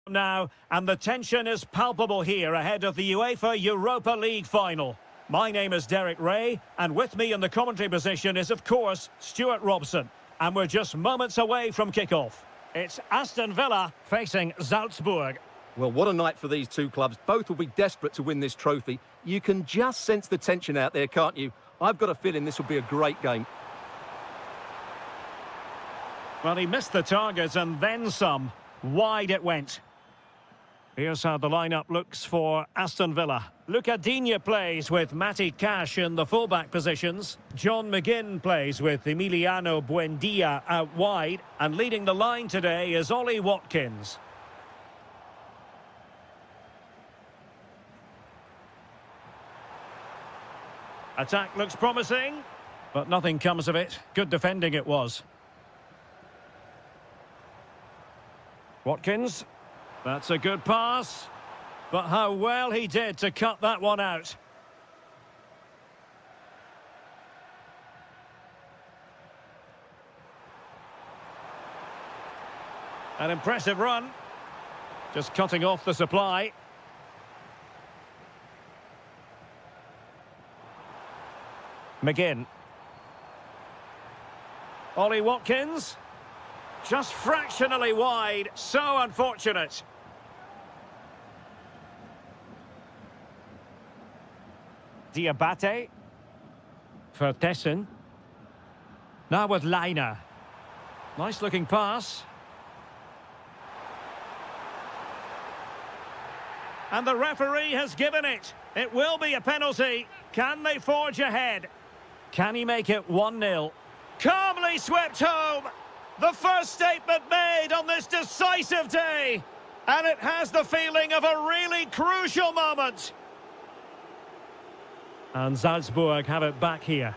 Now, and the tension is palpable here ahead of the UEFA Europa League final. My name is Derek Ray, and with me in the commentary position is, of course, Stuart Robson. And we're just moments away from kick-off. It's Aston Villa facing Salzburg. Well, what a night for these two clubs. Both will be desperate to win this trophy. You can just sense the tension out there, can't you? I've got a feeling this will be a great game. Well, he missed the target and then some. Wide it went. Here's how the lineup looks for Aston Villa. Luca Digne plays with Matty Cash in the fullback positions. John McGinn plays with Emiliano Buendia out wide. And leading the line today is Ollie Watkins. Attack looks promising, but nothing comes of it. Good defending it was. Watkins. That's a good pass. But how well he did to cut that one out. An impressive run. Just cutting off the supply. McGinn. Ollie Watkins. Just fractionally wide. So unfortunate. Diabate. Vertessen. Now with Leiner. Nice looking pass. And the referee has given it. It will be a penalty. Can they forge ahead? Can he make it 1-0? Calmly swept home. The first statement made on this decisive day. And it has the feeling of a really crucial moment. And Salzburg have it back here.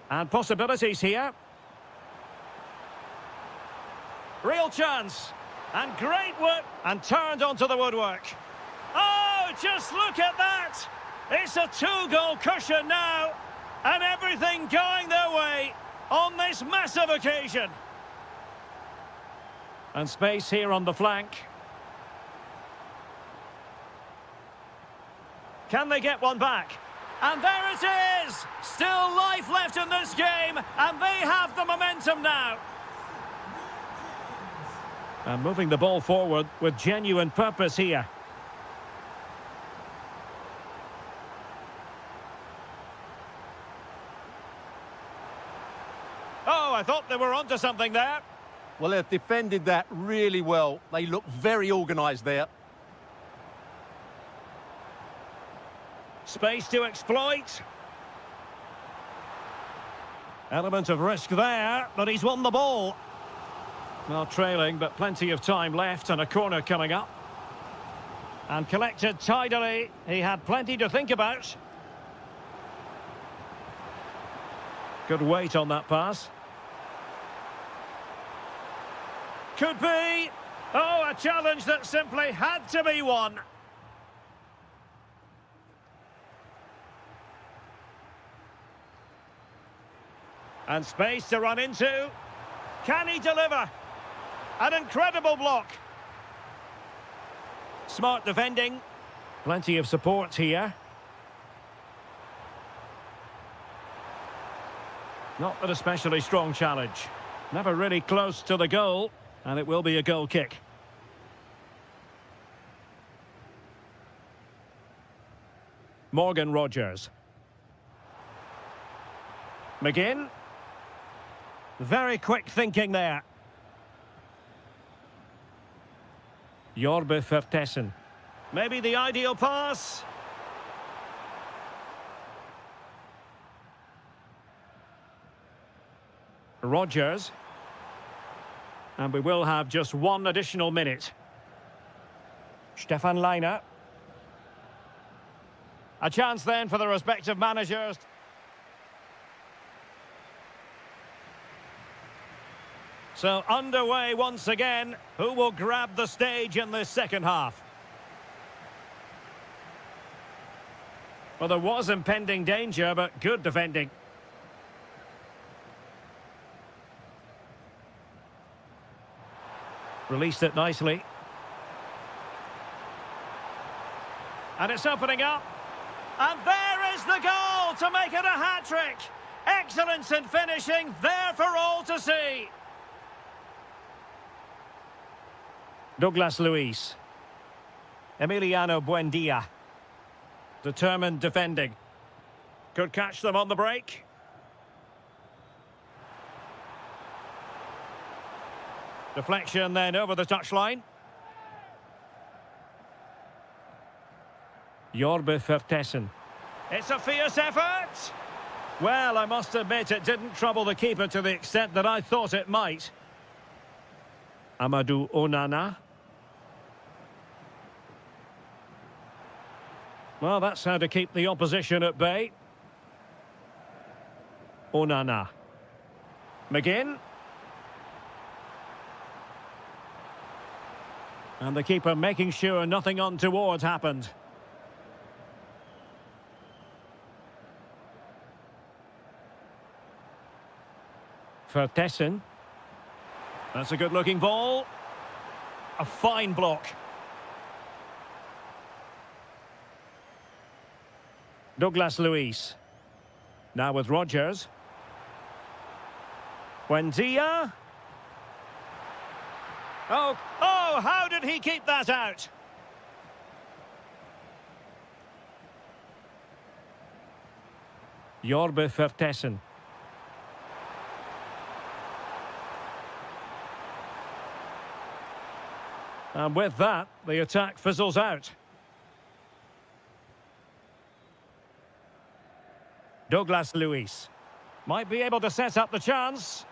And possibilities here. Real chance. And great work. And turned onto the woodwork. Oh, just look at that. It's a two-goal cushion now. And everything going their way on this massive occasion. And space here on the flank. Can they get one back? And there it is! Still life left in this game, and they have the momentum now. And moving the ball forward with genuine purpose here. Oh, I thought they were onto something there. Well, they've defended that really well. They look very organised there. Space to exploit. Element of risk there, but he's won the ball. Well, trailing, but plenty of time left and a corner coming up. And collected tidily. He had plenty to think about. Good weight on that pass. Could be. Oh, a challenge that simply had to be won. And space to run into. Can he deliver? An incredible block. Smart defending. Plenty of support here. Not an especially strong challenge. Never really close to the goal. And it will be a goal kick. Morgan Rogers. McGinn. Very quick thinking there. Jorbe Vertessen. Maybe the ideal pass. Rogers. And we will have just one additional minute. Stefan Leiner. A chance then for the respective managers. So underway once again. Who will grab the stage in this second half? Well, there was impending danger, but good defending. Released it nicely. And it's opening up. And there is the goal to make it a hat-trick. Excellence in finishing, there for all to see. Douglas Luiz. Emiliano Buendia. Determined defending. Could catch them on the break. Deflection then over the touchline. Jorbe Vertessen. It's a fierce effort. Well, I must admit it didn't trouble the keeper to the extent that I thought it might. Amadou Onana. Well, that's how to keep the opposition at bay. Onana. McGinn. And the keeper making sure nothing untoward happened. Vertessen. That's a good-looking ball. A fine block. Douglas Luiz. Now with Rodgers. Buendia. Oh, how did he keep that out? Jorbe Vertessen. And with that, the attack fizzles out. Douglas Luiz. Might be able to set up the chance.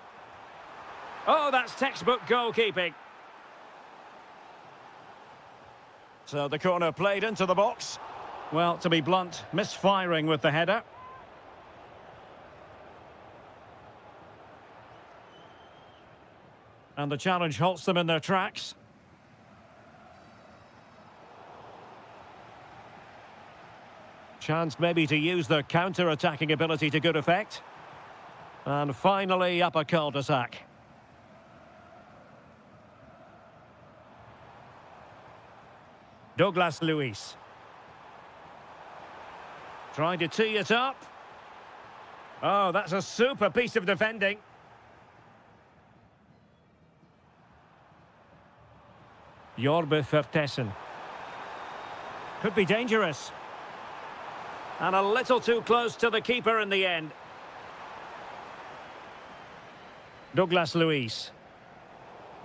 Oh, that's textbook goalkeeping. So the corner played into the box. Well, to be blunt, misfiring with the header. And the challenge halts them in their tracks. Chance maybe to use their counter-attacking ability to good effect. And finally up a cul-de-sac. Douglas Luiz. Trying to tee it up. Oh, that's a super piece of defending. Jorbe Vertessen. Could be dangerous. And a little too close to the keeper in the end. Douglas Luiz.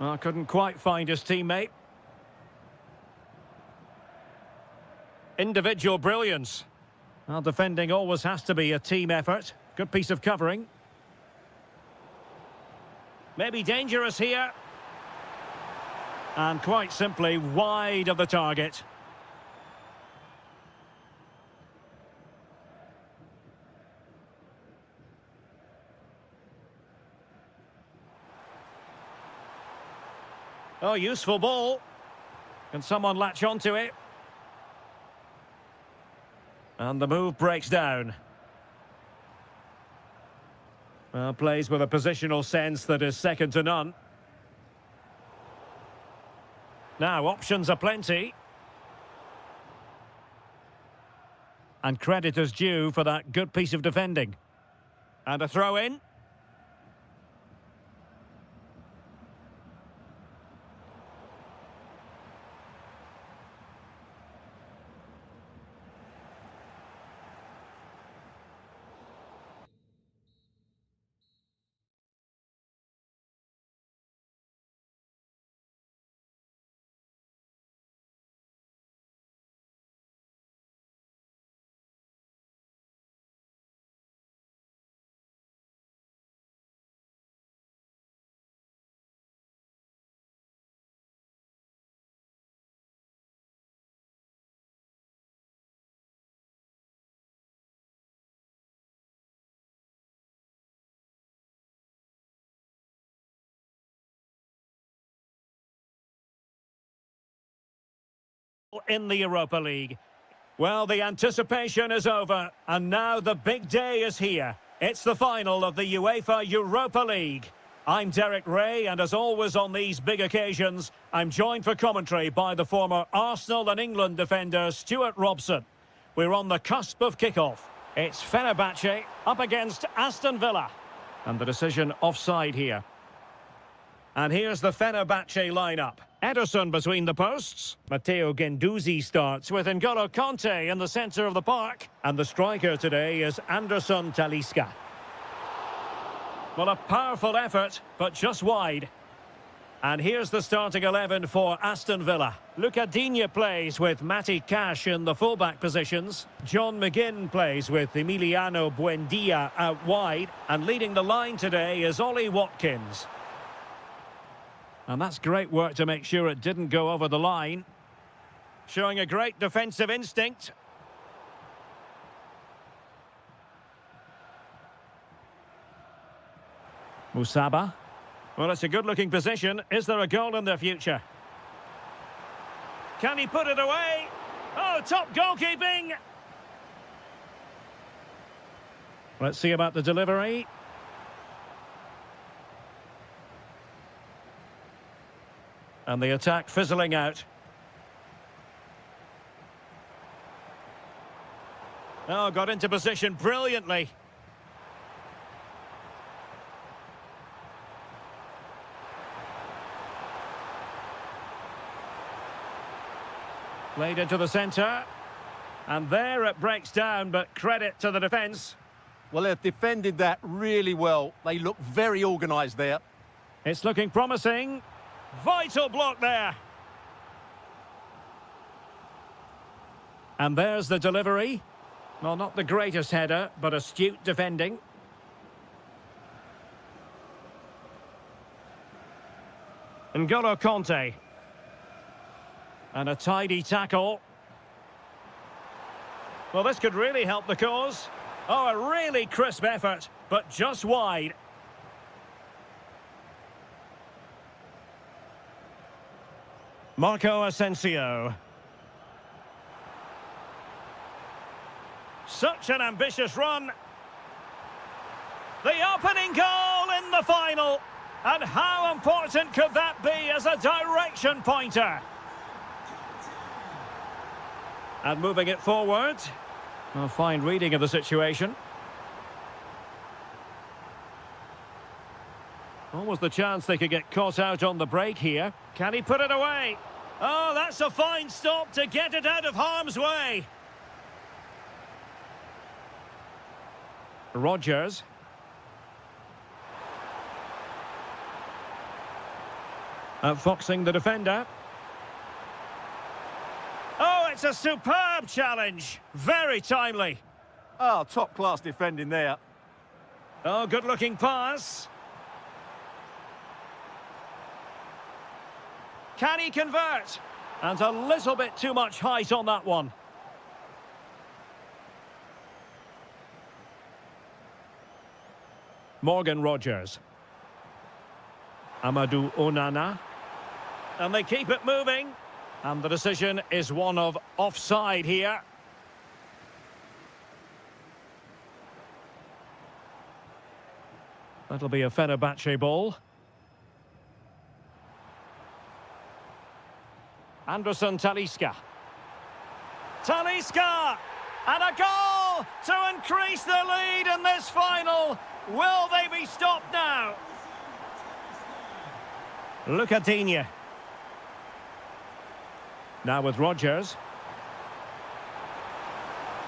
Oh, couldn't quite find his teammate. Individual brilliance. Well, defending always has to be a team effort. Good piece of covering. Maybe dangerous here. And quite simply wide of the target. Oh, useful ball. Can someone latch onto it? And the move breaks down. Well, plays with a positional sense that is second to none. Now, options are plenty. And credit is due for that good piece of defending. And a throw in. In the Europa League. Well, the anticipation is over, and now the big day is here. It's the final of the UEFA Europa League. I'm Derek Ray, and as always on these big occasions, I'm joined for commentary by the former Arsenal and England defender Stuart Robson. We're on the cusp of kickoff. It's Fenerbahce up against Aston Villa. And the decision offside here. And here's the Fenerbahce lineup. Ederson between the posts. Matteo Guendouzi starts with N'Golo Kanté in the centre of the park. And the striker today is Anderson Talisca. Well, a powerful effort, but just wide. And here's the starting 11 for Aston Villa. Luca Digne plays with Matty Cash in the fullback positions. John McGinn plays with Emiliano Buendia out wide. And leading the line today is Ollie Watkins. And that's great work to make sure it didn't go over the line. Showing a great defensive instinct. Musaba. Well, it's a good-looking position. Is there a goal in the future? Can he put it away? Oh, top goalkeeping! Let's see about the delivery. And the attack fizzling out. Oh, got into position brilliantly. Played into the centre. And there it breaks down, but credit to the defence. Well, they've defended that really well. They look very organised there. It's looking promising. Vital block there. And there's the delivery. Well, not the greatest header, but astute defending. N'Golo Kanté. And a tidy tackle. Well, this could really help the cause. Oh, a really crisp effort, but just wide. Marco Asensio. Such an ambitious run. The opening goal in the final. And how important could that be as a direction pointer? And moving it forward. A fine reading of the situation. Almost the chance they could get caught out on the break here. Can he put it away? Oh, that's a fine stop to get it out of harm's way. Rodgers. Outfoxing the defender. Oh, it's a superb challenge. Very timely. Oh, top-class defending there. Oh, good-looking pass. Can he convert? And a little bit too much height on that one. Morgan Rodgers. Amadou Onana. And they keep it moving. And the decision is one of offside here. That'll be a Fenerbahce ball. Anderson Talisca. Talisca! And a goal to increase the lead in this final. Will they be stopped now? Luca Digne. Now with Rodgers.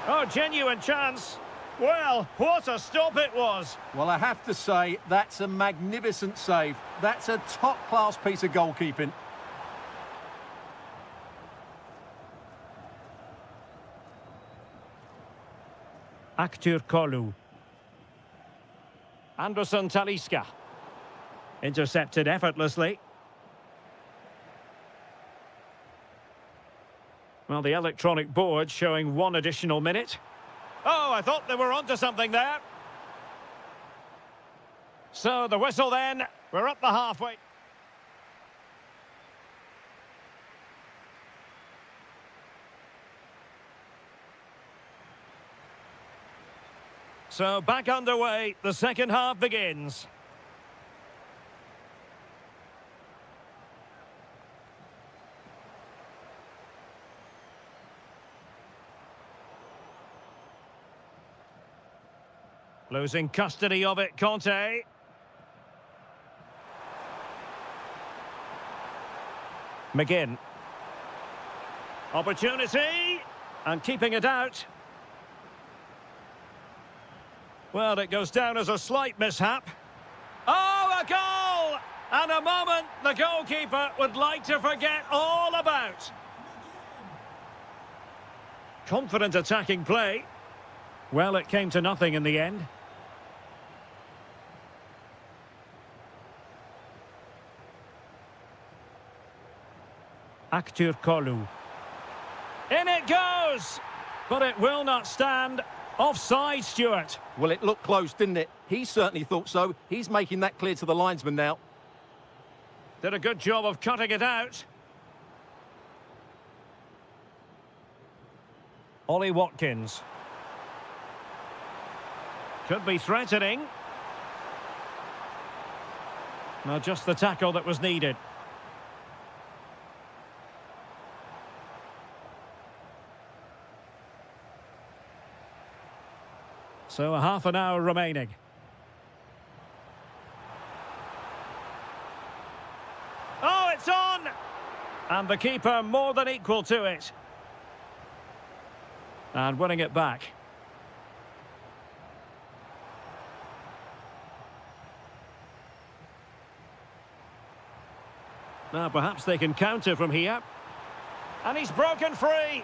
Oh, genuine chance. Well, what a stop it was. Well, I have to say, that's a magnificent save. That's a top-class piece of goalkeeping. Aktur Kolu. Anderson Talisca. Intercepted effortlessly. Well, the electronic board showing one additional minute. Oh, I thought they were onto something there. So the whistle then. We're up the halfway. So back underway, the second half begins. Losing custody of it, Conte. McGinn. Opportunity. And keeping it out. Well, it goes down as a slight mishap. Oh, a goal! And a moment the goalkeeper would like to forget all about. Confident attacking play. Well, it came to nothing in the end. Aktür Kolu. In it goes! But it will not stand. Offside, Stuart. Well, it looked close, didn't it? He certainly thought so. He's making that clear to the linesman now. Did a good job of cutting it out. Ollie Watkins. Could be threatening. Now just the tackle that was needed. So a half an hour remaining. Oh, it's on! And the keeper more than equal to it. And winning it back. Now perhaps they can counter from here. And he's broken free.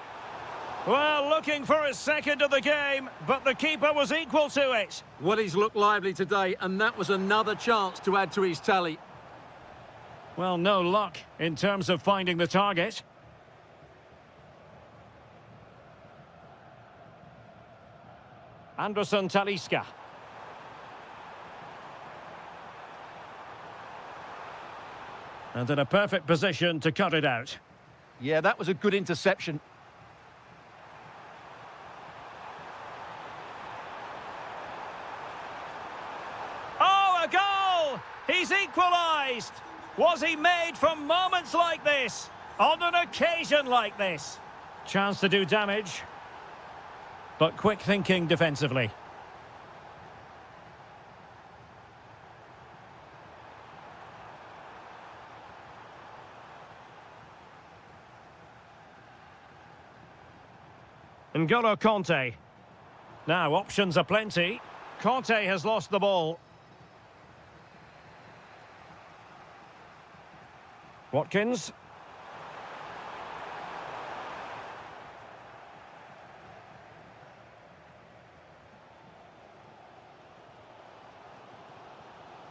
Well, looking for his second of the game, but the keeper was equal to it. Well, he's looked lively today, and that was another chance to add to his tally. Well, no luck in terms of finding the target. Anderson Talisca. And in a perfect position to cut it out. Yeah, that was a good interception. He's equalised. Was he made from moments like this? On an occasion like this? Chance to do damage. But quick thinking defensively. N'Golo Conte. Now, options are plenty. Conte has lost the ball. Watkins.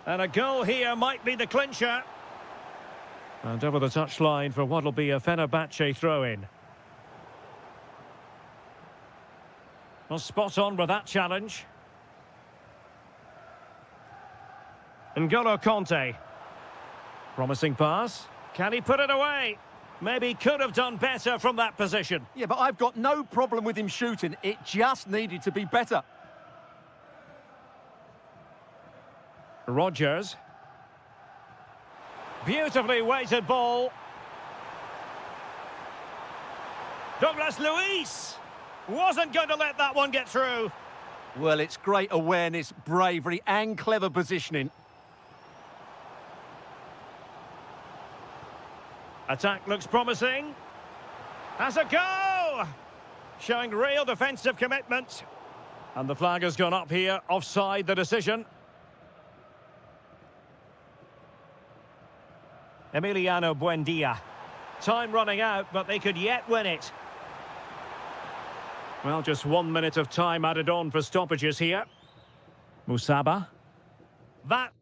And a goal here might be the clincher. And over the touchline for what will be a Fenerbahce throw-in. Well, spot on with that challenge. N'Golo Conte. Promising pass. Can he put it away? Maybe could have done better from that position. Yeah, but I've got no problem with him shooting. It just needed to be better. Rodgers. Beautifully weighted ball. Douglas Luiz wasn't going to let that one get through. Well, it's great awareness, bravery and clever positioning. Attack looks promising. Has a go! Showing real defensive commitment. And the flag has gone up here. Offside the decision. Emiliano Buendia. Time running out, but they could yet win it. Well, just 1 minute of time added on for stoppages here. Musaba. That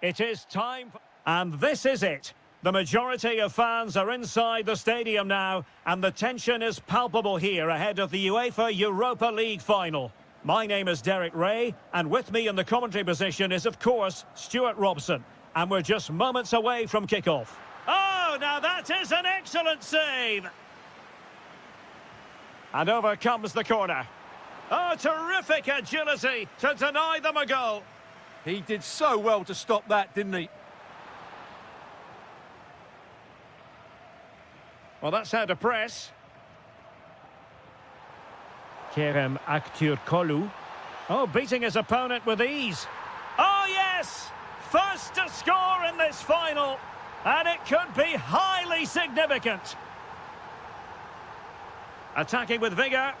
It is time, and this is it. The majority of fans are inside the stadium now, and the tension is palpable here ahead of the UEFA Europa League final. My name is Derek Ray, and with me in the commentary position is, of course, Stuart Robson. And we're just moments away from kick-off. Oh, now that is an excellent save! And over comes the corner. Oh, terrific agility to deny them a goal. He did so well to stop that, didn't he? Well, that's how to press. Kerem Aktürkoğlu. Oh, beating his opponent with ease. Oh, yes! First to score in this final. And it could be highly significant. Attacking with vigour.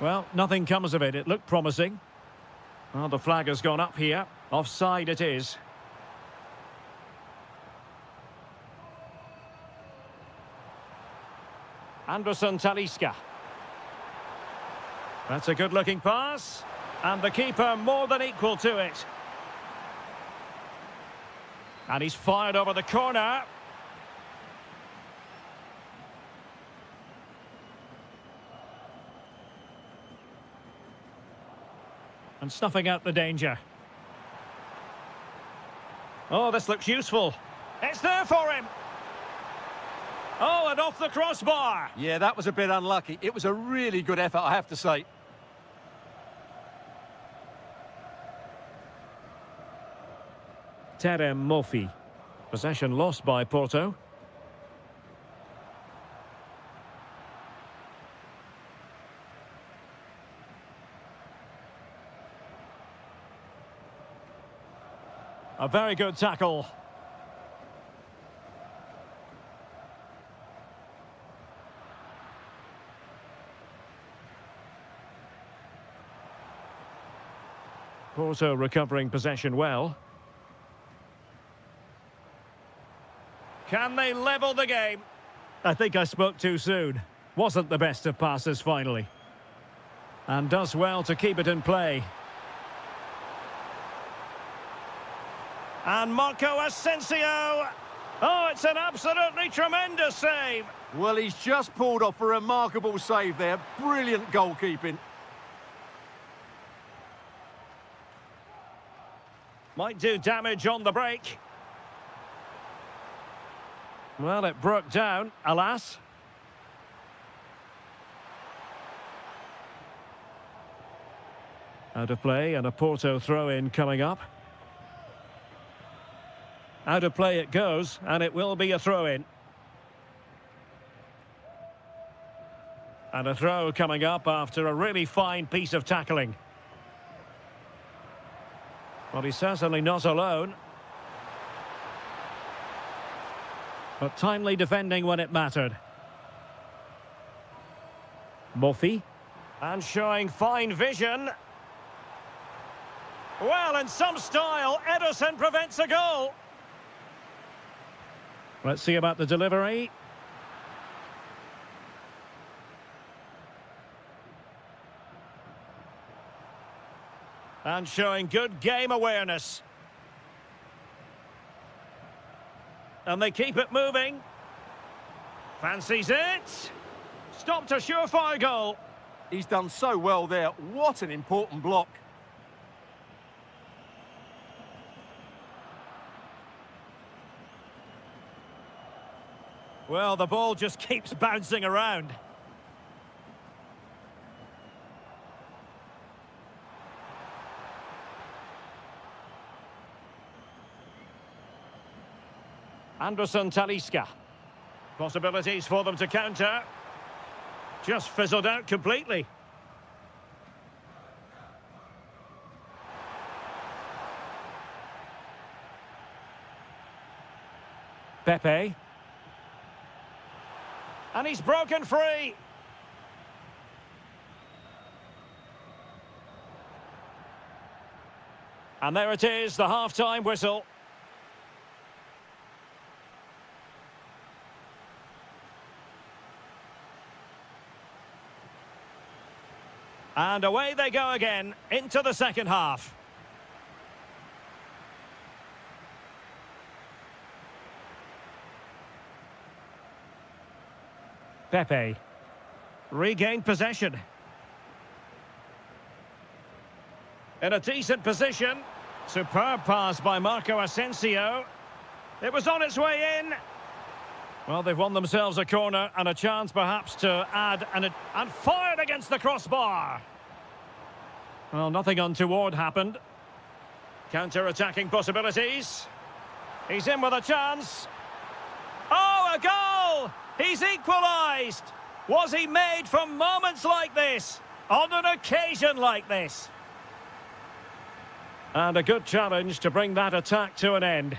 Well, nothing comes of it. It looked promising. Well, the flag has gone up here. Offside it is. Anderson Talisca. That's a good-looking pass. And the keeper more than equal to it. And he's fired over the corner. And snuffing out the danger. Oh, this looks useful. It's there for him. Oh, and off the crossbar. Yeah, that was a bit unlucky. It was a really good effort, I have to say. Terem Mofi. Possession lost by Porto. A very good tackle. Porto recovering possession well. Can they level the game? I think I spoke too soon. Wasn't the best of passes finally. And does well to keep it in play. And Marco Asensio. Oh, it's an absolutely tremendous save. Well, he's just pulled off a remarkable save there. Brilliant goalkeeping. Might do damage on the break. Well, it broke down, alas. Out of play and a Porto throw-in coming up. Out of play it goes, and it will be a throw-in. And a throw coming up after a really fine piece of tackling. Well, he's certainly not alone. But timely defending when it mattered. Mofi. And showing fine vision. Well, in some style, Ederson prevents a goal. Let's see about the delivery. And showing good game awareness. And they keep it moving. Fancies it. Stopped a surefire goal. He's done so well there. What an important block. Well, the ball just keeps bouncing around. Anderson Talisca. Possibilities for them to counter. Just fizzled out completely. Pepe. And he's broken free. And there it is, the half-time whistle. And away they go again into the second half. Pepe. Regained possession. In a decent position. Superb pass by Marco Asensio. It was on its way in. Well, they've won themselves a corner and a chance perhaps to add and fired against the crossbar. Well, nothing untoward happened. Counter-attacking possibilities. He's in with a chance. Oh, a goal! He's equalised! Was he made for moments like this? On an occasion like this? And a good challenge to bring that attack to an end.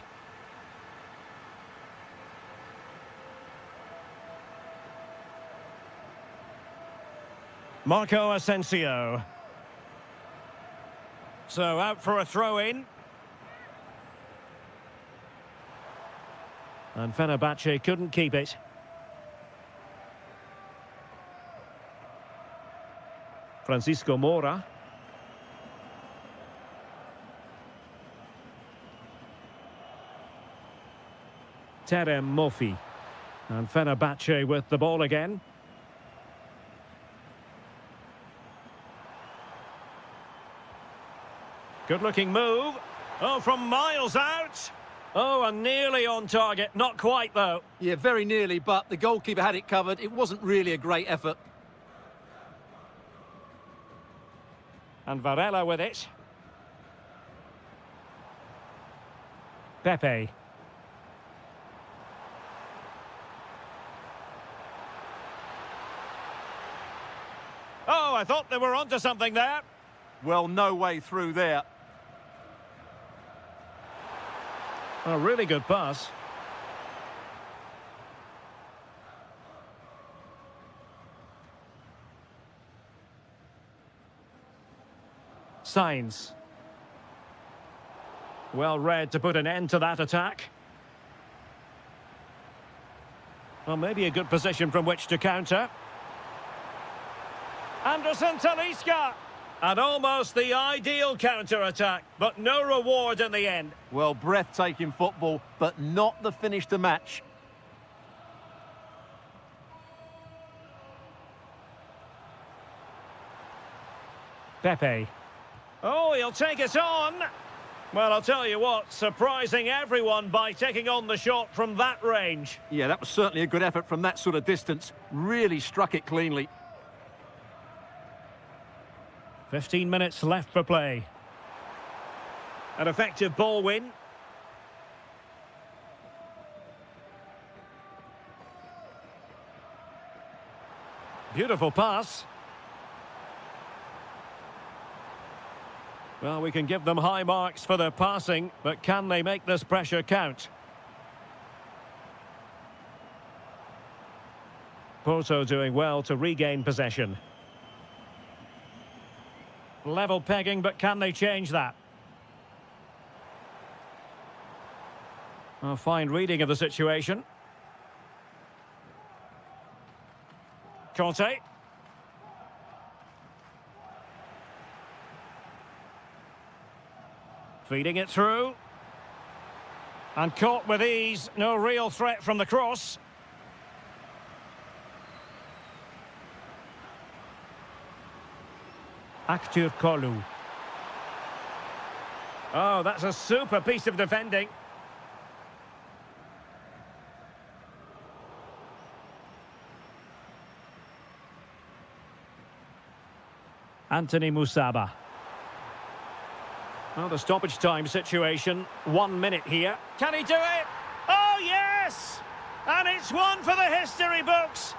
Marco Asensio. So out for a throw-in. And Fenerbahce couldn't keep it. Francisco Moura. Terem Mofi. And Fenerbahce with the ball again. Good-looking move. Oh, from miles out. Oh, and nearly on target. Not quite, though. Yeah, very nearly, but the goalkeeper had it covered. It wasn't really a great effort. And Varela with it. Pepe. Oh, I thought they were onto something there. Well, no way through there. A really good pass. Sainz. Well read to put an end to that attack. Well, maybe a good position from which to counter. Anderson Talisca. And almost the ideal counter-attack, but no reward in the end. Well, breathtaking football, but not the finish to match. Pepe. Oh, he'll take it on. Well, I'll tell you what, surprising everyone by taking on the shot from that range. Yeah, that was certainly a good effort from that sort of distance. Really struck it cleanly. 15 minutes left for play. An effective ball win. Beautiful pass. Well, we can give them high marks for their passing, but can they make this pressure count? Porto doing well to regain possession. Level pegging, but can they change that? A fine reading of the situation. Conte. Feeding it through. And caught with ease. No real threat from the cross. Aktür Kolu. Oh, that's a super piece of defending. Anthony Musaba. Well, the stoppage time situation. 1 minute here. Can he do it? Oh, yes! And it's one for the history books.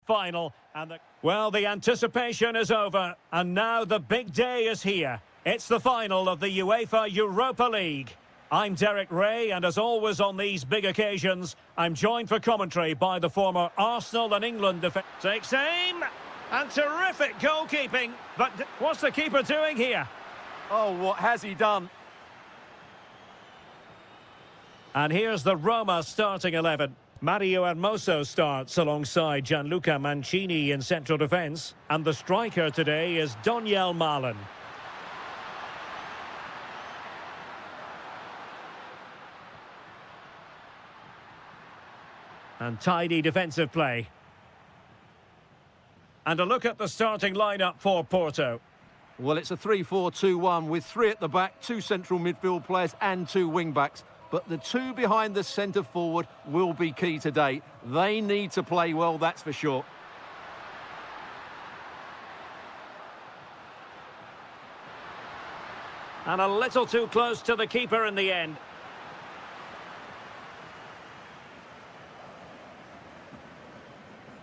final. Well, the anticipation is over, and now the big day is here. It's the final of the UEFA Europa League. I'm Derek Ray, and as always on these big occasions, I'm joined for commentary by the former Arsenal and England defender. Takes aim, and terrific goalkeeping. But what's the keeper doing here? Oh, what has he done? And here's the Roma starting 11. Mario Hermoso starts alongside Gianluca Mancini in central defence. And the striker today is Doniel Malen. And tidy defensive play. And a look at the starting lineup for Porto. Well, it's a 3-4-2-1 with 3 at the back, 2 central midfield players and 2 wing-backs. But the 2 behind the centre forward will be key today. They need to play well, that's for sure. And a little too close to the keeper in the end.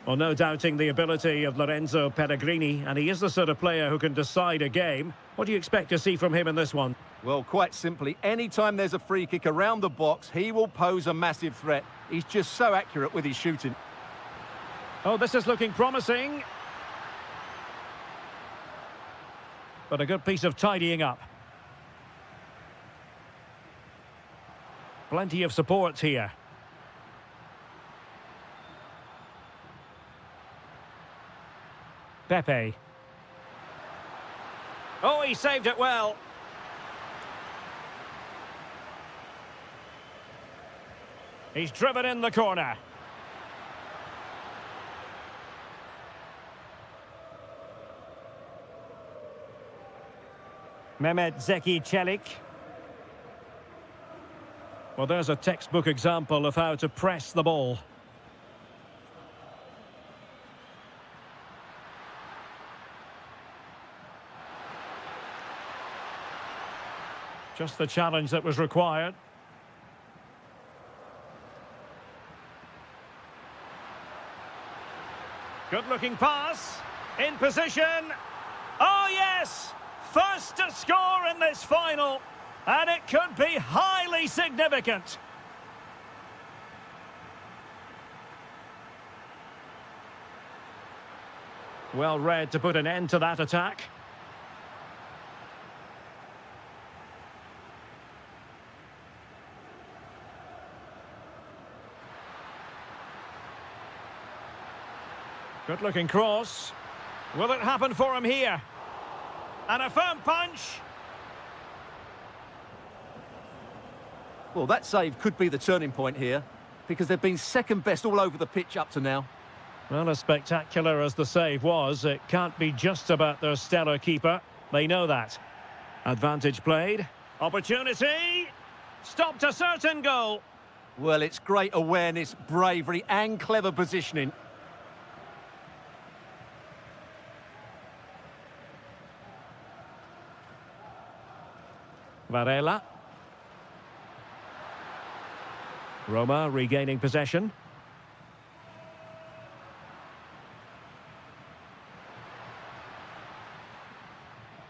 Well, no doubting the ability of Lorenzo Pellegrini, and he is the sort of player who can decide a game. What do you expect to see from him in this one? Well, quite simply, anytime there's a free kick around the box, he will pose a massive threat. He's just so accurate with his shooting. Oh, this is looking promising. But a good piece of tidying up. Plenty of support here. Pepe. Oh, he saved it well. He's driven in the corner. Mehmet Zeki Çelik. Well, there's a textbook example of how to press the ball. Just the challenge that was required. Good-looking pass. In position. Oh, yes! First to score in this final. And it could be highly significant. Well read to put an end to that attack. Good-looking cross. Will it happen for him here? And a firm punch. Well, that save could be the turning point here, because they've been second best all over the pitch up to now. Well, as spectacular as the save was, it can't be just about their stellar keeper. They know that. Advantage played. Opportunity. Stopped a certain goal. Well, it's great awareness, bravery and clever positioning. Varela. Roma regaining possession.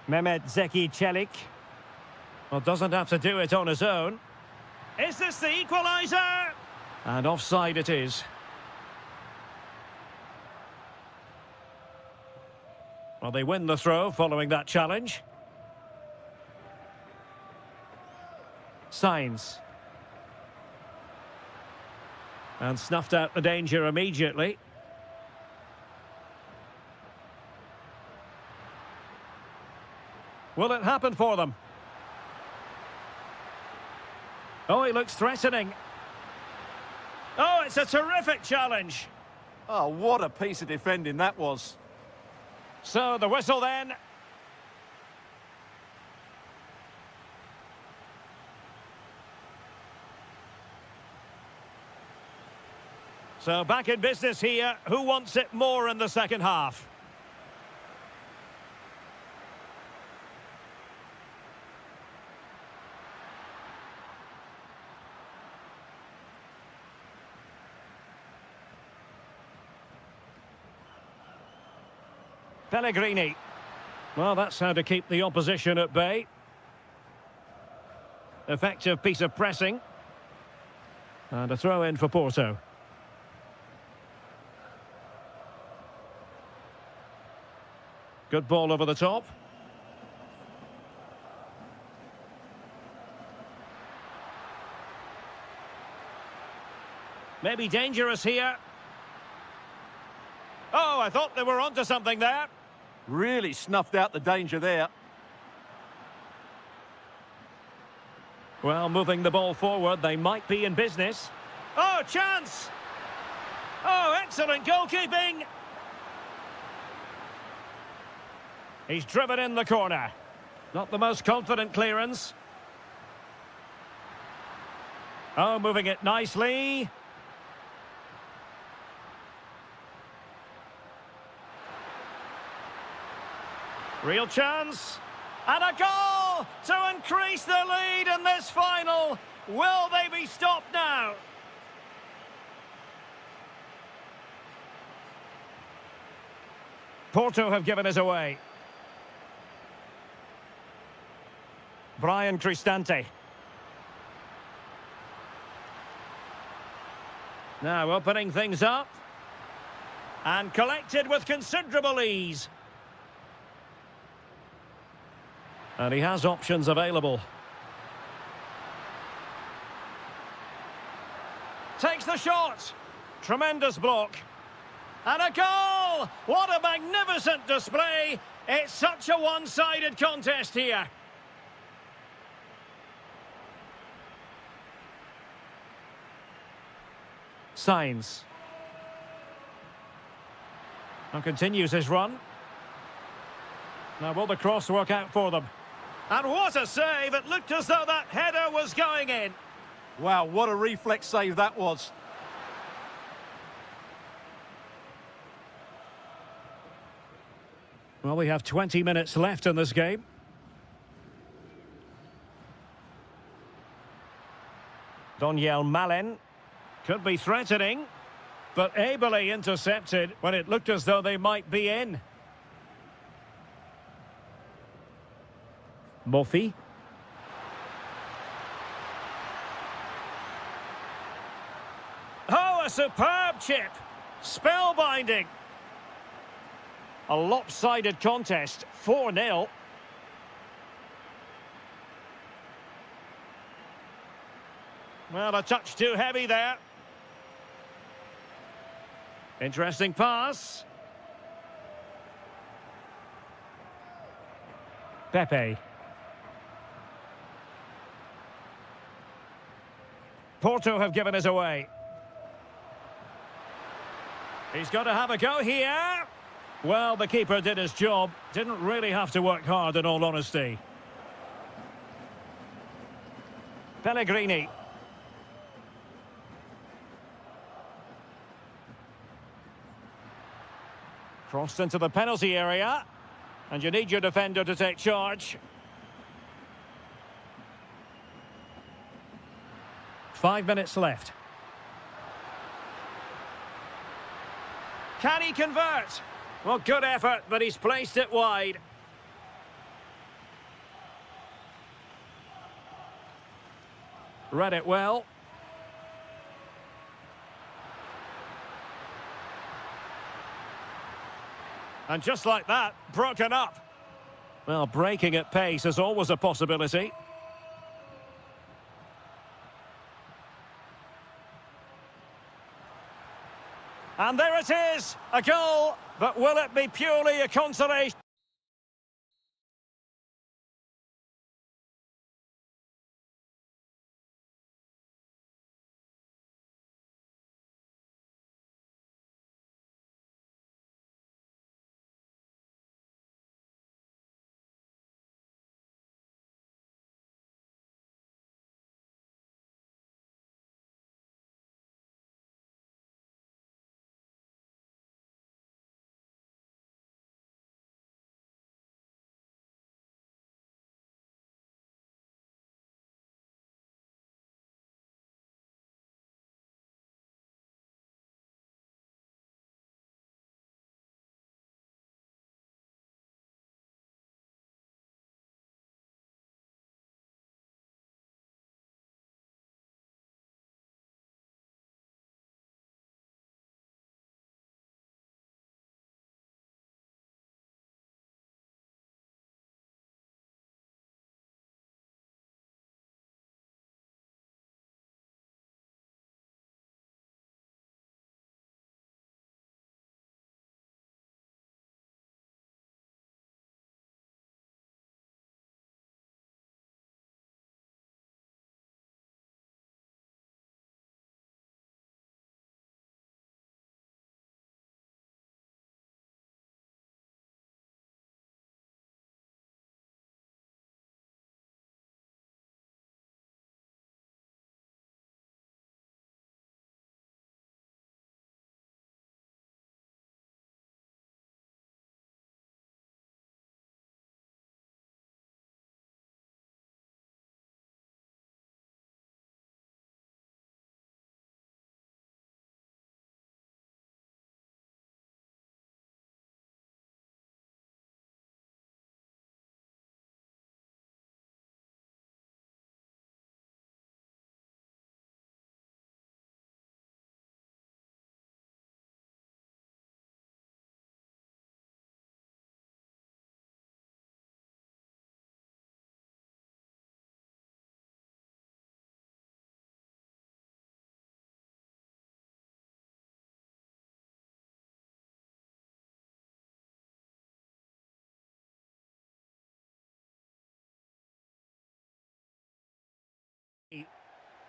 Mehmet Zeki Çelik. Well, doesn't have to do it on his own. Is this the equaliser? And offside it is. Well, they win the throw following that challenge. Signs. And snuffed out the danger immediately. Will it happen for them? Oh, he looks threatening. Oh, it's a terrific challenge. Oh, what a piece of defending that was. So the whistle then. So back in business here. Who wants it more in the second half? Pellegrini. Well, that's how to keep the opposition at bay. Effective piece of pressing. And a throw in for Porto. Good ball over the top. Maybe dangerous here. Oh, I thought they were onto something there. Really snuffed out the danger there. Well, moving the ball forward, they might be in business. Oh, chance! Oh, excellent goalkeeping! He's driven in the corner. Not the most confident clearance. Oh, moving it nicely. Real chance. And a goal to increase the lead in this final. Will they be stopped now? Porto have given us away. Brian Cristante. Now opening things up. And collected with considerable ease. And he has options available. Takes the shot. Tremendous block. And a goal! What a magnificent display. It's such a one-sided contest here. Signs. And continues his run. Now will the cross work out for them? And what a save! It looked as though that header was going in. Wow, what a reflex save that was. Well, we have 20 minutes left in this game. Doniel Malen could be threatening, but ably intercepted when it looked as though they might be in. Murphy. Oh, a superb chip. Spellbinding. A lopsided contest, 4-0. Well, a touch too heavy there. Interesting pass. Pepe. Porto have given us away. He's got to have a go here. Well, the keeper did his job. Didn't really have to work hard, in all honesty. Pellegrini. Crossed into the penalty area. And you need your defender to take charge. 5 minutes left. Can he convert? Well, good effort, but he's placed it wide. Read it well. And just like that, broken up. Well, breaking at pace is always a possibility. And there it is, a goal, but will it be purely a consolation?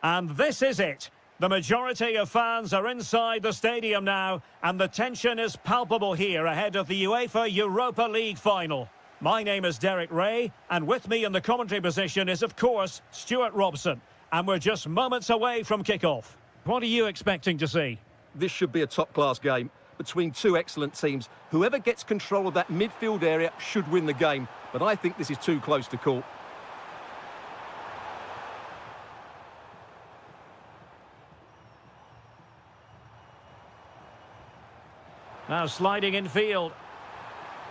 And this is it. The majority of fans are inside the stadium now, and the tension is palpable here ahead of the UEFA Europa League final. My name is Derek Ray, and with me in the commentary position is, of course, Stuart Robson. And we're just moments away from kick-off. What are you expecting to see? This should be a top-class game between two excellent teams. Whoever gets control of that midfield area should win the game, but I think this is too close to call. Now sliding in field.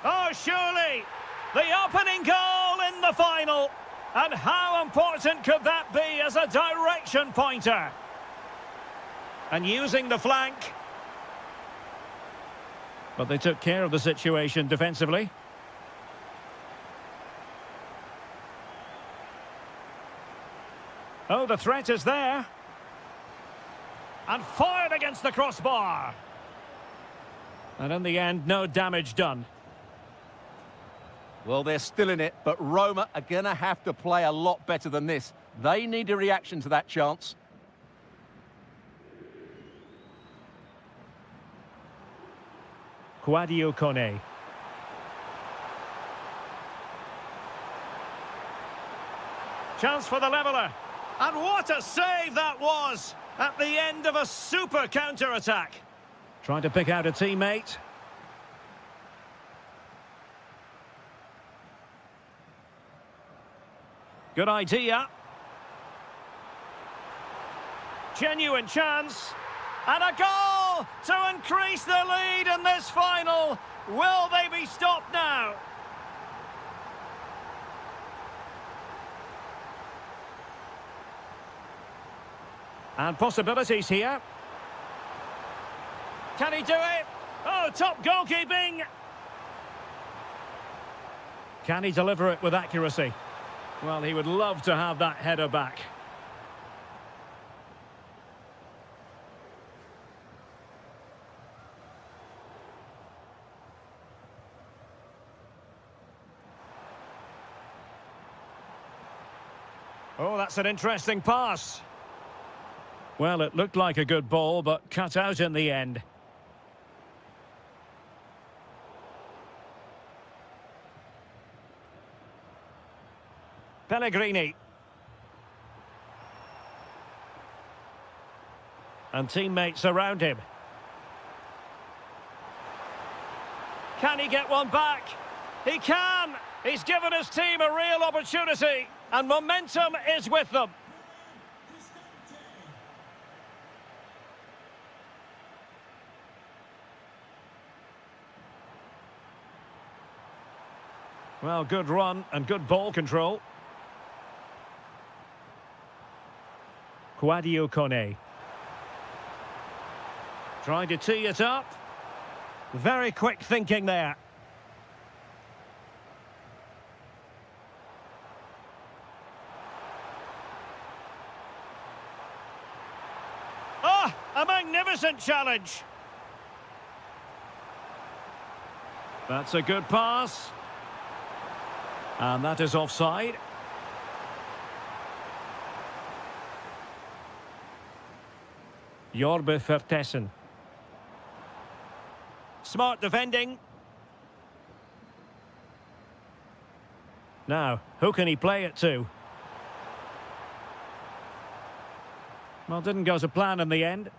Oh, surely! The opening goal in the final! And how important could that be as a direction pointer? And using the flank. But they took care of the situation defensively. Oh, the threat is there. And fired against the crossbar. And in the end, no damage done. Well, they're still in it, but Roma are going to have to play a lot better than this. They need a reaction to that chance. Sadio Kone. Chance for the leveller. And what a save that was at the end of a super counter-attack. Trying to pick out a teammate. Good idea. Genuine chance. And a goal to increase the lead in this final. Will they be stopped now? And possibilities here. Can he do it? Oh, top goalkeeping. Can he deliver it with accuracy? Well, he would love to have that header back. Oh, that's an interesting pass. Well, it looked like a good ball, but cut out in the end. Pellegrini. And teammates around him. Can he get one back? He can! He's given his team a real opportunity, and momentum is with them. Well, good run and good ball control. Sadio Kone. Trying to tee it up. Very quick thinking there. Oh, a magnificent challenge. That's a good pass. And that is offside. Jorbe Vertessen. Smart defending. Now, who can he play it to? Well, didn't go to plan in the end.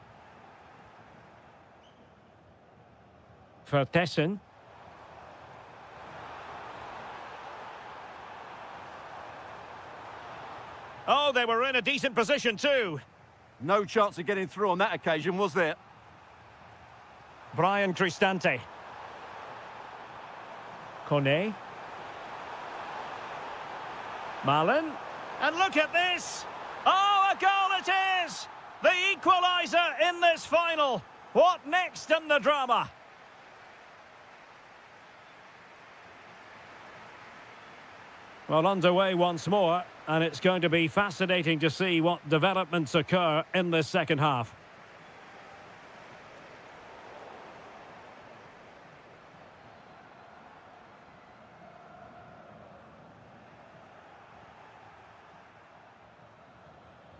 Vertessen. Oh, they were in a decent position too. No chance of getting through on that occasion, was there? Brian Cristante. Kone. Malin. And look at this. Oh, a goal it is! The equaliser in this final. What next in the drama? Well, underway once more, and it's going to be fascinating to see what developments occur in this second half.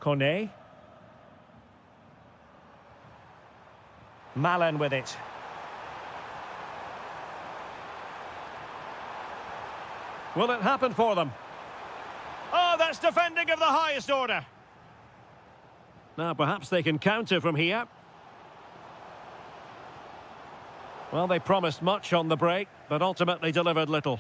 Kone. Malen with it. Will it happen for them? Oh, that's defending of the highest order. Now, perhaps they can counter from here. Well, they promised much on the break, but ultimately delivered little.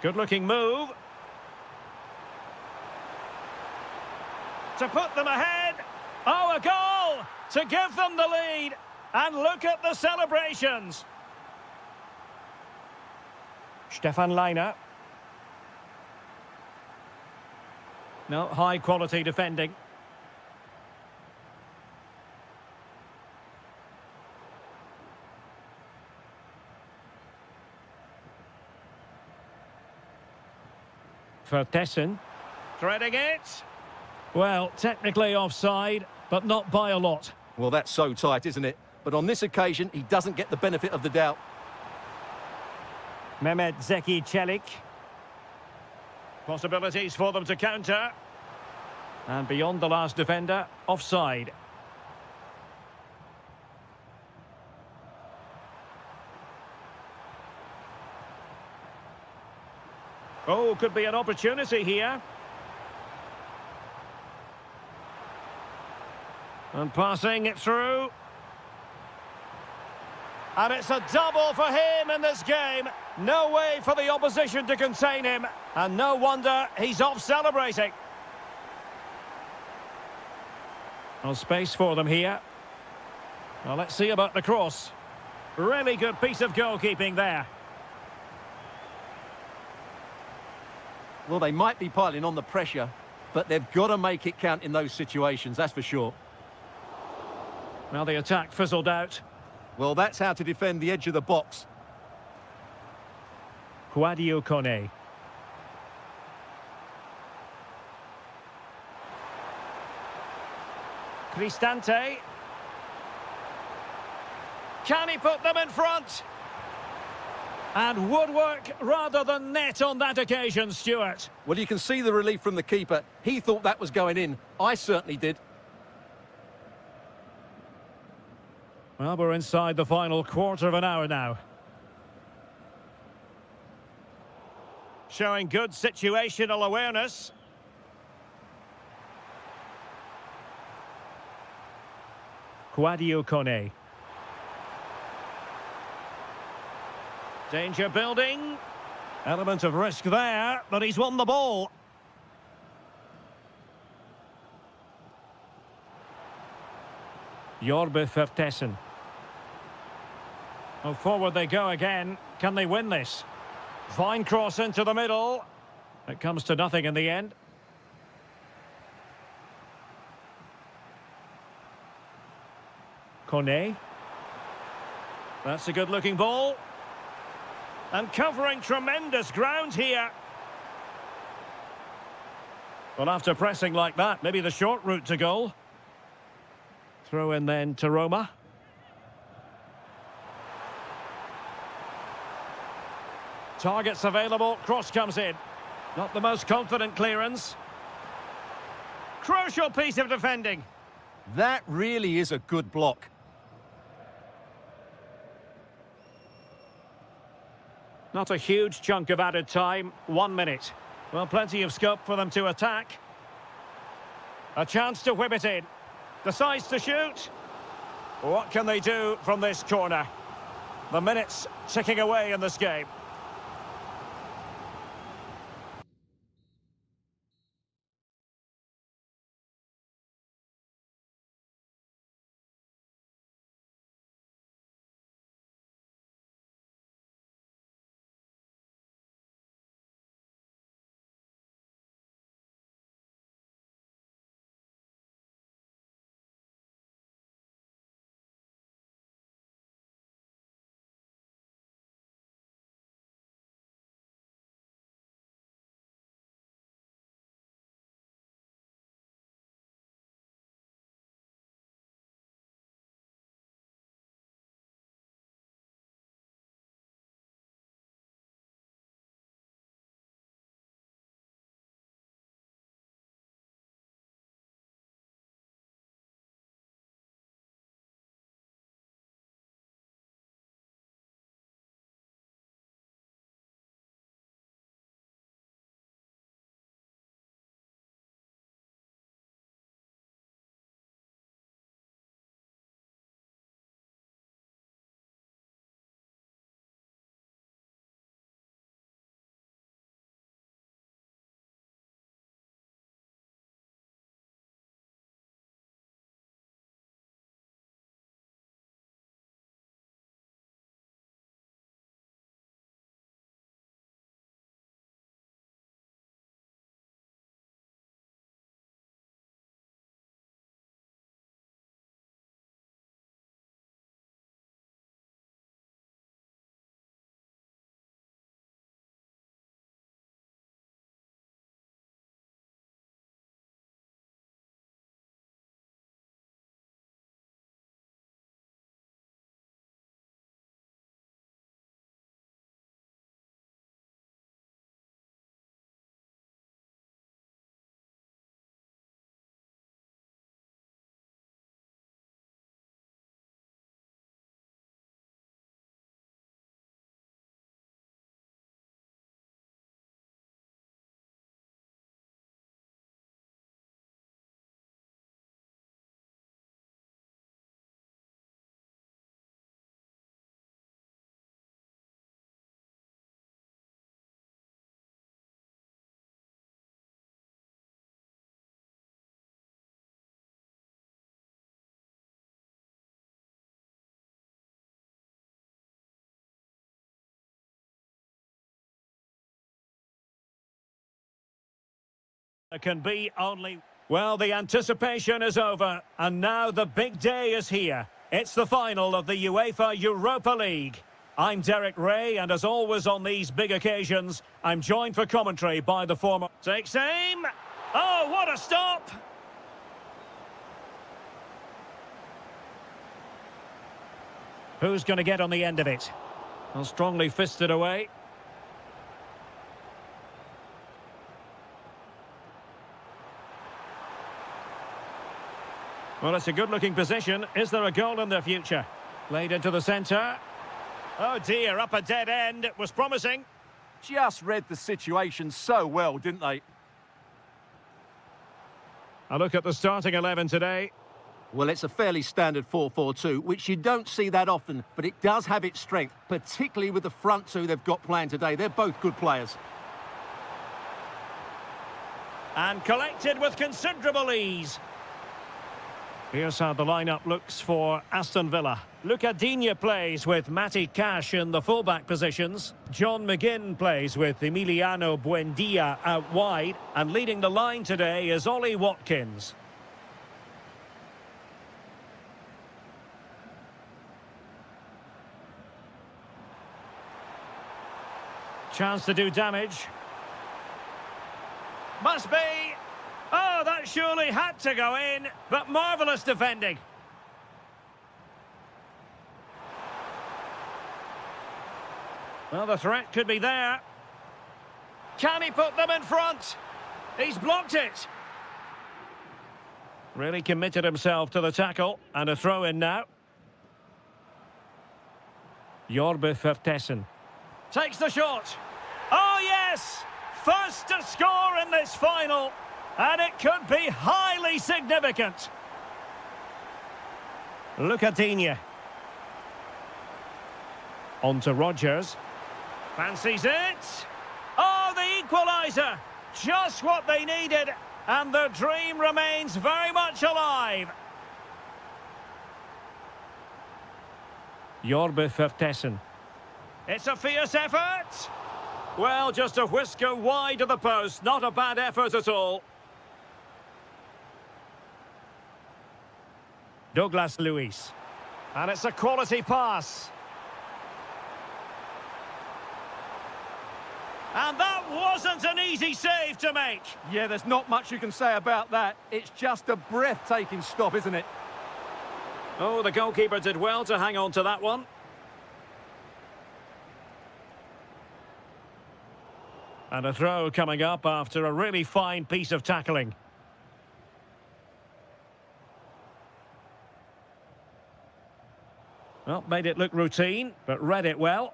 Good-looking move. To put them ahead. Oh, a goal! To give them the lead. And look at the celebrations. Stefan Leiner. No, high-quality defending. Vertessen. Threading it. Well, technically offside, but not by a lot. Well, that's so tight, isn't it? But on this occasion, he doesn't get the benefit of the doubt. Mehmet Zeki Çelik. Possibilities for them to counter. And beyond the last defender, offside. Oh, could be an opportunity here. And passing it through. And it's a double for him in this game. No way for the opposition to contain him. And no wonder he's off celebrating. No space for them here. Well, let's see about the cross. Really good piece of goalkeeping there. Well, they might be piling on the pressure, but they've got to make it count in those situations, that's for sure. Well, the attack fizzled out. Well, that's how to defend the edge of the box. Sadio Kone. Cristante. Can he put them in front? And woodwork rather than net on that occasion, Stuart. Well, you can see the relief from the keeper. He thought that was going in. I certainly did. Well, we're inside the final quarter of an hour now. Showing good situational awareness. Sadio Kone. Danger building. Element of risk there, but he's won the ball. Jorbe Vertessen. Oh, forward they go again. Can they win this? Fine cross into the middle. It comes to nothing in the end. Kone. That's a good-looking ball. And covering tremendous ground here. Well, after pressing like that, maybe the short route to goal. Throw in then to Roma. Targets available, cross comes in. Not the most confident clearance. Crucial piece of defending. That really is a good block. Not a huge chunk of added time, 1 minute. Well, plenty of scope for them to attack. A chance to whip it in. Decides to shoot. What can they do from this corner? The minutes ticking away in this game. There can be only... Well, the anticipation is over, and now the big day is here. It's the final of the UEFA Europa League. I'm Derek Ray, and as always on these big occasions, I'm joined for commentary by the former... Takes aim! Oh, what a stop! Who's going to get on the end of it? Well, strongly fisted away. Well, it's a good-looking position. Is there a goal in the future? Played into the centre. Oh dear, up a dead end. It was promising. Just read the situation so well, didn't they? A look at the starting 11 today. Well, it's a fairly standard 4-4-2, which you don't see that often, but it does have its strength, particularly with the front two they've got playing today. They're both good players. And collected with considerable ease. Here's how the lineup looks for Aston Villa. Digne plays with Matty Cash in the fullback positions. John McGinn plays with Emiliano Buendia out wide. And leading the line today is Ollie Watkins. Chance to do damage. Must be. Oh, that surely had to go in, but marvellous defending. Well, the threat could be there. Can he put them in front? He's blocked it. Really committed himself to the tackle, and a throw-in now. Jorbe Vertessen. Takes the shot. Oh, yes! First to score in this final. And it could be highly significant. Digne. On to Rodgers. Fancies it. Oh, the equaliser. Just what they needed. And the dream remains very much alive. Jorbe Vertessen. It's a fierce effort. Well, just a whisker wide of the post. Not a bad effort at all. Douglas Luiz. And it's a quality pass. And that wasn't an easy save to make. Yeah, there's not much you can say about that. It's just a breathtaking stop, isn't it? Oh, the goalkeeper did well to hang on to that one. And a throw coming up after a really fine piece of tackling. Well, made it look routine, but read it well.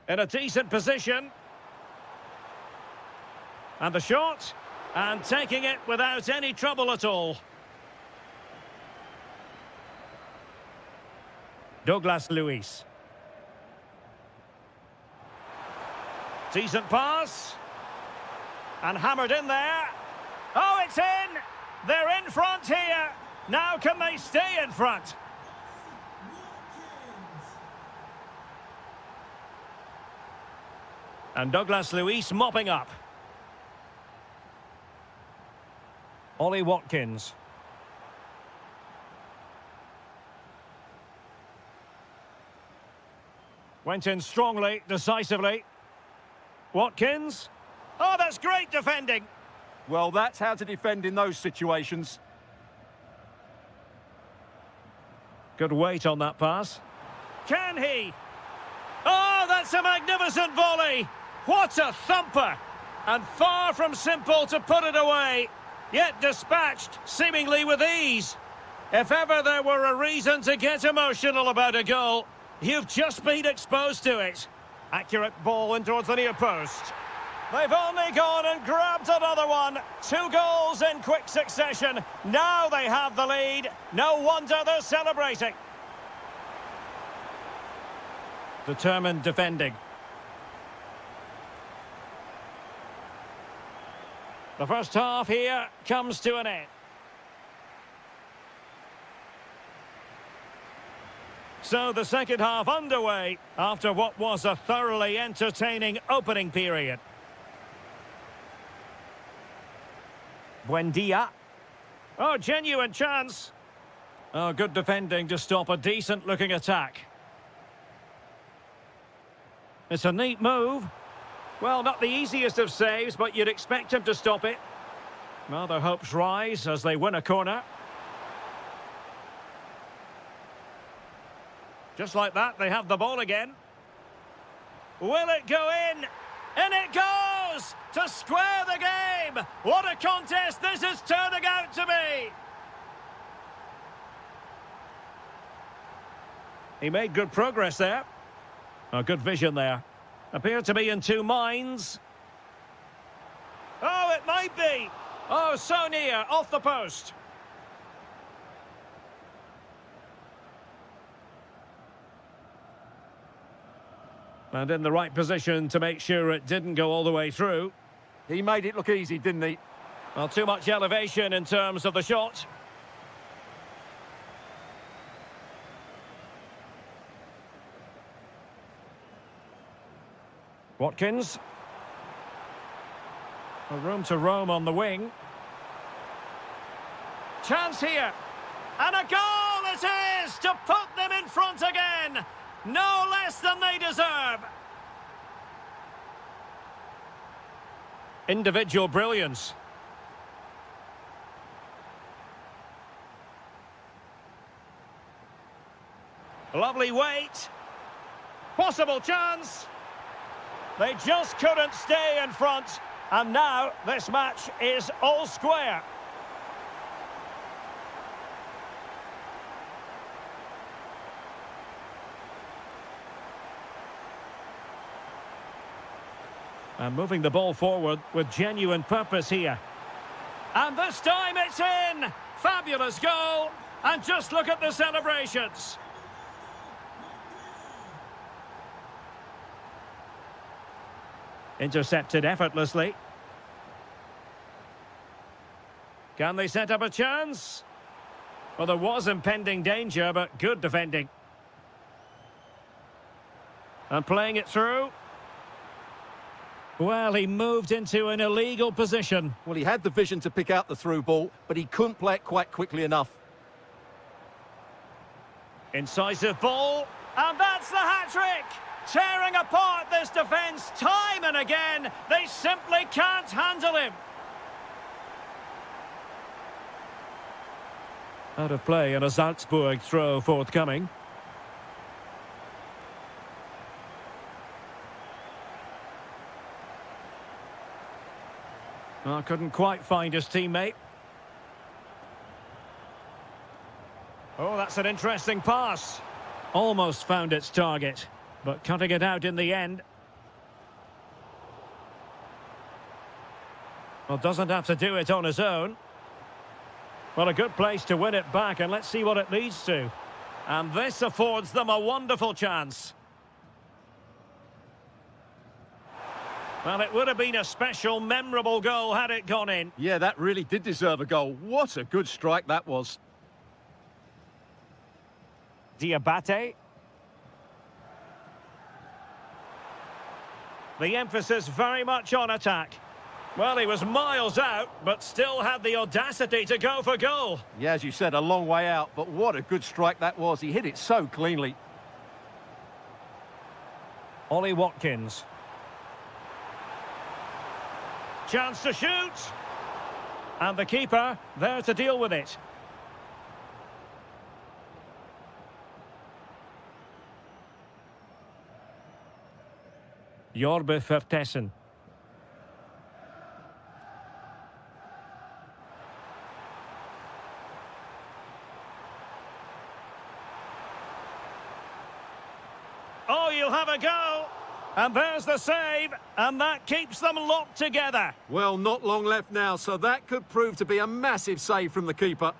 In a decent position. And the shot. And taking it without any trouble at all. Douglas Luiz. Decent pass. And hammered in there. Oh, it's in! They're in front here. Now can they stay in front? And Douglas Luiz mopping up. Ollie Watkins. Went in strongly, decisively. Watkins. Oh, that's great defending. Well, that's how to defend in those situations. Good weight on that pass. Can he? Oh, that's a magnificent volley. What a thumper! And far from simple to put it away, yet dispatched seemingly with ease. If ever there were a reason to get emotional about a goal, you've just been exposed to it. Accurate ball in towards the near post. They've only gone and grabbed another one. 2 goals in quick succession. Now they have the lead. No wonder they're celebrating. Determined defending. The first half here comes to an end. So the second half underway after what was a thoroughly entertaining opening period. Buendia. Oh, genuine chance. Oh, good defending to stop a decent-looking attack. It's a neat move. Well, not the easiest of saves, but you'd expect him to stop it. Well, their hopes rise as they win a corner. Just like that, they have the ball again. Will it go in? In it goes! To square the game! What a contest this is turning out to be! He made good progress there. Oh, good vision there. Appeared to be in two minds. Oh, it might be! Oh, so near, off the post. And in the right position to make sure it didn't go all the way through. He made it look easy, didn't he? Well, too much elevation in terms of the shot. Watkins. A room to roam on the wing. Chance here. And a goal it is to put them in front again. No less than they deserve. Individual brilliance. Lovely weight. Possible chance. They just couldn't stay in front. And now this match is all square. And moving the ball forward with genuine purpose here. And this time it's in! Fabulous goal! And just look at the celebrations. Intercepted effortlessly. Can they set up a chance? Well, there was impending danger, but good defending. And playing it through. Well, he moved into an illegal position. Well, he had the vision to pick out the through ball, but he couldn't play it quite quickly enough. Incisive ball, and that's the hat-trick! Tearing apart this defence time and again. They simply can't handle him. Out of play and a Salzburg throw forthcoming. Well, couldn't quite find his teammate. Oh, that's an interesting pass. Almost found its target, but cutting it out in the end. Well, doesn't have to do it on his own. Well, a good place to win it back, and let's see what it leads to. And this affords them a wonderful chance. Well, it would have been a special, memorable goal had it gone in. Yeah, that really did deserve a goal. What a good strike that was. Diabate. The emphasis very much on attack. Well, he was miles out, but still had the audacity to go for goal. Yeah, as you said, a long way out, but what a good strike that was. He hit it so cleanly. Ollie Watkins. Chance to shoot. And the keeper there to deal with it. Jorbe Vertessen. Oh, you'll have a go. And there's the save, and that keeps them locked together. Well, not long left now, so that could prove to be a massive save from the keeper.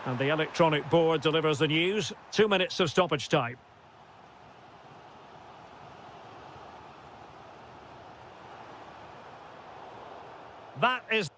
And the electronic board delivers the news. 2 minutes of stoppage time. That is...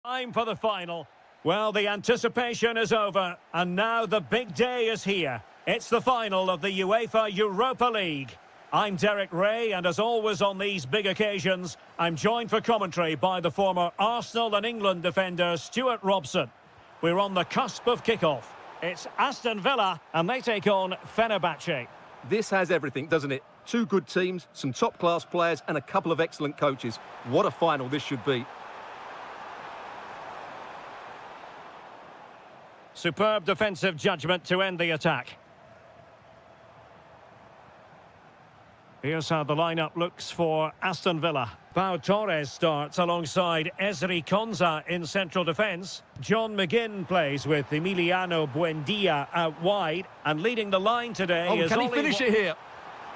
Time for the final. Well, the anticipation is over, and now the big day is here. It's the final of the UEFA Europa League. I'm Derek Ray, and as always on these big occasions, I'm joined for commentary by the former Arsenal and England defender Stuart Robson. We're on the cusp of kickoff. It's Aston Villa, and they take on Fenerbahce. This has everything, doesn't it? Two good teams, some top-class players, and a couple of excellent coaches. What a final this should be. Superb defensive judgment to end the attack. Here's how the lineup looks for Aston Villa. Pau Torres starts alongside Ezri Konsa in central defence. John McGinn plays with Emiliano Buendia out wide. And leading the line today is... Can he finish it here?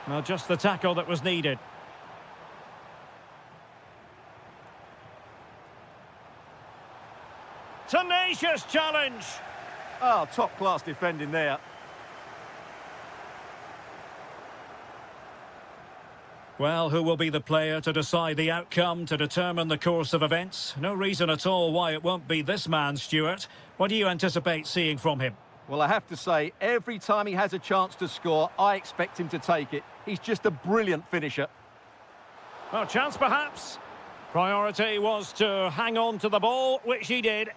Well, just the tackle that was needed. Tenacious challenge. Oh, top-class defending there. Well, who will be the player to decide the outcome, to determine the course of events? No reason at all why it won't be this man, Stuart. What do you anticipate seeing from him? Well, I have to say, every time he has a chance to score, I expect him to take it. He's just a brilliant finisher. Well, chance perhaps. Priority was to hang on to the ball, which he did.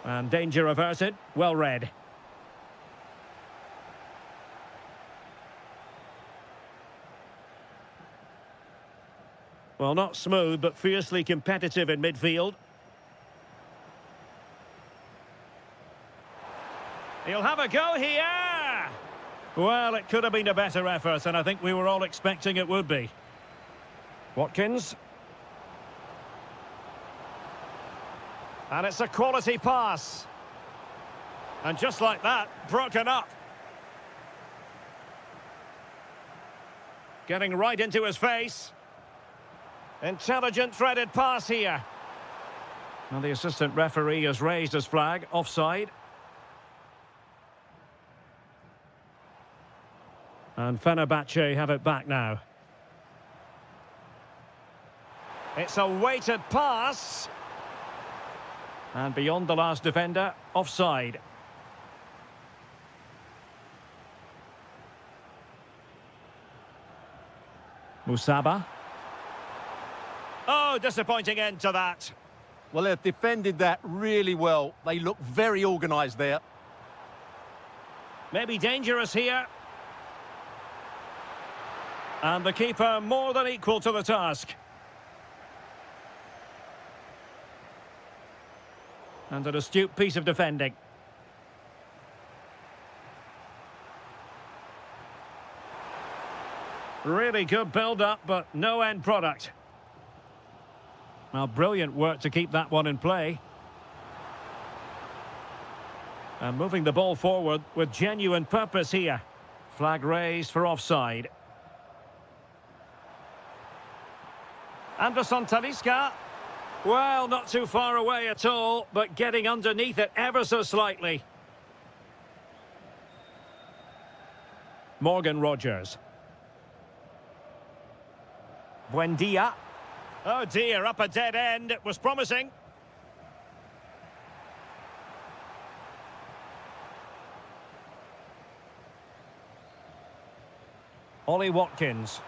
And danger averted. Well read. Well, not smooth, but fiercely competitive in midfield. He'll have a go here! Well, it could have been a better effort, and I think we were all expecting it would be. Watkins. And it's a quality pass. And just like that, broken up. Getting right into his face. Intelligent threaded pass here. And the assistant referee has raised his flag, offside. And Fenerbahce have it back now. It's a weighted pass. And beyond the last defender, offside. Musaba. Oh, disappointing end to that. Well, they've defended that really well. They look very organised there. Maybe dangerous here. And the keeper more than equal to the task. And an astute piece of defending. Really good build-up, but no end product. Well, brilliant work to keep that one in play. And moving the ball forward with genuine purpose here. Flag raised for offside. Anderson Talisca. Well, not too far away at all, but getting underneath it ever so slightly. Morgan Rogers. Buendia. Oh dear, up a dead end. It was promising. Ollie Watkins.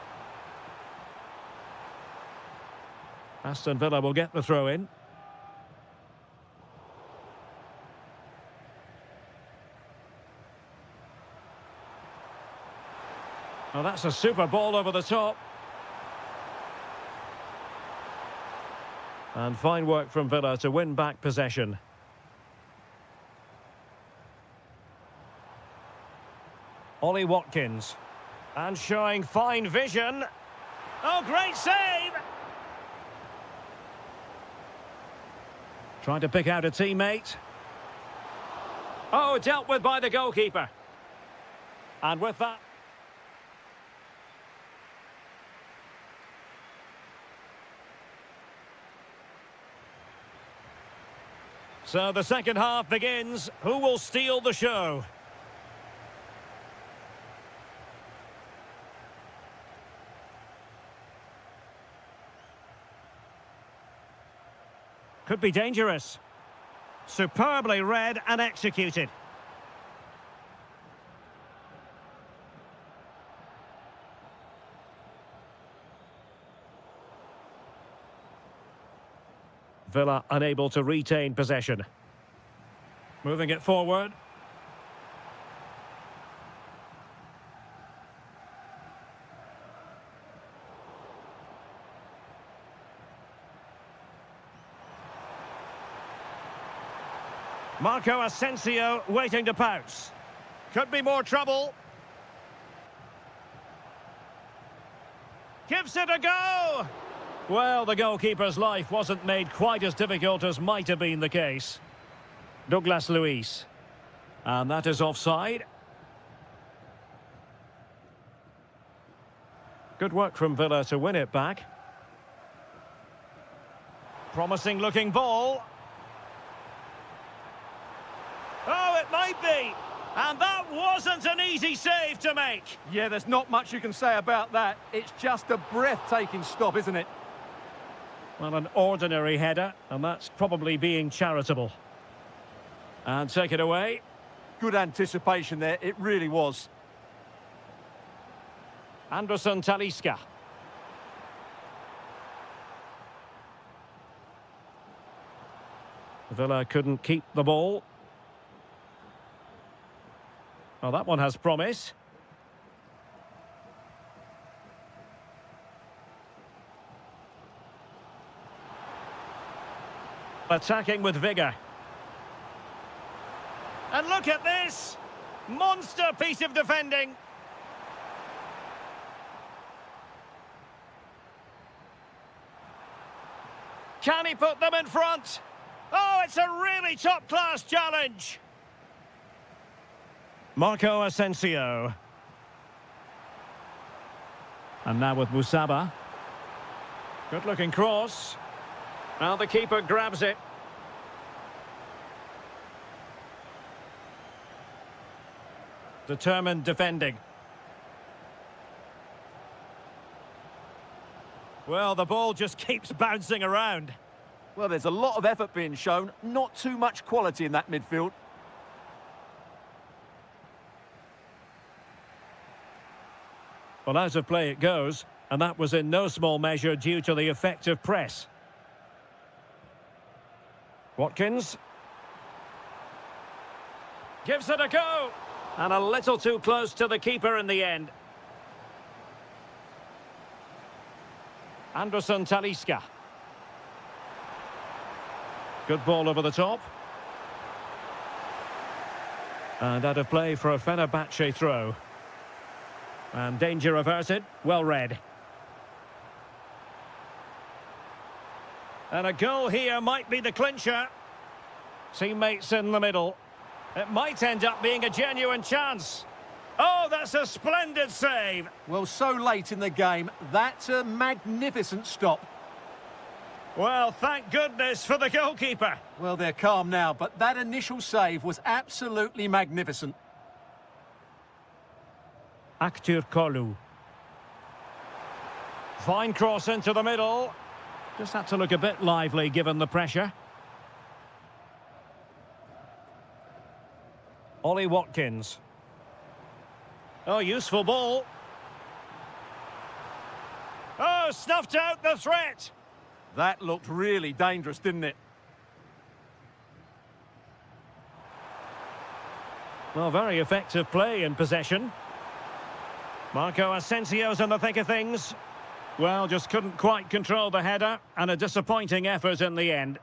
Aston Villa will get the throw in. Oh, that's a super ball over the top. And fine work from Villa to win back possession. Ollie Watkins. And showing fine vision. Oh, great save! Trying to pick out a teammate. Oh, dealt with by the goalkeeper. And with that... So the second half begins. Who will steal the show? Could be dangerous. Superbly read and executed. Villa unable to retain possession. Moving it forward. Marco Asensio waiting to pounce. Could be more trouble. Gives it a go! Well, the goalkeeper's life wasn't made quite as difficult as might have been the case. Douglas Luiz. And that is offside. Good work from Villa to win it back. Promising looking ball. Oh, it might be. And that wasn't an easy save to make. Yeah, there's not much you can say about that. It's just a breathtaking stop, isn't it? Well, an ordinary header, and that's probably being charitable. And take it away. Good anticipation there, it really was. Anderson Talisca. Villa couldn't keep the ball. Well, that one has promise. Attacking with vigour. And look at this! Monster piece of defending. Can he put them in front? Oh, it's a really top-class challenge. Marco Asensio. And now with Musaba. Good-looking cross. Now the keeper grabs it. Determined defending. Well, the ball just keeps bouncing around. Well, there's a lot of effort being shown, not too much quality in that midfield. Well, out of play it goes, and that was in no small measure due to the effective press. Watkins. Gives it a go. And a little too close to the keeper in the end. Anderson Talisca. Good ball over the top. And out of play for a Fenerbahce throw. And danger averted. Well read. And a goal here might be the clincher. Teammates in the middle. It might end up being a genuine chance. Oh, that's a splendid save. Well, so late in the game, that's a magnificent stop. Well, thank goodness for the goalkeeper. Well, they're calm now, but that initial save was absolutely magnificent. Aktür Kolu. Fine cross into the middle. Just had to look a bit lively given the pressure. Ollie Watkins. Oh, useful ball. Oh, snuffed out the threat. That looked really dangerous, didn't it? Well, very effective play in possession. Marco Asensio's in the thick of things. Well, just couldn't quite control the header, and a disappointing effort in the end.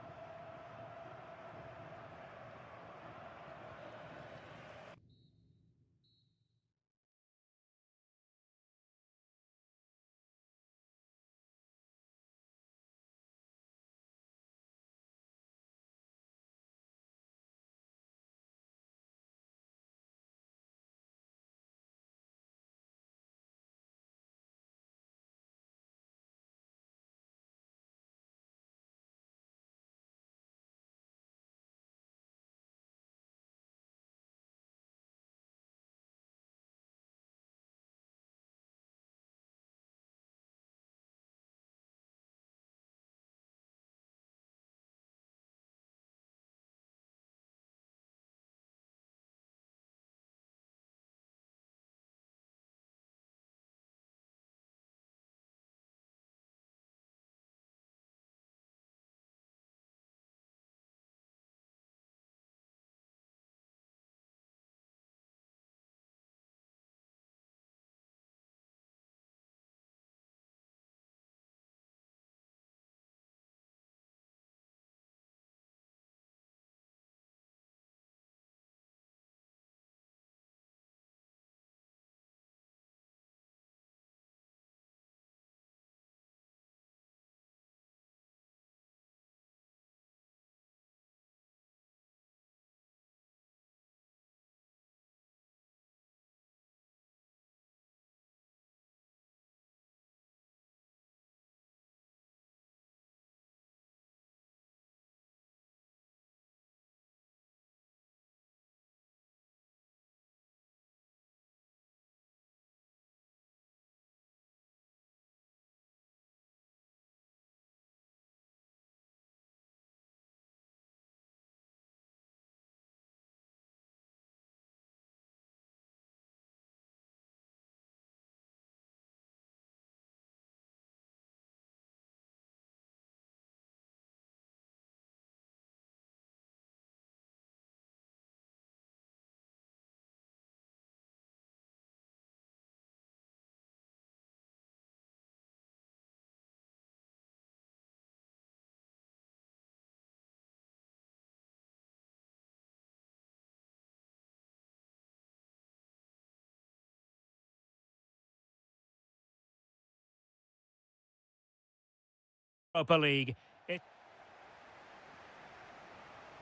Europa League.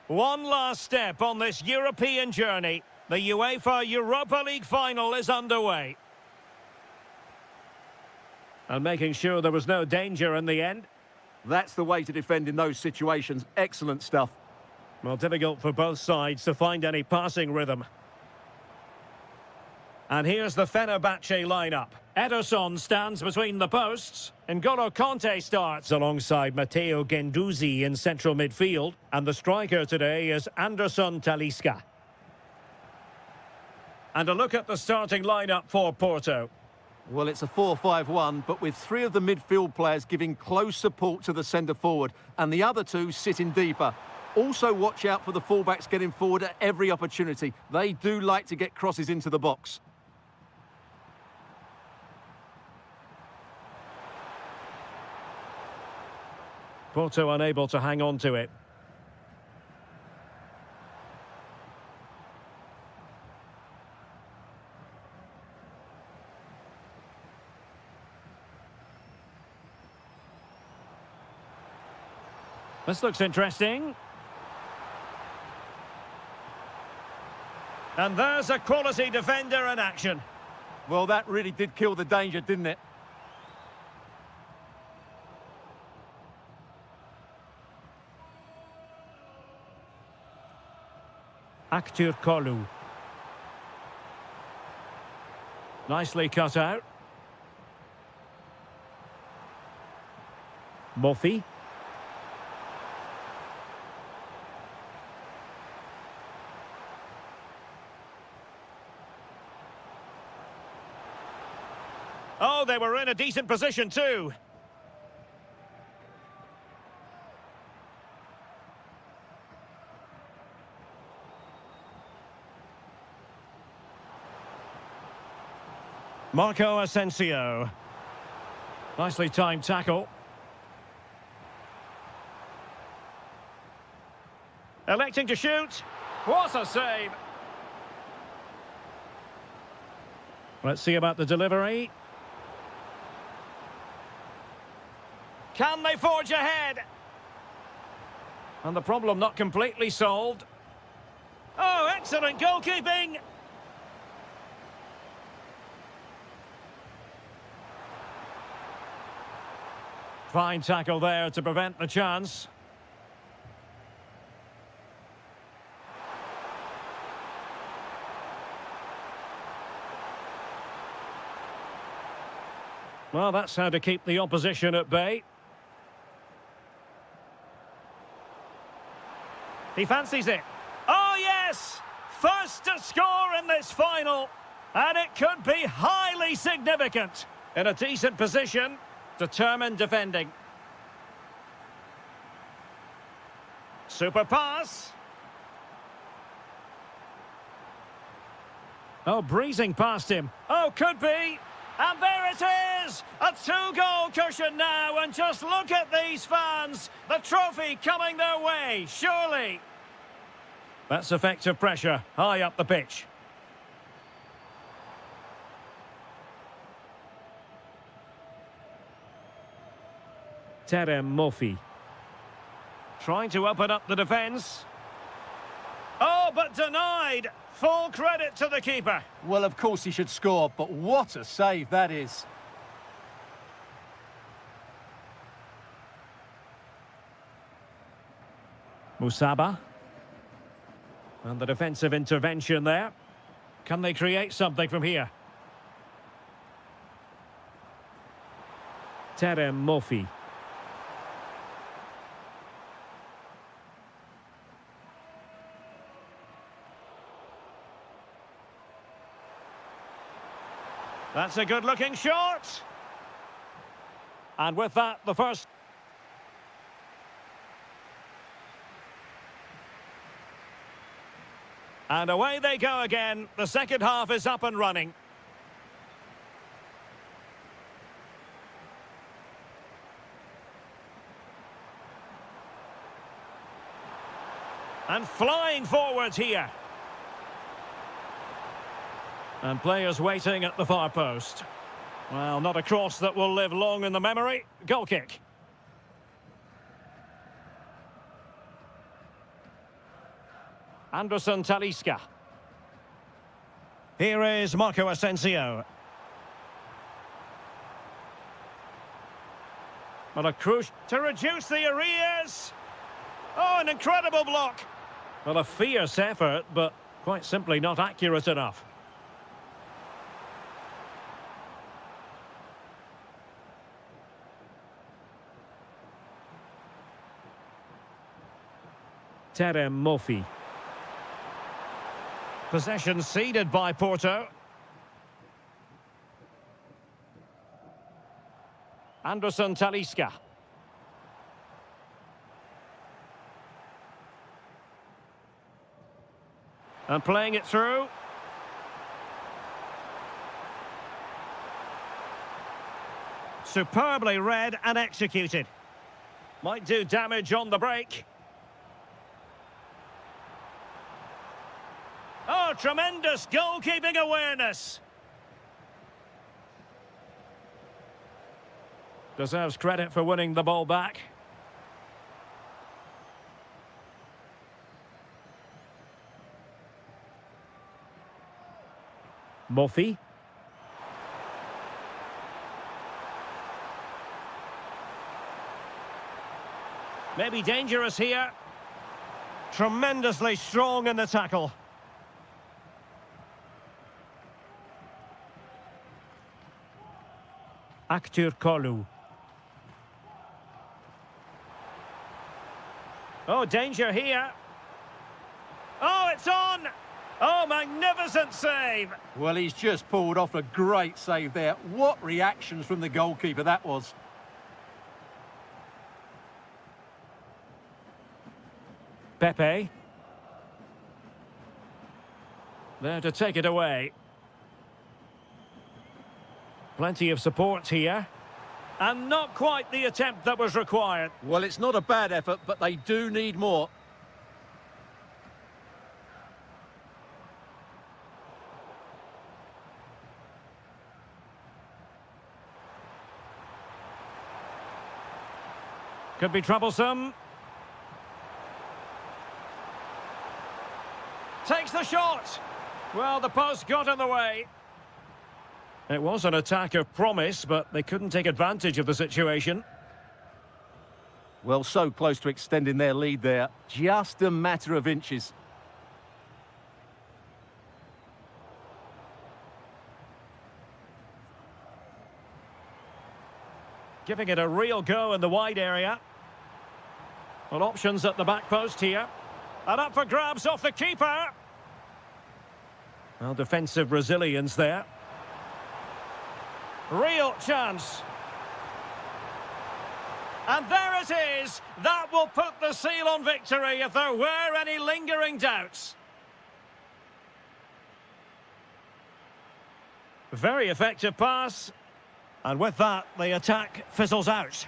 One last step on this European journey. The UEFA Europa League final is underway. And making sure there was no danger in the end. That's the way to defend in those situations. Excellent stuff. Well, difficult for both sides to find any passing rhythm. And here's the Fenerbahce lineup. Ederson stands between the posts. N'Golo Conte starts alongside Matteo Guendouzi in central midfield. And the striker today is Anderson Talisca. And a look at the starting lineup for Porto. Well, it's a 4-5-1, but with three of the midfield players giving close support to the centre-forward, and the other two sitting deeper. Also watch out for the fullbacks getting forward at every opportunity. They do like to get crosses into the box. Porto unable to hang on to it. This looks interesting. And there's a quality defender in action. Well, that really did kill the danger, didn't it? Aktur Kolu. Nicely cut out. Mofi. Oh, they were in a decent position too. Marco Asensio. Nicely timed tackle. Electing to shoot. What a save. Let's see about the delivery. Can they forge ahead? And the problem not completely solved. Oh, excellent goalkeeping! Fine tackle there to prevent the chance. Well, that's how to keep the opposition at bay. He fancies it. Oh, yes! First to score in this final. And it could be highly significant. In a decent position, determined defending. Super pass. Oh, breezing past him. Oh, could be. And there it is! A two-goal cushion now, and just look at these fans! The trophy coming their way, surely! That's effective pressure, high up the pitch. Terem Mofi. Trying to open up the defence. Oh, but denied! Full credit to the keeper. Well, of course he should score, but what a save that is. Musaba. And the defensive intervention there. Can they create something from here? Terem Mofi. That's a good-looking shot. And with that, the first... And away they go again. The second half is up and running. And flying forwards here. And players waiting at the far post. Well, not a cross that will live long in the memory. Goal kick. Anderson Talisca. Here is Marco Asensio. Well, a cruise to reduce the arrears. Oh, an incredible block. Well, a fierce effort, but quite simply not accurate enough. Terem Moffi. Possession ceded by Porto. Anderson Talisca. And playing it through. Superbly read and executed. Might do damage on the break. Oh, tremendous goalkeeping awareness. Deserves credit for winning the ball back. Moffi. Maybe dangerous here. Tremendously strong in the tackle. Kolu. Oh, danger here. Oh, it's on! Oh, magnificent save! Well, he's just pulled off a great save there. What reactions from the goalkeeper that was. Pepe. There to take it away. Plenty of support here. And not quite the attempt that was required. Well, it's not a bad effort, but they do need more. Could be troublesome. Takes the shot. Well, the post got in the way. It was an attack of promise, but they couldn't take advantage of the situation. Well, so close to extending their lead there. Just a matter of inches. Giving it a real go in the wide area. Well, options at the back post here. And up for grabs off the keeper. Well, defensive resilience there. Real chance. And there it is. That will put the seal on victory if there were any lingering doubts. Very effective pass. And with that, the attack fizzles out.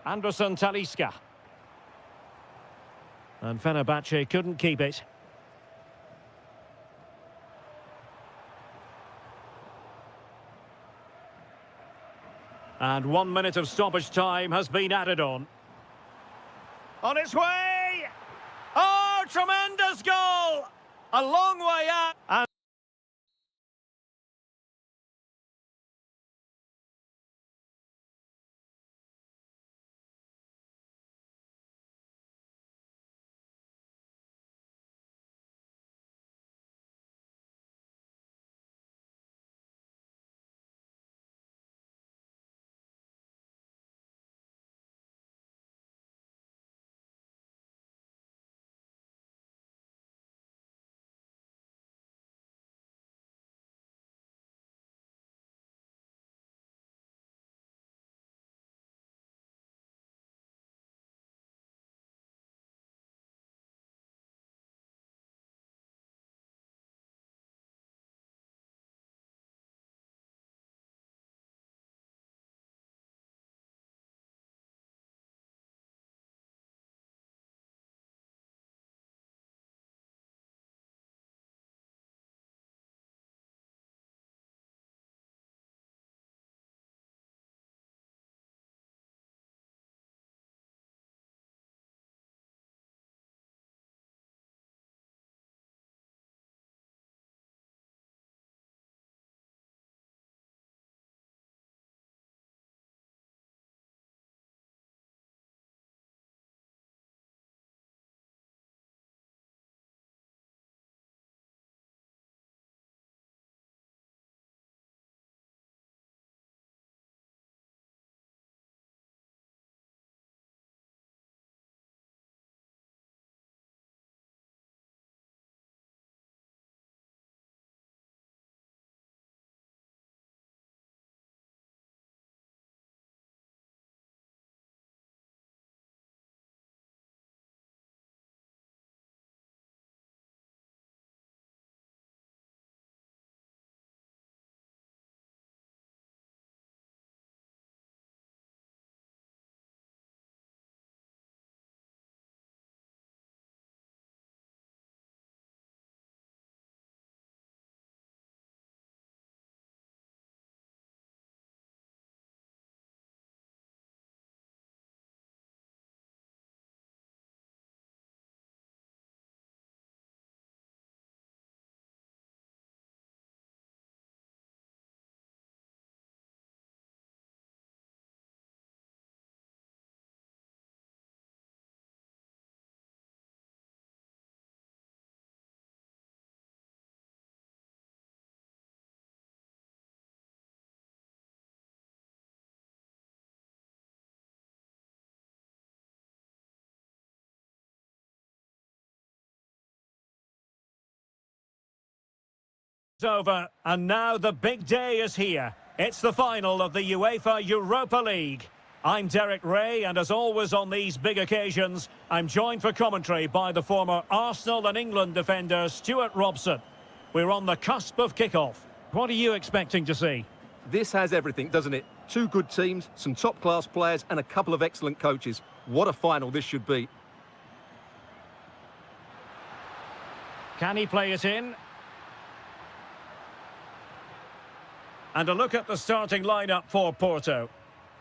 Anderson Talisca. And Fenerbahce couldn't keep it. And 1 minute of stoppage time has been added on. On its way! Oh, tremendous goal! A long way out. And It's over, and now the big day is here. It's the final of the UEFA Europa League. I'm Derek Ray, and as always on these big occasions, I'm joined for commentary by the former Arsenal and England defender Stuart Robson. We're on the cusp of kickoff. What are you expecting to see? This has everything, doesn't it? Two good teams, some top-class players, and a couple of excellent coaches. What a final this should be. Can he play it in? And a look at the starting lineup for Porto.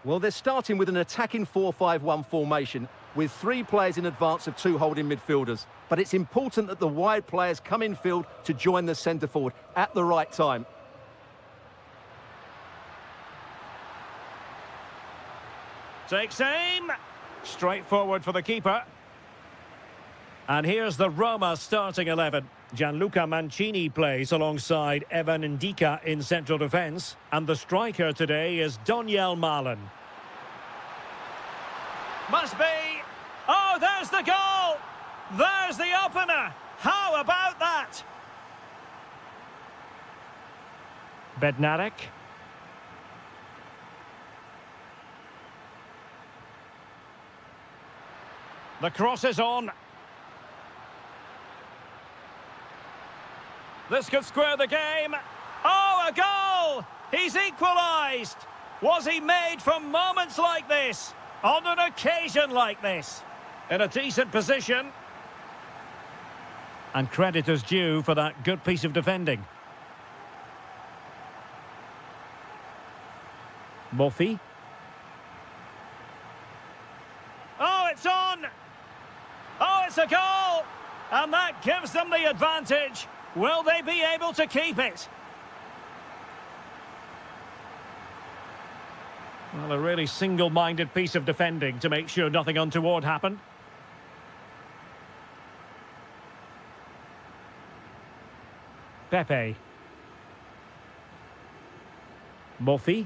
Well, they're starting with an attacking 4-5-1 formation with three players in advance of two holding midfielders. But it's important that the wide players come in field to join the centre forward at the right time. Takes aim. Straightforward for the keeper. And here's the Roma starting 11. Gianluca Mancini plays alongside Evan Ndika in central defence. And the striker today is Doniel Malen. Must be. Oh, there's the goal. There's the opener. How about that? Bednarek. The cross is on. This could square the game. Oh, a goal! He's equalised. Was he made from moments like this? On an occasion like this? In a decent position. And credit is due for that good piece of defending. Murphy. Oh, it's on! Oh, it's a goal! And that gives them the advantage. Will they be able to keep it? Well, a really single-minded piece of defending to make sure nothing untoward happened. Pepe. Murphy.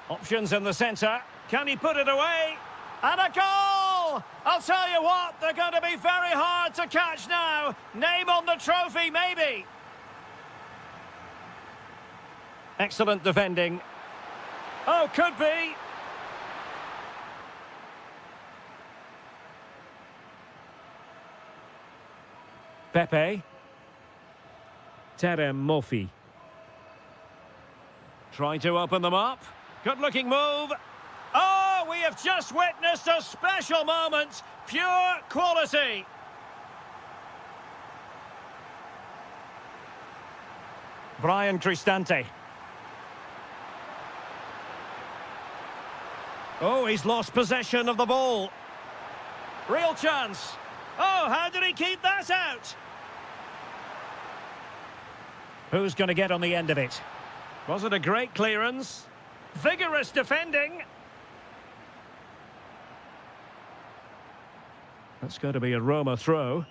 Options in the centre. Can he put it away? And a goal! I'll tell you what, they're going to be very hard to catch now. Name on the trophy, maybe. Excellent defending. Oh, could be. Pepe. Terem Murphy. Trying to open them up. Good-looking move. Oh, we have just witnessed a special moment. Pure quality. Brian Cristante. Oh, he's lost possession of the ball. Real chance. Oh, how did he keep that out? Who's going to get on the end of it? Was it a great clearance? Vigorous defending. That's going to be a Roma throw.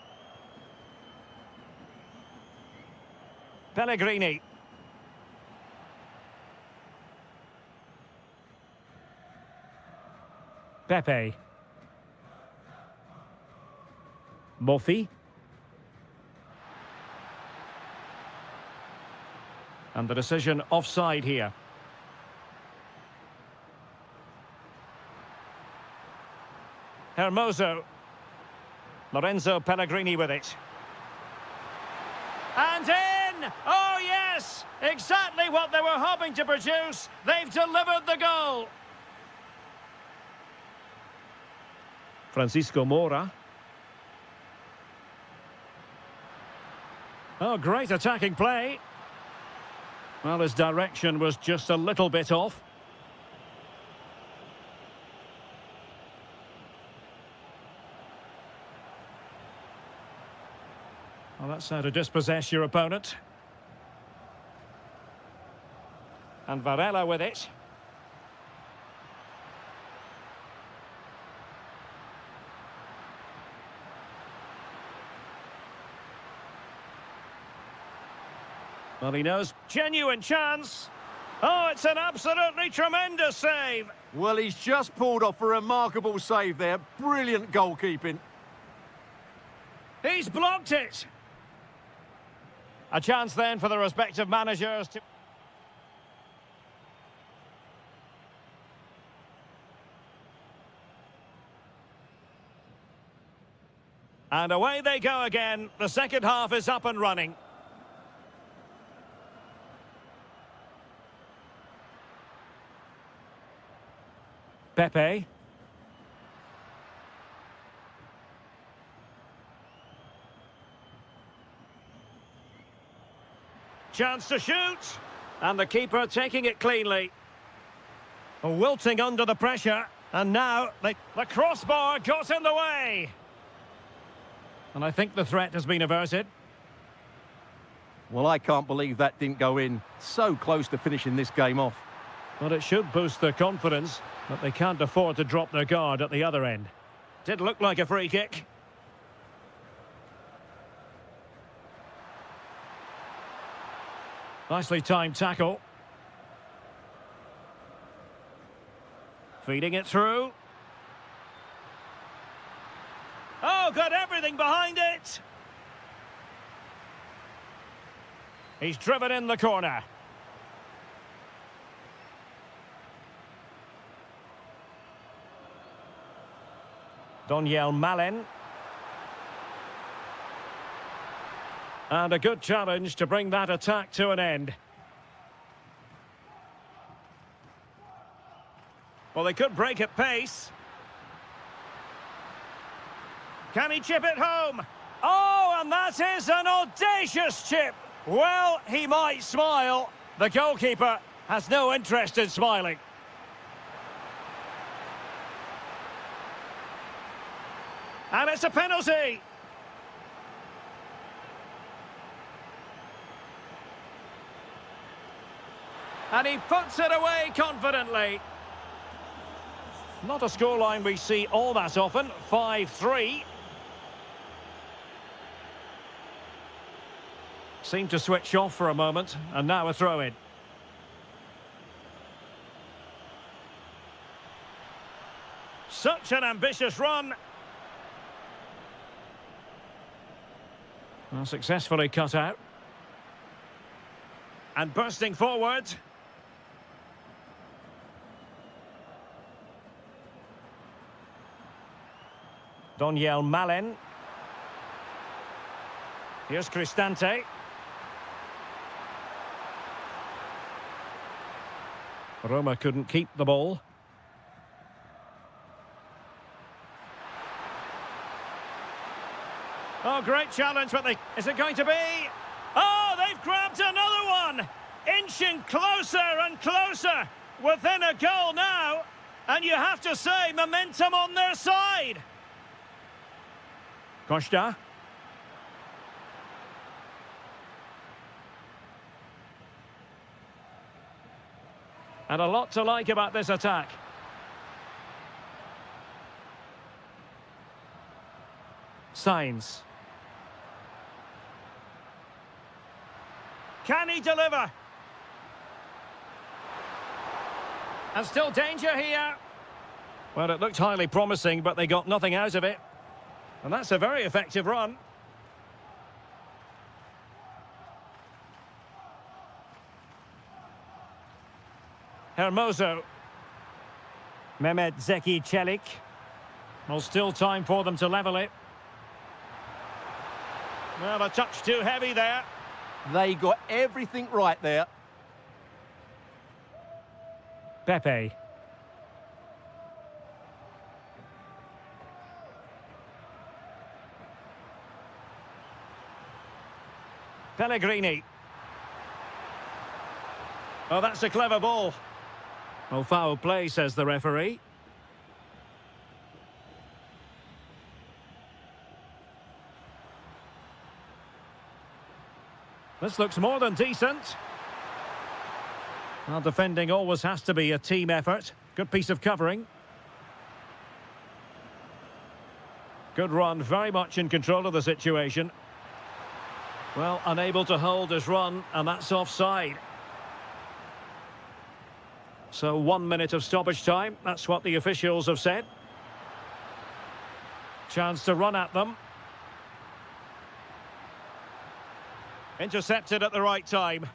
Pellegrini. Pepe. Murphy. And the decision offside here. Hermoso. Lorenzo Pellegrini with it. And in! Oh, yes! Exactly what they were hoping to produce. They've delivered the goal. Francisco Moura. Oh, great attacking play. Well, his direction was just a little bit off. Well, that's how to dispossess your opponent. And Varela with it. Well, he knows. Genuine chance. Oh, it's an absolutely tremendous save. Well, he's just pulled off a remarkable save there. Brilliant goalkeeping. He's blocked it. A chance then for the respective managers to... And away they go again. The second half is up and running. Pepe. Chance to shoot. And the keeper taking it cleanly. Wilting under the pressure. And now the crossbar got in the way. And I think the threat has been averted. Well, I can't believe that didn't go in. So close to finishing this game off. But it should boost their confidence, but they can't afford to drop their guard at the other end. Did look like a free kick. Nicely timed tackle. Feeding it through. Oh, got everything behind it. He's driven in the corner. Daniel Malen. And a good challenge to bring that attack to an end. Well, they could break at pace. Can he chip it home? Oh, and that is an audacious chip. Well, he might smile. The goalkeeper has no interest in smiling. And it's a penalty. And he puts it away confidently. Not a scoreline we see all that often. 5-3. Seemed to switch off for a moment, and now a throw-in. Such an ambitious run. Well, successfully cut out. And bursting forward. Daniel Malen. Here's Cristante. Roma couldn't keep the ball. Oh, great challenge, but is it going to be? Oh, they've grabbed another one! Inching closer and closer, within a goal now. And you have to say, momentum on their side. Costa. And a lot to like about this attack. Signs. Can he deliver? And still danger here. Well, it looked highly promising, but they got nothing out of it. And that's a very effective run. Hermoso. Mehmet Zeki Çelik. Well, still time for them to level it. Well, a touch too heavy there. They got everything right there. Pepe. Pellegrini. Oh, that's a clever ball. Oh, foul play, says the referee. This looks more than decent. Well, defending always has to be a team effort. Good piece of covering. Good run, very much in control of the situation. Well, unable to hold his run, and that's offside. So 1 minute of stoppage time, that's what the officials have said. Chance to run at them. Intercepted at the right time.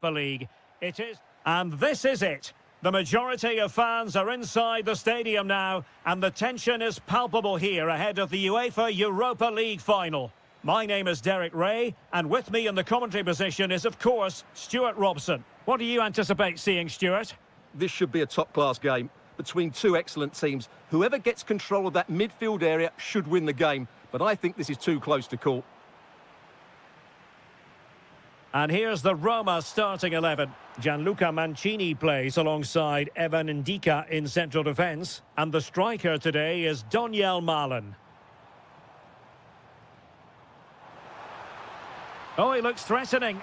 League. It is, and this is it. The majority of fans are inside the stadium now, and the tension is palpable here ahead of the UEFA Europa League final. My name is Derek Ray, and with me in the commentary position is, of course, Stuart Robson. What do you anticipate seeing, Stuart? This should be a top-class game between two excellent teams. Whoever gets control of that midfield area should win the game, but I think this is too close to call. And here's the Roma starting 11. Gianluca Mancini plays alongside Evan Ndika in central defence. And the striker today is Donyell Malen. Oh, he looks threatening.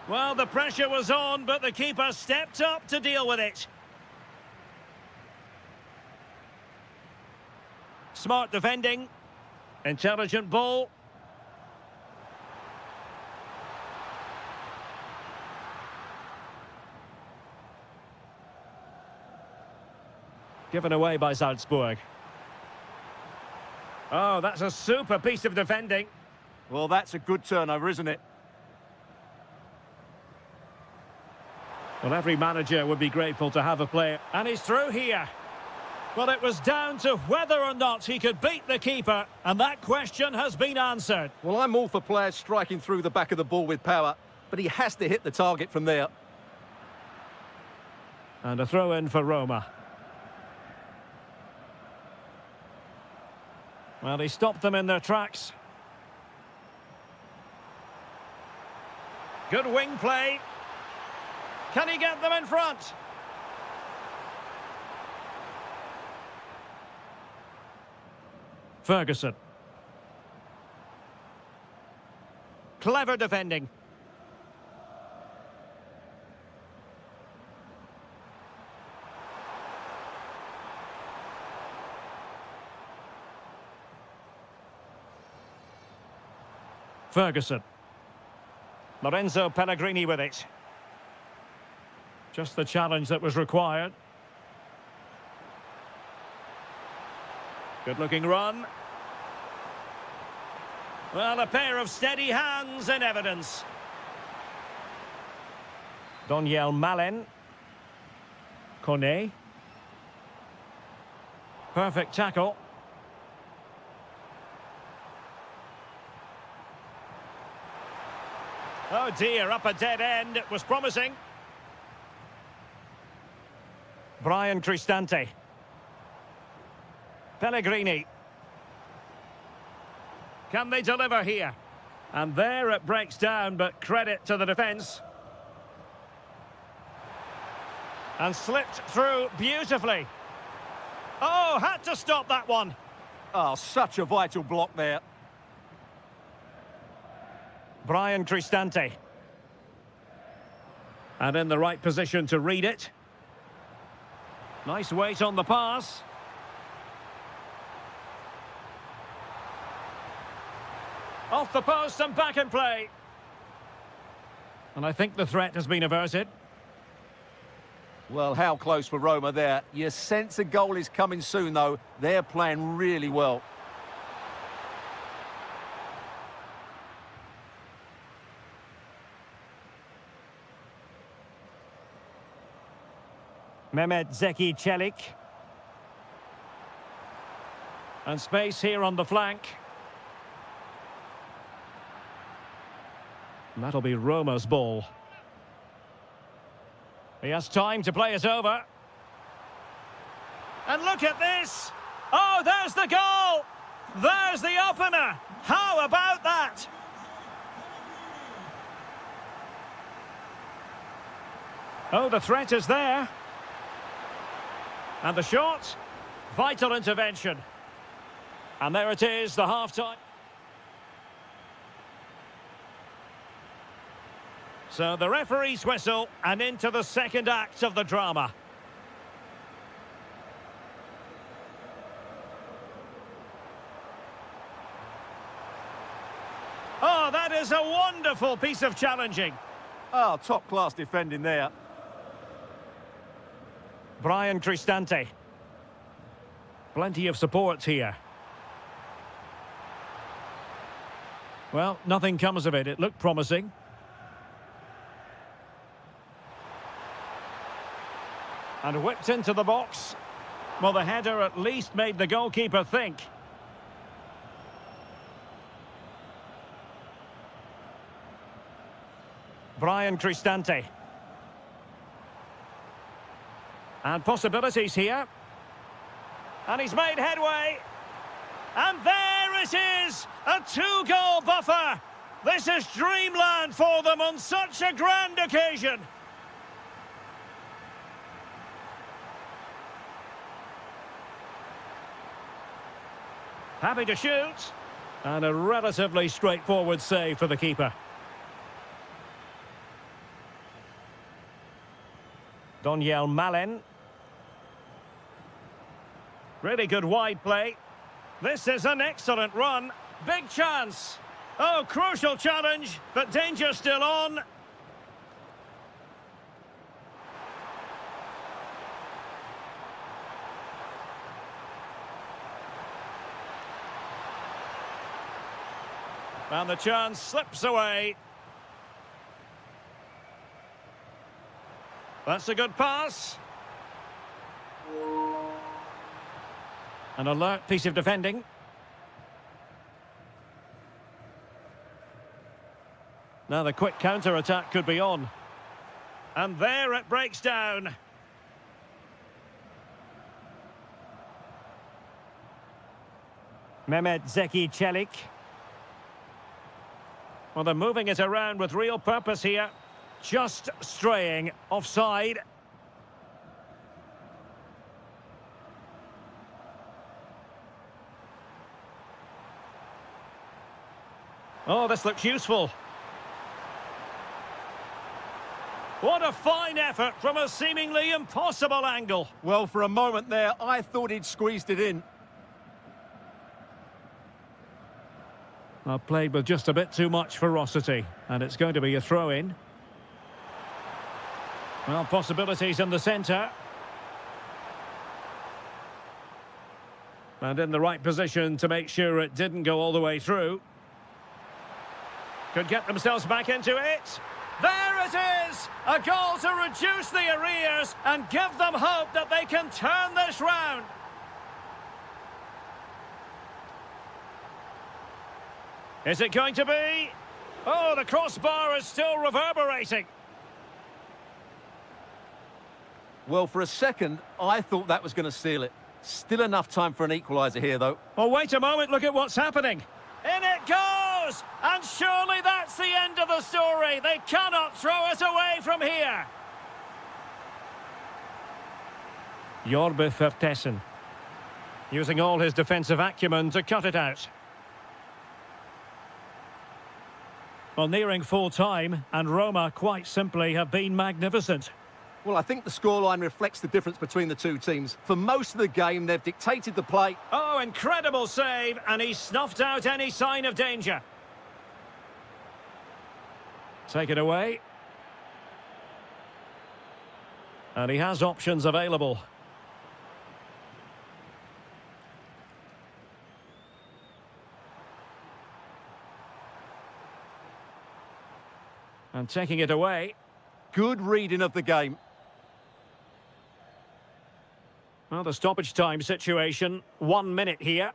Well, the pressure was on, but the keeper stepped up to deal with it. Smart defending. Intelligent ball. Given away by Salzburg. Oh, that's a super piece of defending. Well, that's a good turnover, isn't it? Well, every manager would be grateful to have a player. And he's through here. Well, it was down to whether or not he could beat the keeper, and that question has been answered. Well, I'm all for players striking through the back of the ball with power, but he has to hit the target from there. And a throw-in for Roma. Well, he stopped them in their tracks. Good wing play. Can he get them in front? Ferguson. Clever defending. Ferguson. Lorenzo Pellegrini with it. Just the challenge that was required. Good-looking run. Well, a pair of steady hands in evidence. Donyell Malen. Kone. Perfect tackle. Oh dear, up a dead end. It was promising. Brian Cristante. Pellegrini. Can they deliver here? And there it breaks down, but credit to the defence. And slipped through beautifully. Oh, had to stop that one. Oh, such a vital block there. Brian Cristante. And in the right position to read it. Nice weight on the pass. Off the post and back in play. And I think the threat has been averted. Well, how close for Roma there. You sense a goal is coming soon, though. They're playing really well. Mehmet Zeki Çelik. And space here on the flank. And that'll be Roma's ball. He has time to play it over. And look at this! Oh, there's the goal! There's the opener! How about that? Oh, the threat is there. And the shot, vital intervention. And there it is, the half-time. So the referee's whistle, and into the second act of the drama. Oh, that is a wonderful piece of challenging. Oh, top-class defending there. Brian Cristante. Plenty of support here. Well, nothing comes of it. It looked promising. And whipped into the box. Well, the header at least made the goalkeeper think. Brian Cristante. And possibilities here. And he's made headway. And there it is! A two-goal buffer! This is dreamland for them on such a grand occasion! Happy to shoot. And a relatively straightforward save for the keeper. Doniel Malen. Really good wide play. This is an excellent run. Big chance. Oh, crucial challenge, but danger still on. And the chance slips away. That's a good pass. An alert piece of defending. Now the quick counter-attack could be on. And there it breaks down. Mehmet Zeki Çelik. Well, they're moving it around with real purpose here. Just straying offside. Oh, this looks useful. What a fine effort from a seemingly impossible angle. Well, for a moment there, I thought he'd squeezed it in. Played with just a bit too much ferocity, and it's going to be a throw-in. Well, possibilities in the centre. And in the right position to make sure it didn't go all the way through. Could get themselves back into it. There it is! A goal to reduce the arrears and give them hope that they can turn this round. Is it going to be? Oh, the crossbar is still reverberating. Well, for a second, I thought that was going to seal it. Still enough time for an equaliser here, though. Oh, wait a moment, look at what's happening. In it goes! And surely that's the end of the story. They cannot throw us away from here. Jorbe Vertessen. Using all his defensive acumen to cut it out. Well, nearing full time, and Roma quite simply have been magnificent. Well, I think the scoreline reflects the difference between the two teams. For most of the game, they've dictated the play. Oh, incredible save, and he snuffed out any sign of danger. Take it away. And he has options available. And taking it away. Good reading of the game. Well, the stoppage time situation, 1 minute here.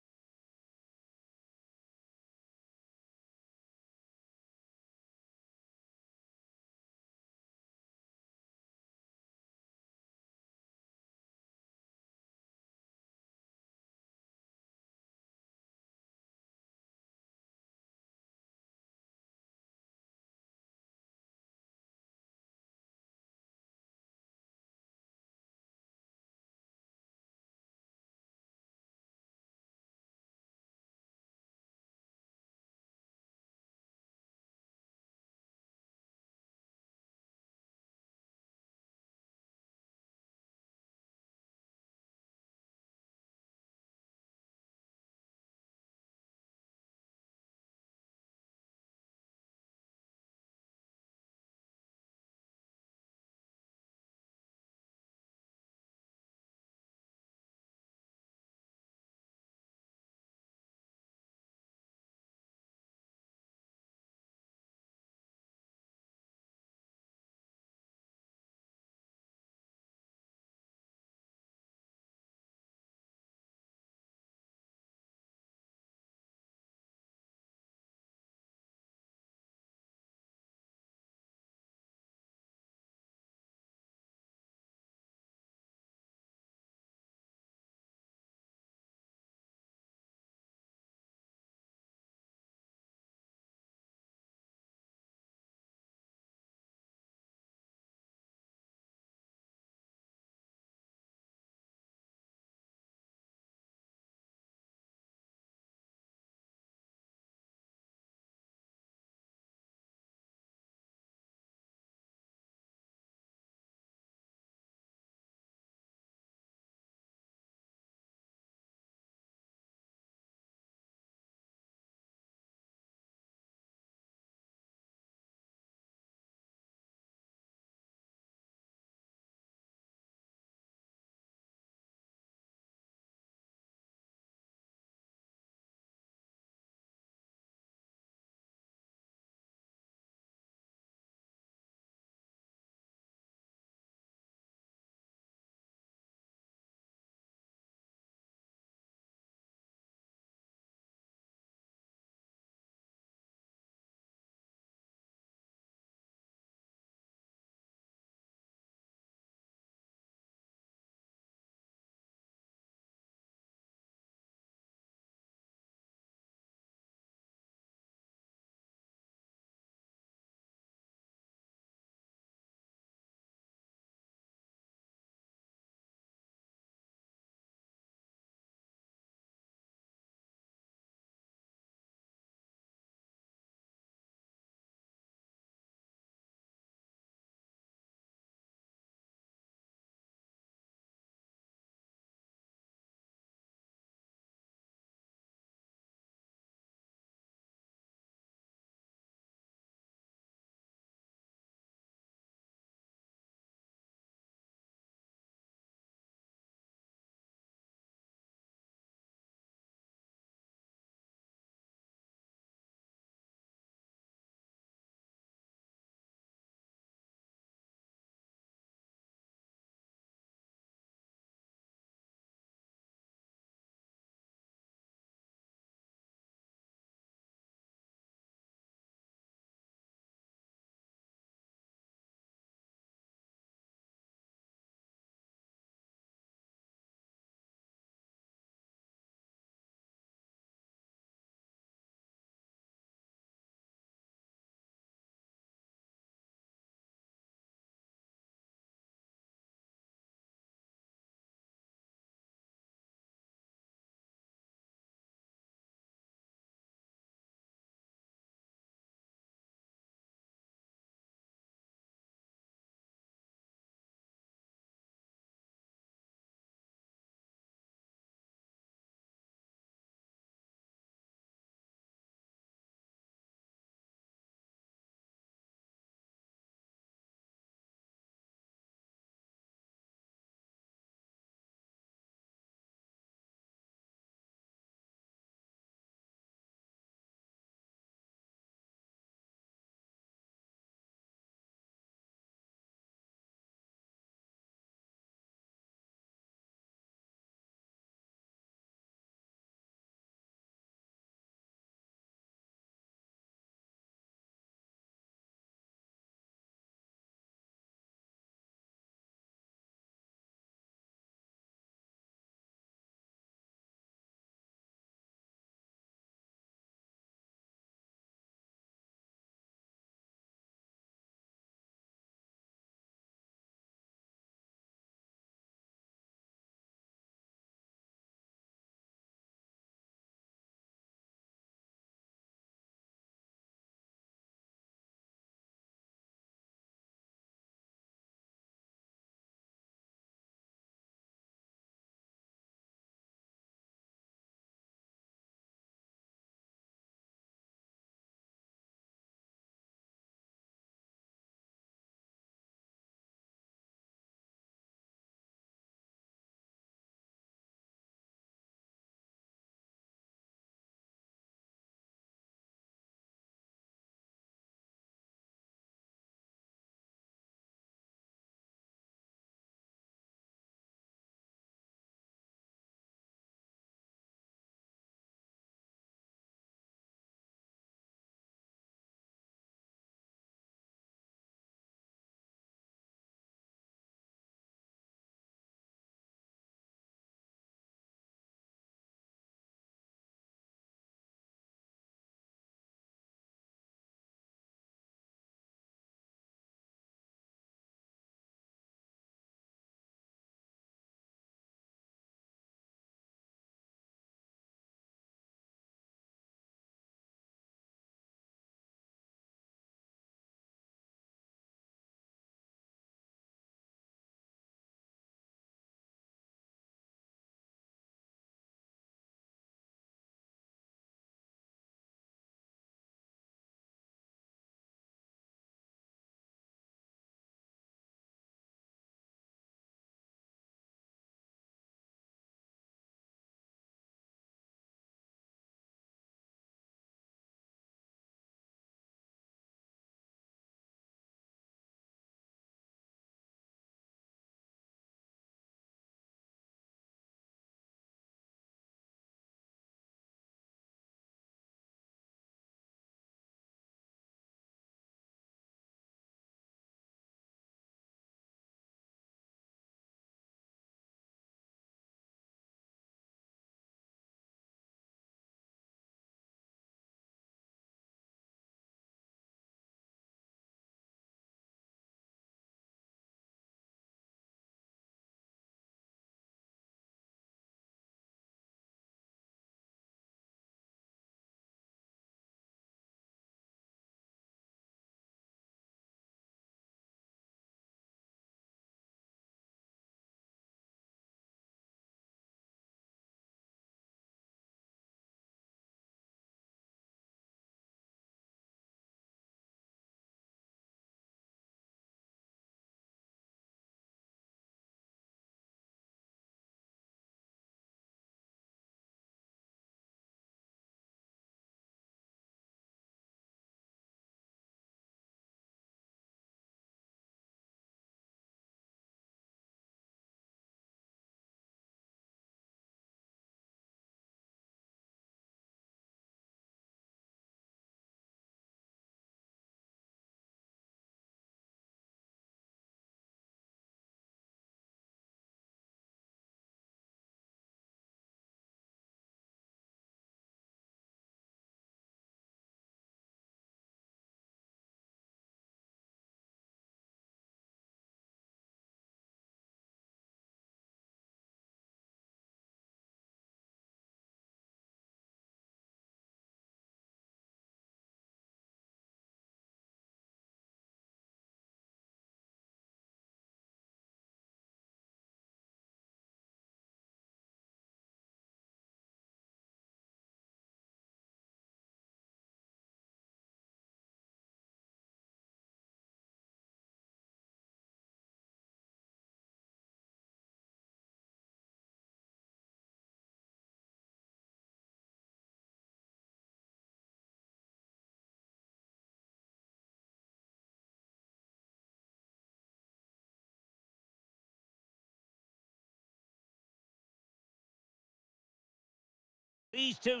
These two...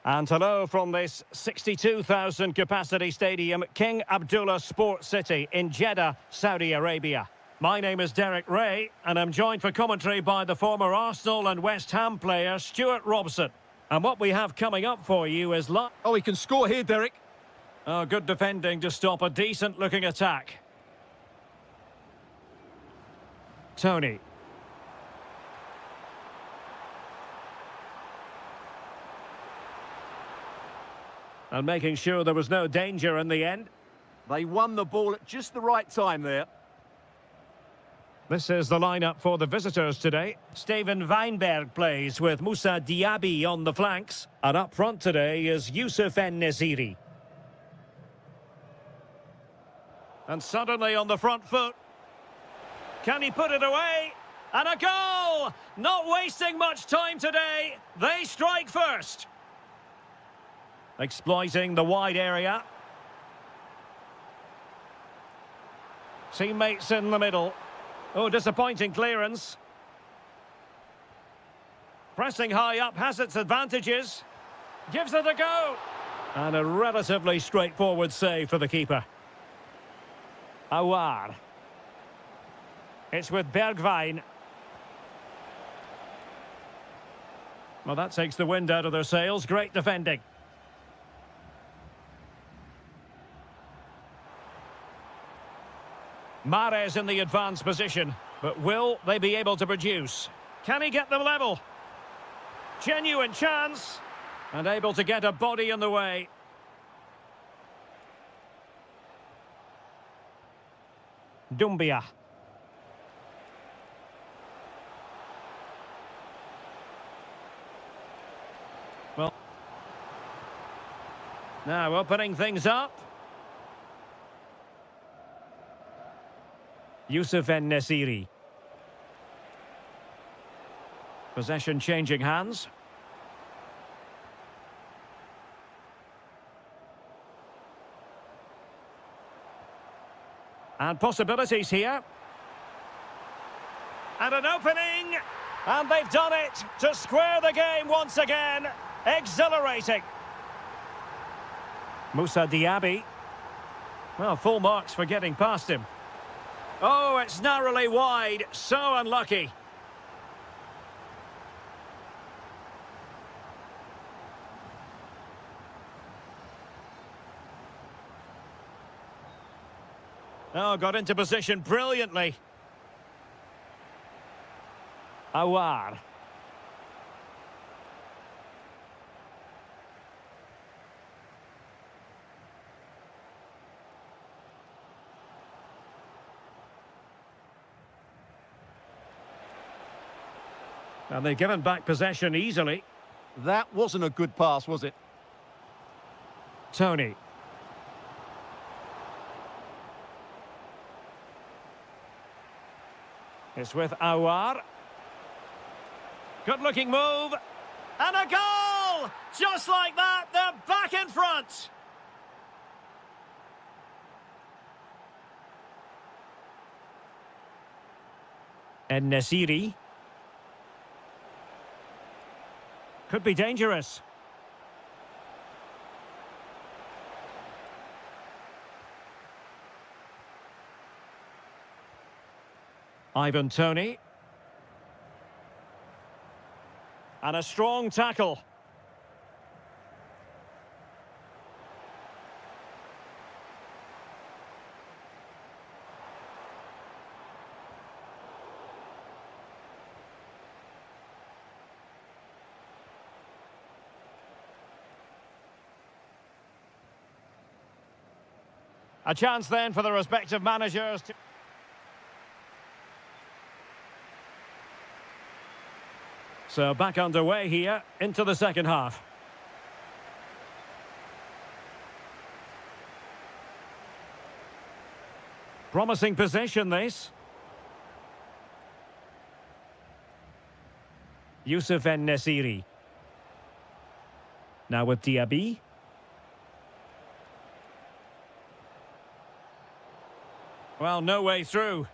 And hello from this 62,000 capacity stadium, King Abdullah Sports City in Jeddah, Saudi Arabia. My name is Derek Ray, and I'm joined for commentary by the former Arsenal and West Ham player Stuart Robson. And what we have coming up for you is... Oh, he can score here, Derek. Oh, good defending to stop a decent-looking attack. Tony. And making sure there was no danger in the end. They won the ball at just the right time there. This is the lineup for the visitors today. Steven Weinberg plays with Moussa Diaby on the flanks. And up front today is Youssef En-Nesyri. And suddenly on the front foot. Can he put it away? And a goal! Not wasting much time today. They strike first. Exploiting the wide area. Teammates in the middle. Oh, disappointing clearance. Pressing high up has its advantages. Gives it a go. And a relatively straightforward save for the keeper. Awar. It's with Bergwijn. Well, that takes the wind out of their sails. Great defending. Mahrez in the advanced position, but will they be able to produce? Can he get them level? Genuine chance, and able to get a body in the way. Doumbia. Well, now opening things up. Youssef En-Nesyri. Possession changing hands. And possibilities here. And an opening. And they've done it to square the game once again. Exhilarating. Moussa Diaby. Well, full marks for getting past him. Oh, it's narrowly wide. So unlucky. Oh, got into position brilliantly. Awar. And they've given back possession easily. That wasn't a good pass, was it? Tony. It's with Awar. Good-looking move. And a goal! Just like that, they're back in front. En-Nesyri. Could be dangerous. Ivan Toney. And a strong tackle. A chance then for the respective managers to... So back underway here into the second half. Promising possession this. Youssef En-Nesyri. Now with Diaby. Well, no way through.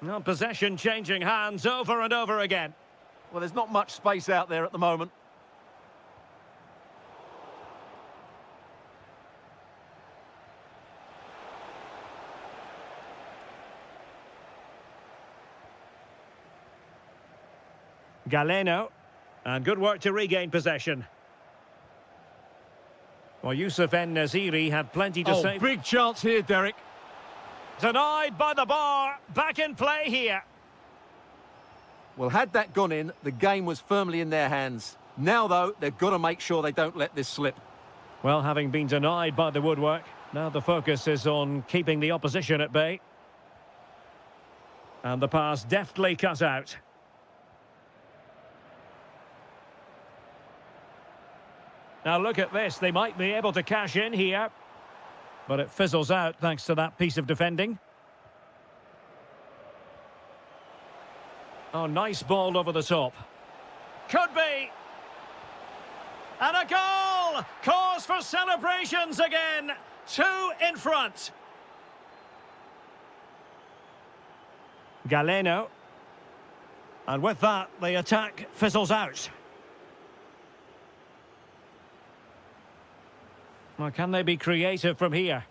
Well, possession changing hands over and over again. Well, there's not much space out there at the moment. Galeno. And good work to regain possession. Well, Yusuf En-Nesyri had plenty to say. Big chance here, Derek. Denied by the bar. Back in play here. Well, had that gone in, the game was firmly in their hands. Now, though, they've got to make sure they don't let this slip. Well, having been denied by the woodwork, now the focus is on keeping the opposition at bay. And the pass deftly cut out. Now look at this, they might be able to cash in here. But it fizzles out thanks to that piece of defending. Oh, nice ball over the top. Could be. And a goal! Cause for celebrations again. 2 in front. Galeno. And with that, the attack fizzles out. Well, can they be creative from here?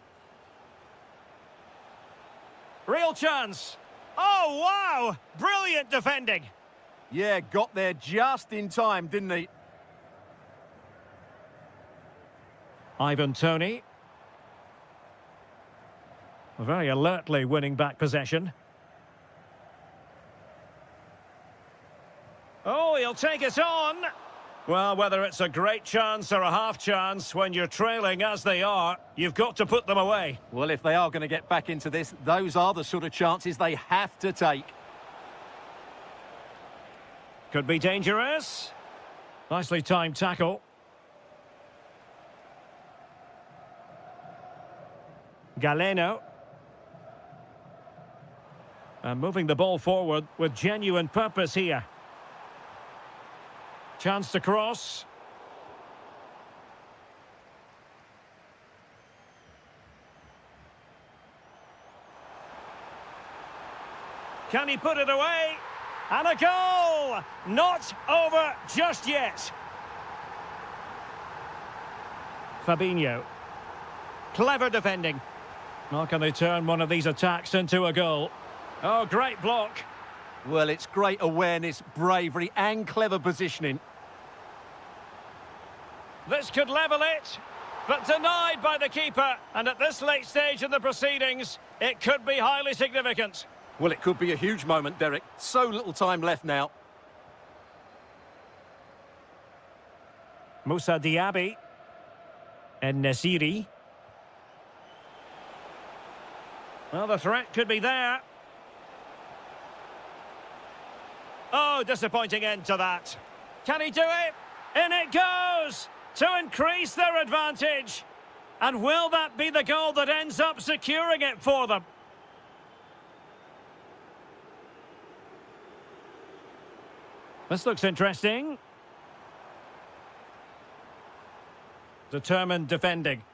Real chance. Oh, wow! Brilliant defending. Yeah, got there just in time, didn't he? Ivan Toney. Very alertly winning back possession. Oh, he'll take it on. Well, whether it's a great chance or a half chance, when you're trailing as they are, you've got to put them away. Well, if they are going to get back into this, those are the sort of chances they have to take. Could be dangerous. Nicely timed tackle. Galeno. And moving the ball forward with genuine purpose here. Chance to cross. Can he put it away? And a goal! Not over just yet. Fabinho. Clever defending. How can they turn one of these attacks into a goal? Oh, great block. Well, it's great awareness, bravery and clever positioning. This could level it, but denied by the keeper. And at this late stage in the proceedings, it could be highly significant. Well, it could be a huge moment, Derek. So little time left now. Moussa Diaby. En-Nesyri. Well, the threat could be there. Oh, disappointing end to that. Can he do it? In it goes! To increase their advantage. And will that be the goal that ends up securing it for them? This looks interesting. Determined defending.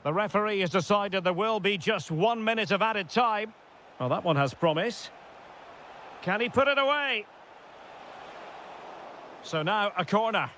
The referee has decided there will be just 1 minute of added time. Well, that one has promise. Can he put it away? So now a corner.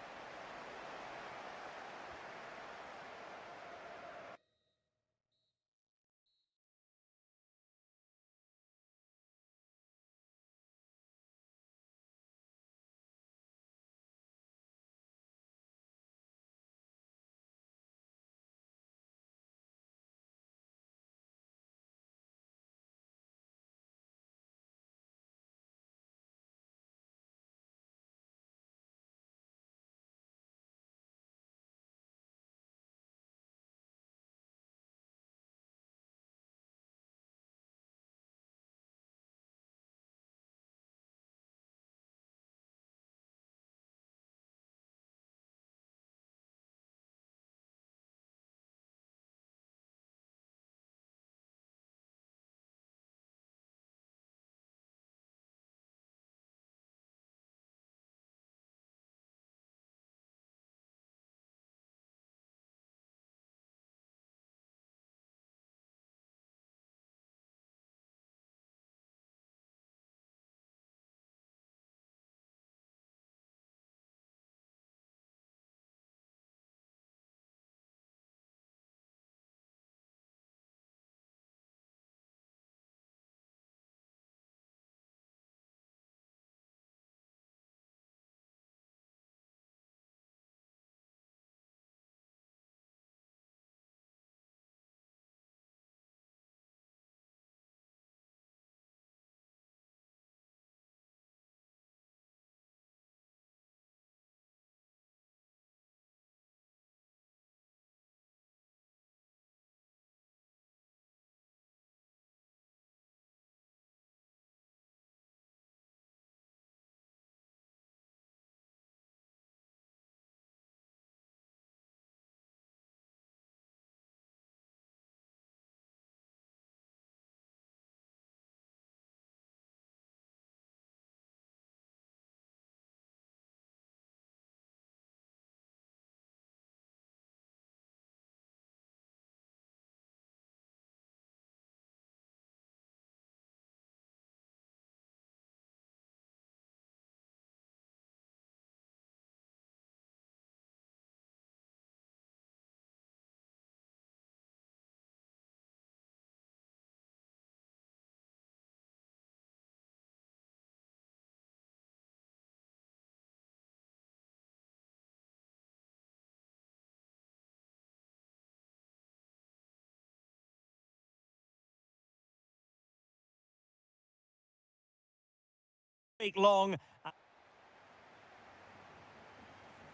week long.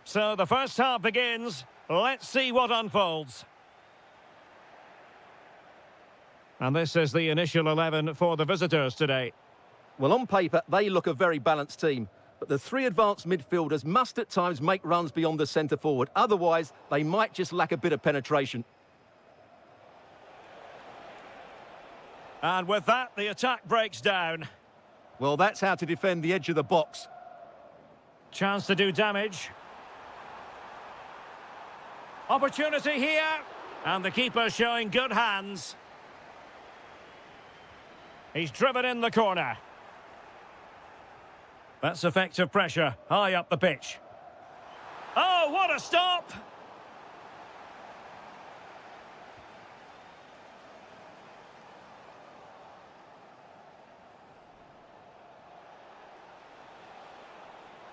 So the first half begins. Let's see what unfolds. And this is the initial 11 for the visitors today. Well, on paper, they look a very balanced team. But the three advanced midfielders must at times make runs beyond the centre forward. Otherwise, they might just lack a bit of penetration. And with that, the attack breaks down. Well, that's how to defend the edge of the box. Chance to do damage. Opportunity here. And the keeper showing good hands. He's driven in the corner. That's effective pressure, high up the pitch. Oh, what a stop!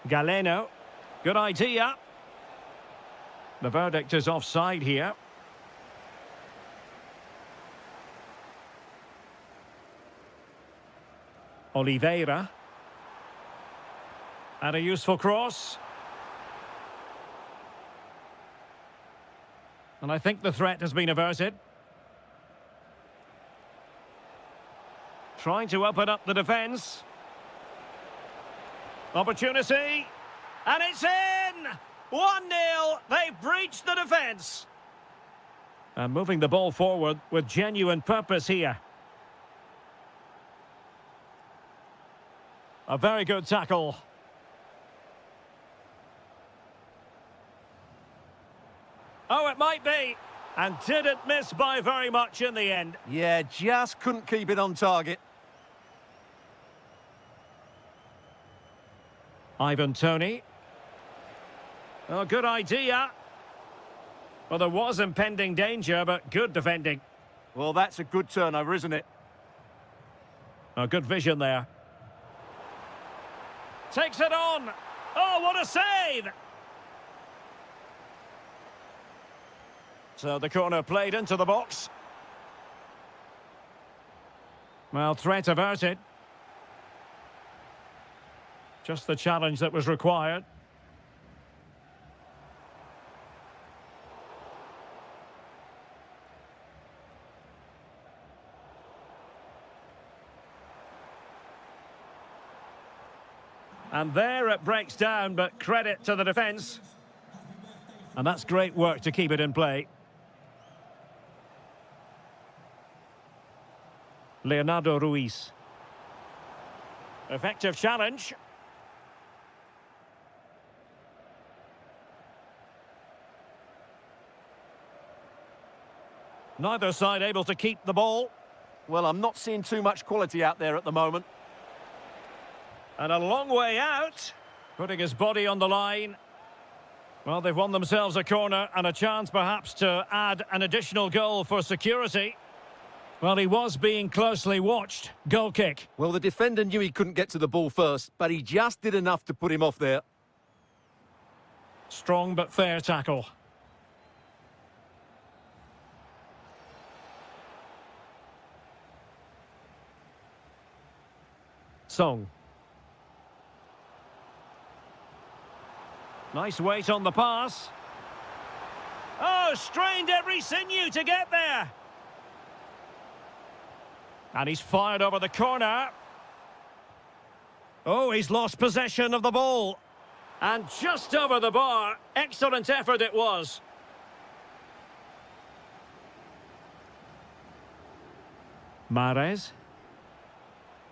Galeno, good idea. The verdict is offside here. Oliveira. And a useful cross. And I think the threat has been averted. Trying to open up the defence. Opportunity. And it's in! 1-0. They've breached the defence. And moving the ball forward with genuine purpose here. A very good tackle. Oh, it might be. And didn't miss by very much in the end. Yeah, just couldn't keep it on target. Ivan Toney. Oh, good idea. Well, there was impending danger, but good defending. Well, that's a good turnover, isn't it? Oh, good vision there. Takes it on. Oh, what a save! So the corner played into the box. Well, threat averted. Just the challenge that was required. And there it breaks down, but credit to the defence. And that's great work to keep it in play. Leonardo Ruiz. Effective challenge. Neither side able to keep the ball. Well, I'm not seeing too much quality out there at the moment. And a long way out. Putting his body on the line. Well, they've won themselves a corner and a chance perhaps to add an additional goal for security. Well, he was being closely watched. Goal kick. Well, the defender knew he couldn't get to the ball first, but he just did enough to put him off there. Strong but fair tackle. Song. Nice weight on the pass. Oh, strained every sinew to get there. And he's fired over the corner. Oh, he's lost possession of the ball. And just over the bar. Excellent effort it was. Mahrez.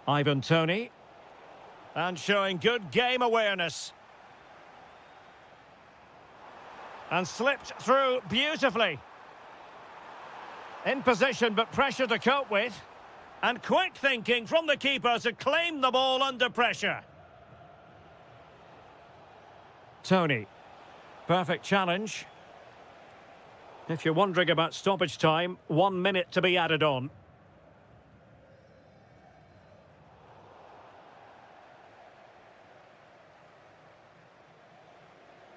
Ivan Toney. And showing good game awareness. And slipped through beautifully. In position, but pressure to cope with. And quick thinking from the keeper to claim the ball under pressure. Toney. Perfect challenge. If you're wondering about stoppage time, 1 minute to be added on.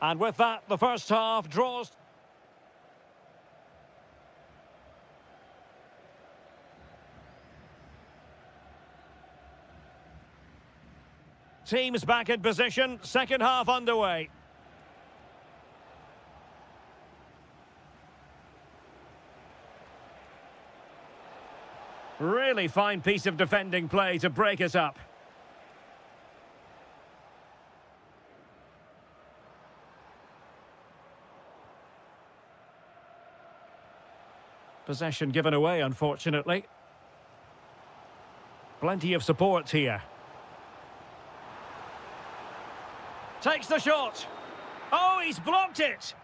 And with that, the first half draws. teams back in position. Second half underway. Really fine piece of defending play to break us up. Possession given away, unfortunately. Plenty of support here. Takes the shot. Oh, he's blocked it.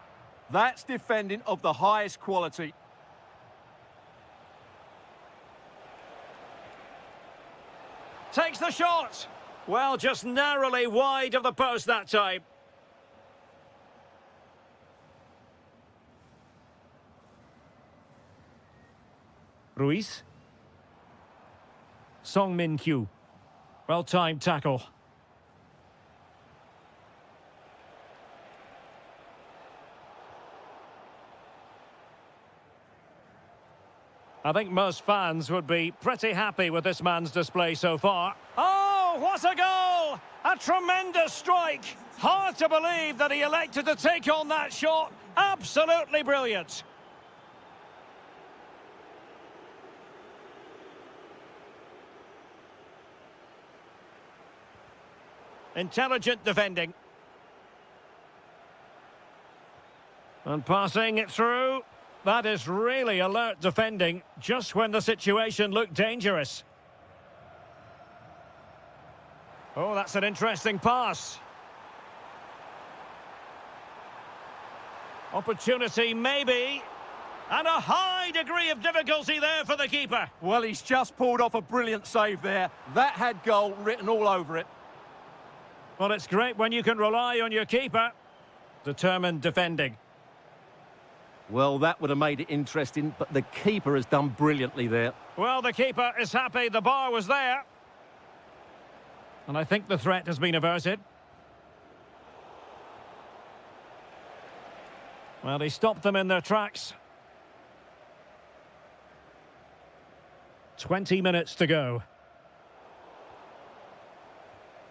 That's defending of the highest quality. Takes the shot. Well, just narrowly wide of the post that time. Ruiz. Song Min-kyu. Well-timed tackle. I think most fans would be pretty happy with this man's display so far. Oh, what a goal! A tremendous strike! Hard to believe that he elected to take on that shot. Absolutely brilliant. Intelligent defending. And passing it through. That is really alert defending, just when the situation looked dangerous. Oh, that's an interesting pass. Opportunity, maybe. And a high degree of difficulty there for the keeper. Well, he's just pulled off a brilliant save there. That had goal written all over it. Well, it's great when you can rely on your keeper. Determined defending. Well, that would have made it interesting, but the keeper has done brilliantly there. Well, the keeper is happy the bar was there. And I think the threat has been averted. Well, he stopped them in their tracks. 20 minutes to go.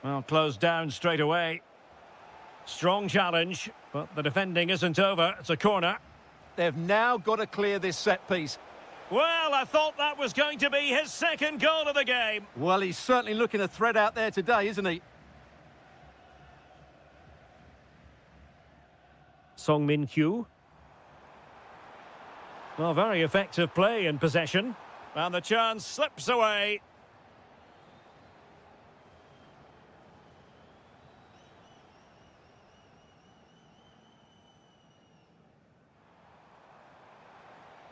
Well, closed down straight away. Strong challenge, but the defending isn't over. It's a corner. They've now got to clear this set piece. Well, I thought that was going to be his second goal of the game. Well, he's certainly looking a threat out there today, isn't he? Song Min-kyu. Well, very effective play in possession. And the chance slips away.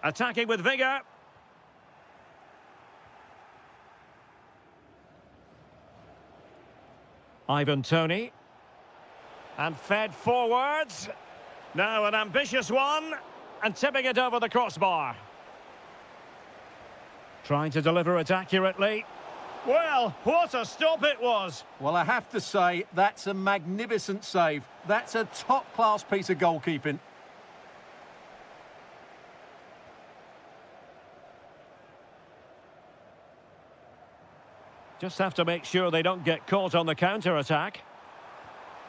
Attacking with vigour. Ivan Toney. And fed forwards. Now an ambitious one. And tipping it over the crossbar. Trying to deliver it accurately. Well, what a stop it was. Well, I have to say, that's a magnificent save. That's a top-class piece of goalkeeping. Just have to make sure they don't get caught on the counter-attack.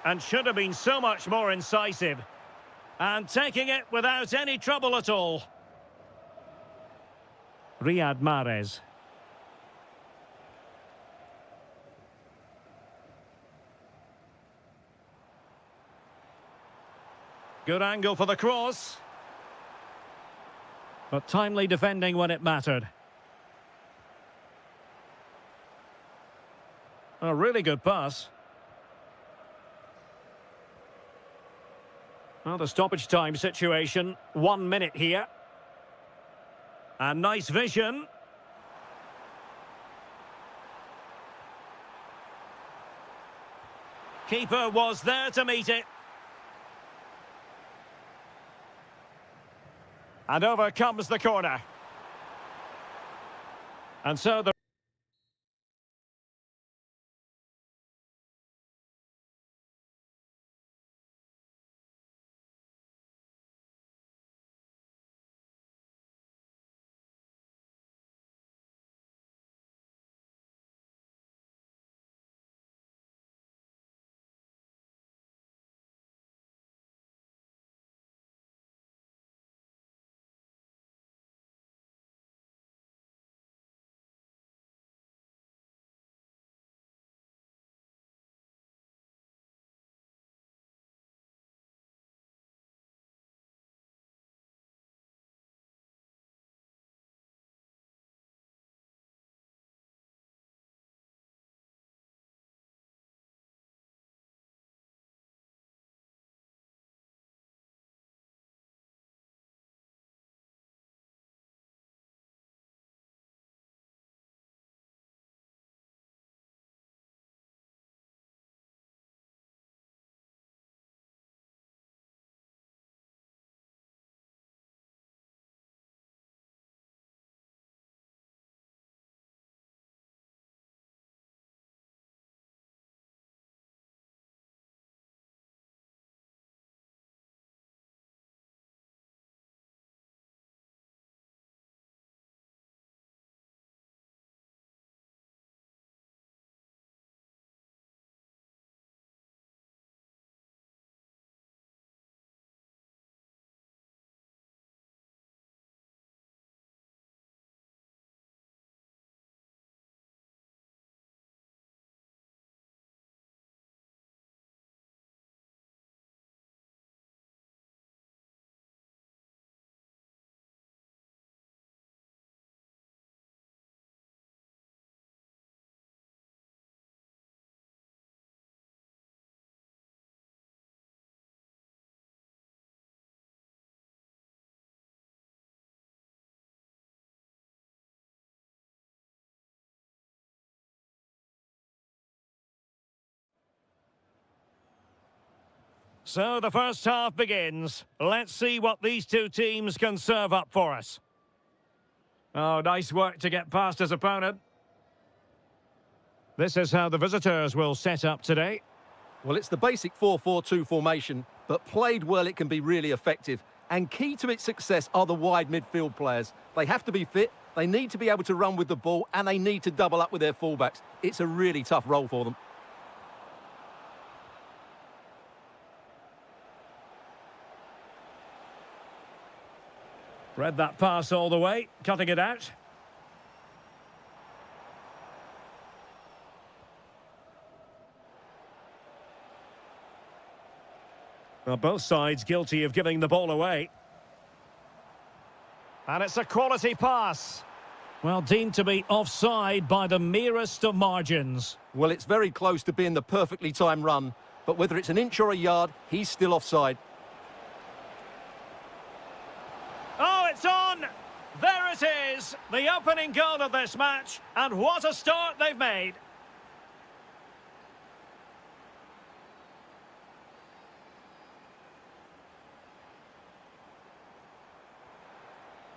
And should have been so much more incisive. And taking it without any trouble at all. Riyad Mahrez. Good angle for the cross. But timely defending when it mattered. A really good pass. Well, the stoppage time situation, 1 minute here. And nice vision. Keeper was there to meet it. And over comes the corner. And so the So the first half begins. Let's see what these two teams can serve up for us. Oh, nice work to get past his opponent. This is how the visitors will set up today. Well, it's the basic 4-4-2 formation, but played well it can be really effective. And key to its success are the wide midfield players. They have to be fit, they need to be able to run with the ball, and they need to double up with their fullbacks. It's a really tough role for them. Read that pass all the way, cutting it out. Well, both sides guilty of giving the ball away. And it's a quality pass. Well, deemed to be offside by the merest of margins. Well, it's very close to being the perfectly timed run, but whether it's an inch or a yard, he's still offside. Oh, it's on! There it is! The opening goal of this match, and what a start they've made!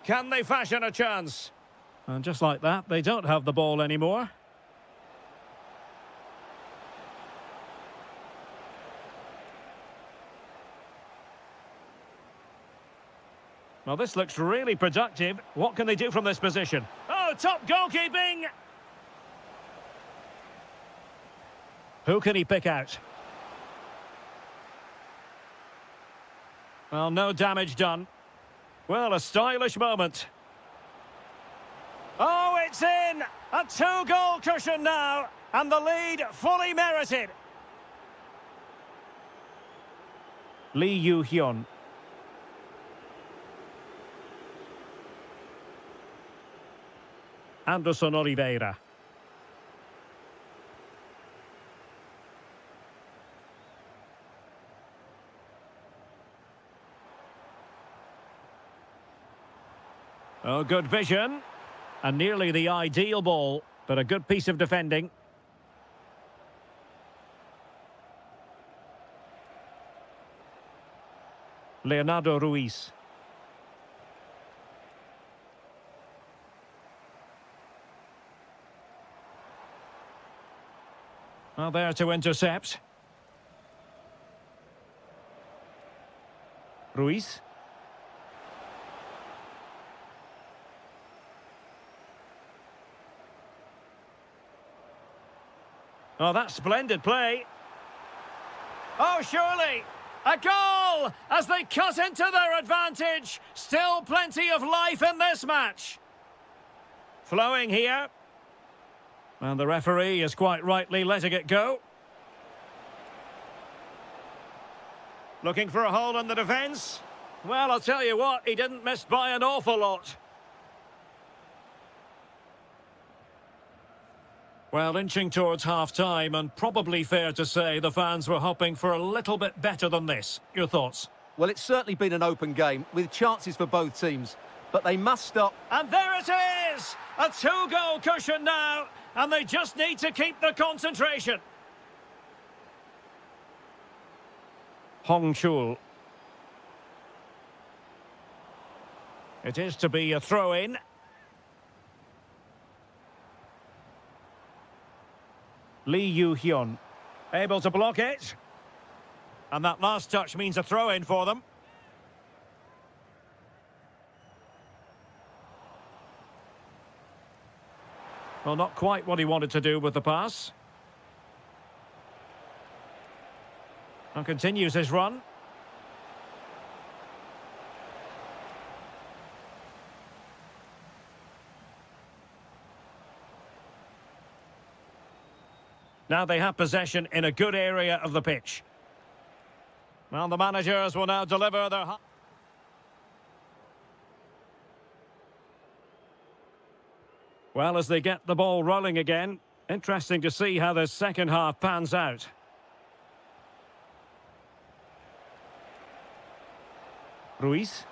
Can they fashion a chance? And just like that, they don't have the ball anymore. Well, this looks really productive. What can they do from this position? Oh, top goalkeeping! Who can he pick out? Well, no damage done. Well, a stylish moment. Oh, it's in! A two-goal cushion now, and the lead fully merited. Lee Yu-hyun. Anderson Oliveira. Oh, good vision. And nearly the ideal ball, but a good piece of defending. Leonardo Ruiz. Well, there to intercept. Ruiz. Oh, that's splendid play. Oh, surely. A goal as they cut into their advantage. Still plenty of life in this match. Flowing here. And the referee is quite rightly letting it go. Looking for a hole in the defence. Well, I'll tell you what, he didn't miss by an awful lot. Well, inching towards half-time, and probably fair to say the fans were hoping for a little bit better than this. Your thoughts? Well, it's certainly been an open game, with chances for both teams. But they must stop. And there it is! A two-goal cushion now, and they just need to keep the concentration. Hong Chul. It is to be a throw-in. Lee Yu-hyun, able to block it. And that last touch means a throw-in for them. Well, not quite what he wanted to do with the pass. And continues his run. Now they have possession in a good area of the pitch. Well, the managers will now deliver their... Well, as they get the ball rolling again, interesting to see how the second half pans out. Ruiz.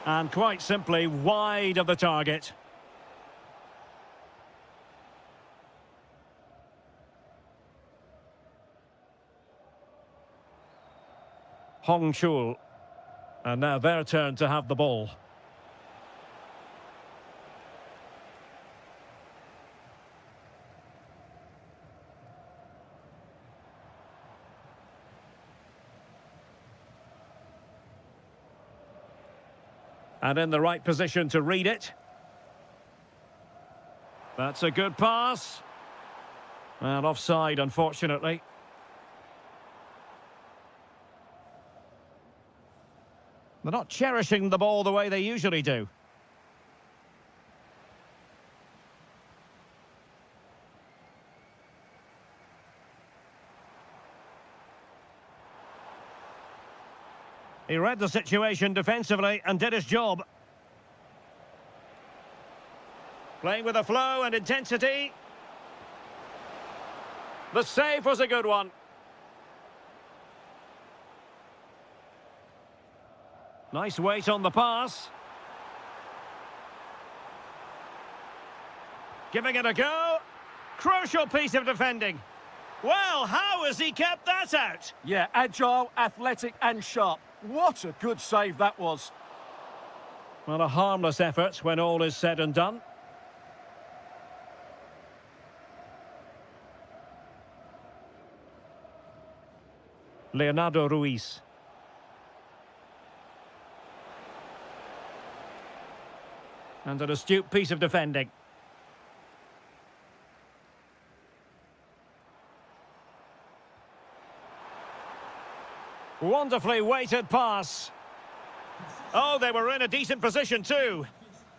And quite simply wide of the target. Hong Chul. And now their turn to have the ball. And in the right position to read it. That's a good pass. And offside, unfortunately. They're not cherishing the ball the way they usually do. He read the situation defensively and did his job. Playing with a flow and intensity. The save was a good one. Nice weight on the pass. Giving it a go. Crucial piece of defending. Well, how has he kept that out? Yeah, agile, athletic and sharp. What a good save that was. Well, a harmless effort when all is said and done. Leonardo Ruiz. And an astute piece of defending. Wonderfully weighted pass. Oh, they were in a decent position too.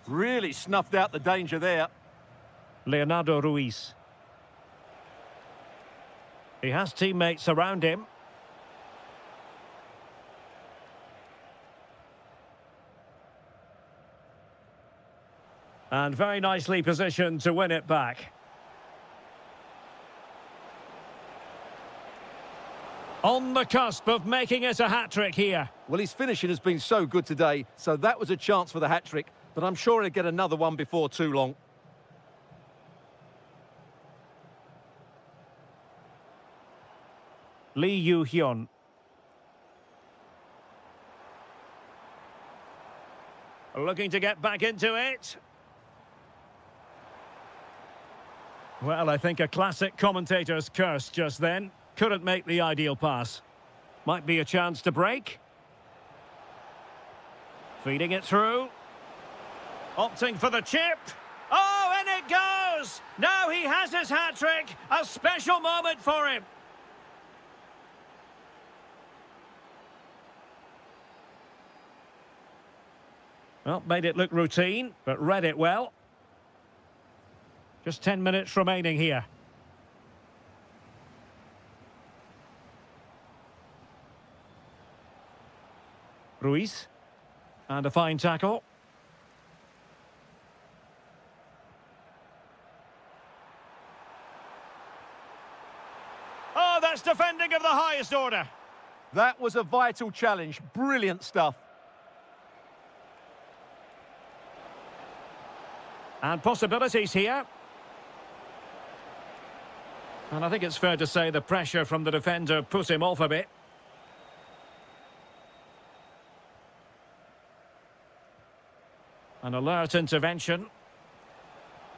Really snuffed out the danger there. Leonardo Ruiz. He has teammates around him. And very nicely positioned to win it back. On the cusp of making it a hat-trick here. Well, his finishing has been so good today, so that was a chance for the hat-trick, but I'm sure he'll get another one before too long. Lee Yu-hyun. Looking to get back into it. Well, I think a classic commentator's curse just then. Couldn't make the ideal pass. Might be a chance to break. Feeding it through. Opting for the chip. Oh, and it goes! Now he has his hat-trick. A special moment for him. Well, made it look routine, but read it well. Just 10 minutes remaining here. Ruiz. And a fine tackle. Oh, that's defending of the highest order. That was a vital challenge. Brilliant stuff. And possibilities here. And I think it's fair to say the pressure from the defender put him off a bit. An alert intervention.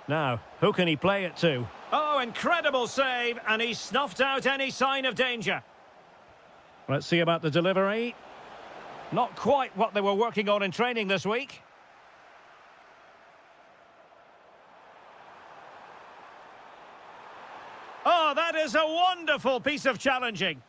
Now, who can he play it to? Oh, incredible save, and he snuffed out any sign of danger. Let's see about the delivery. Not quite what they were working on in training this week. Oh, that is a wonderful piece of challenging.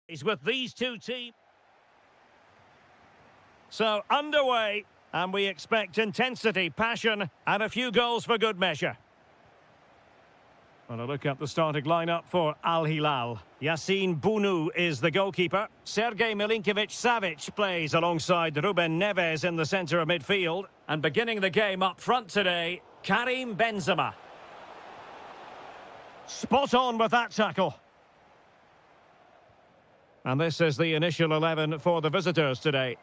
He's with these two teams. So, underway, and we expect intensity, passion, and a few goals for good measure. And a look at the starting lineup for Al-Hilal. Yassine Bounou is the goalkeeper. Sergej Milinkovic-Savic plays alongside Ruben Neves in the centre of midfield. And beginning the game up front today, Karim Benzema. Spot on with that tackle. And this is the initial 11 for the visitors today.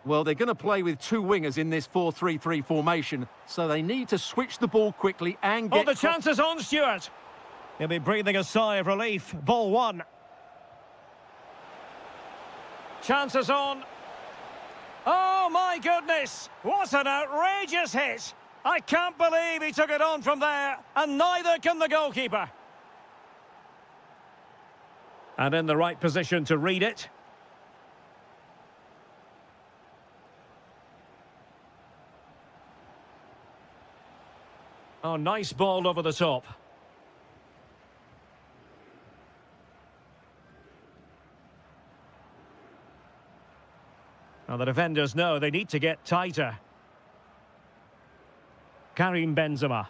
Well, they're going to play with two wingers in this 4-3-3 formation, so they need to switch the ball quickly and get... Oh, the chance is on, Stuart. He'll be breathing a sigh of relief. Ball one. Chances on. Oh, my goodness. What an outrageous hit. I can't believe he took it on from there, and neither can the goalkeeper. And in the right position to read it. Oh, nice ball over the top. Now the defenders know they need to get tighter. Karim Benzema.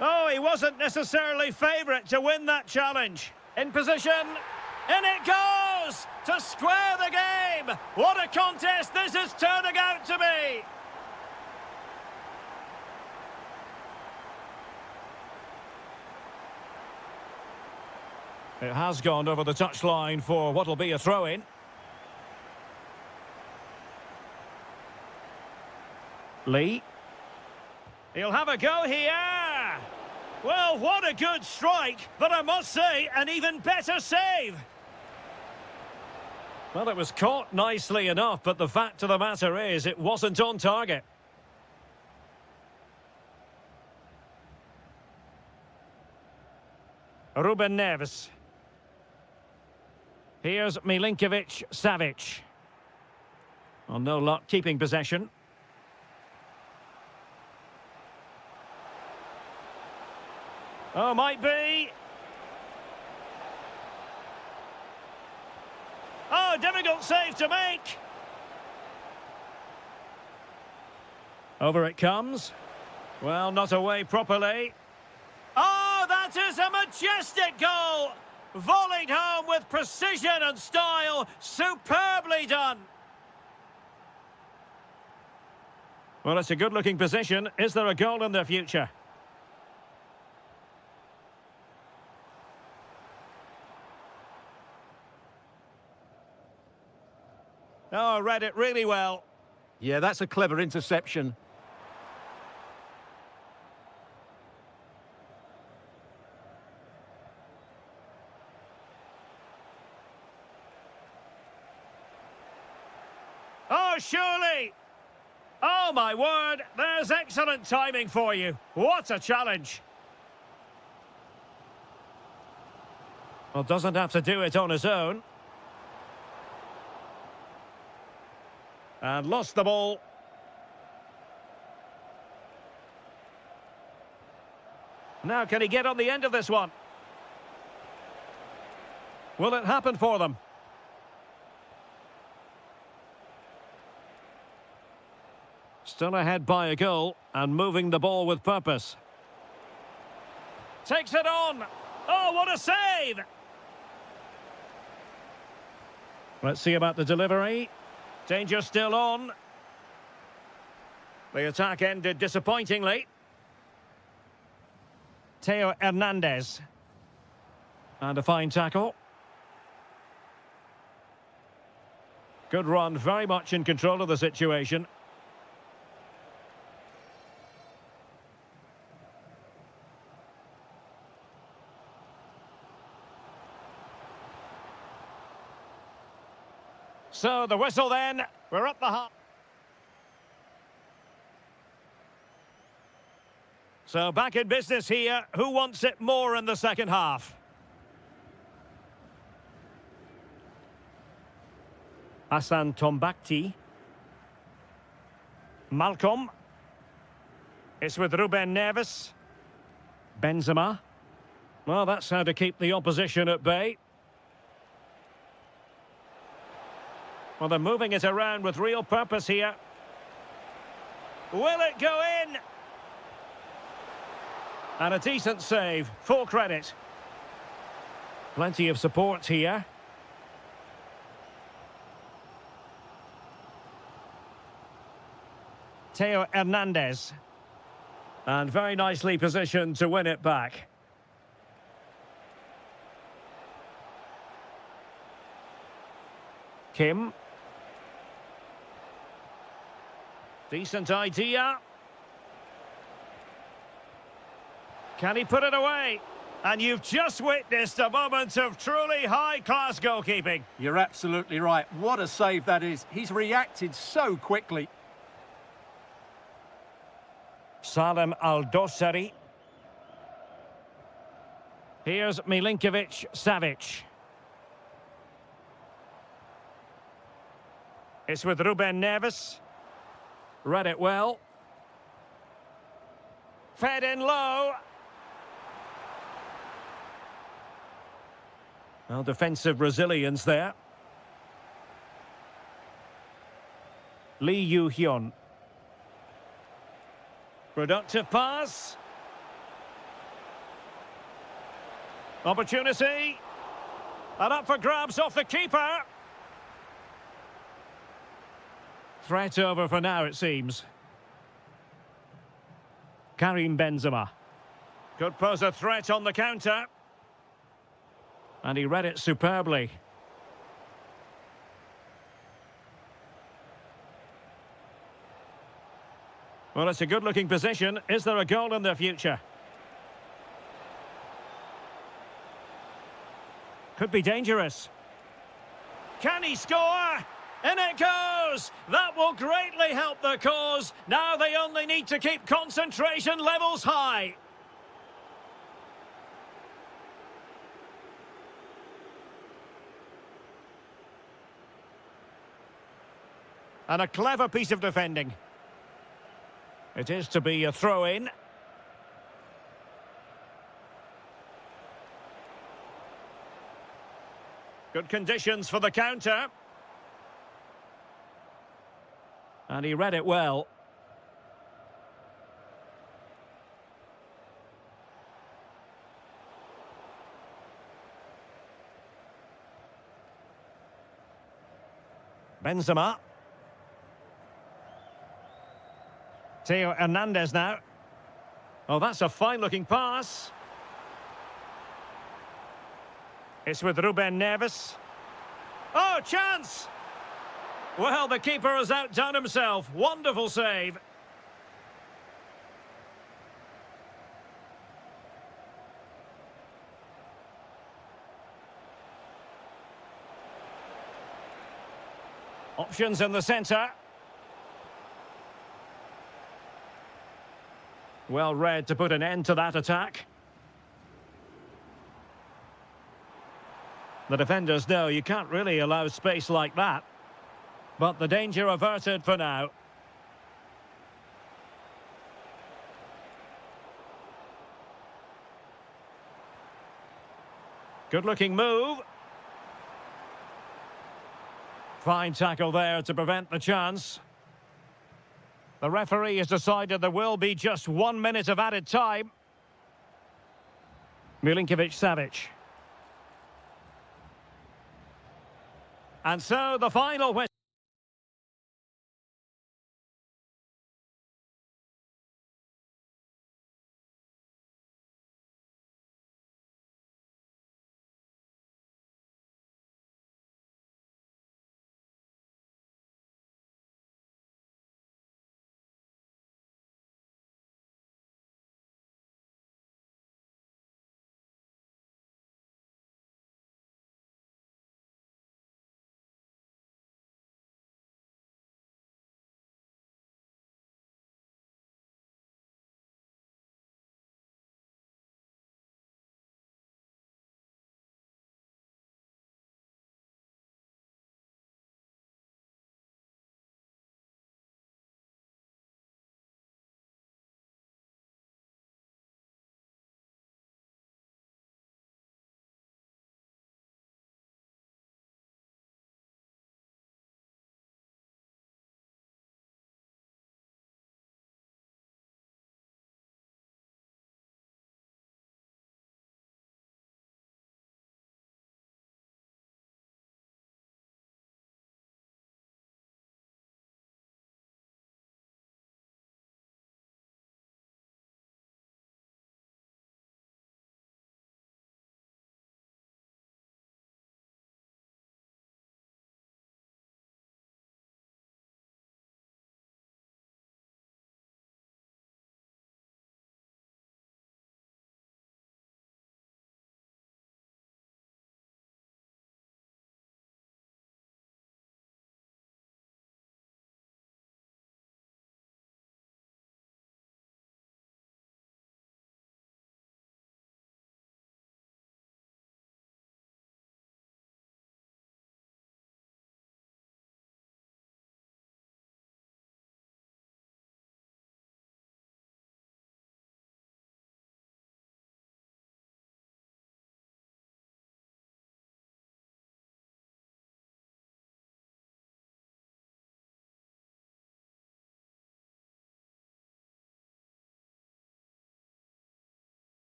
Oh, he wasn't necessarily favourite to win that challenge. In position, in it goes! To square the game! What a contest this is turning out to be! It has gone over the touchline for what'll be a throw-in. Lee. He'll have a go here. Well, what a good strike, but I must say, an even better save. Well, it was caught nicely enough, but the fact of the matter is it wasn't on target. Ruben Neves. Here's Milinkovic-Savic. Well, no luck keeping possession. Oh, might be. Oh, difficult save to make. Over it comes. Well, not away properly. Oh, that is a majestic goal! Volleyed home with precision and style. Superbly done. Well, it's a good-looking position. Is there a goal in the future? Oh, read it really well. Yeah, that's a clever interception. Oh, surely! Oh, my word, there's excellent timing for you. What a challenge. Well, doesn't have to do it on his own. And lost the ball. Now, can he get on the end of this one? Will it happen for them? Still ahead by a goal and moving the ball with purpose. Takes it on. Oh, what a save! Let's see about the delivery. Danger still on. The attack ended disappointingly. Theo Hernandez. And a fine tackle. Good run, very much in control of the situation. So the whistle then, we're up the half. So back in business here, who wants it more in the second half? Hassan Tombakti. Malcolm. It's with Ruben Neves. Benzema. Well, that's how to keep the opposition at bay. Well, they're moving it around with real purpose here. Will it go in? And a decent save, full credit. Plenty of support here. Theo Hernandez. And very nicely positioned to win it back. Kim. Decent idea. Can he put it away? And you've just witnessed a moment of truly high-class goalkeeping. You're absolutely right. What a save that is. He's reacted so quickly. Salem Al-Dosari. Here's Milinkovic-Savic. It's with Ruben Neves. Read it well. Fed in low. Well, defensive resilience there. Lee Yu-hyun. Productive pass. Opportunity. And up for grabs off the keeper. Threat over for now, it seems. Karim Benzema. Could pose a threat on the counter. And he read it superbly. Well, it's a good-looking position. Is there a goal in the future? Could be dangerous. Can he score? In it goes! That will greatly help the cause. Now they only need to keep concentration levels high. And a clever piece of defending. It is to be a throw-in. Good conditions for the counter. And he read it well. Benzema. Theo Hernandez now. Oh, that's a fine-looking pass. It's with Ruben Neves. Oh, chance! Well, the keeper has outdone himself. Wonderful save. Options in the centre. Well read to put an end to that attack. The defenders know you can't really allow space like that. But the danger averted for now. Good-looking move. Fine tackle there to prevent the chance. The referee has decided there will be just 1 minute of added time. Milinkovic-Savic. And so the final whistle.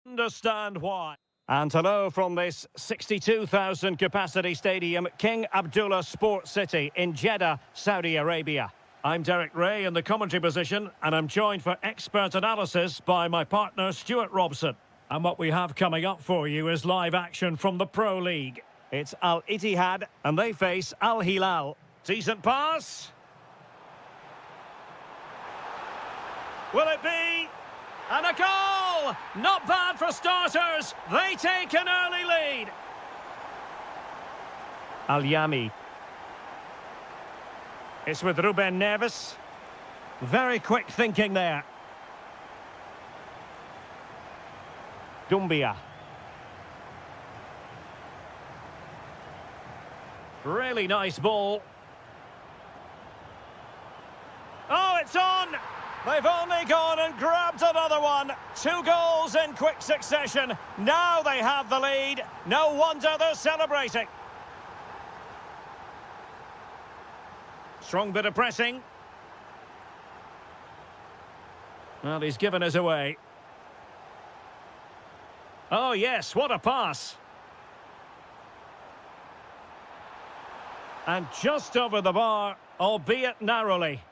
Understand why. And hello from this 62,000 capacity stadium, King Abdullah Sports City in Jeddah, Saudi Arabia. I'm Derek Ray in the commentary position, and I'm joined for expert analysis by my partner Stuart Robson. And what we have coming up for you is live action from the Pro League. It's Al-Ittihad, and they face Al-Hilal. Decent pass. Will it be? And a goal! Not bad for starters. They take an early lead. Al-Yami. It's with Ruben Neves. Very quick thinking there. Dumbia. Really nice ball. Oh, it's on! They've only gone and grabbed another one. 2 goals in quick succession. Now they have the lead. No wonder they're celebrating. Strong bit of pressing. Well, he's given us away. Oh, yes, what a pass. And just over the bar, albeit narrowly.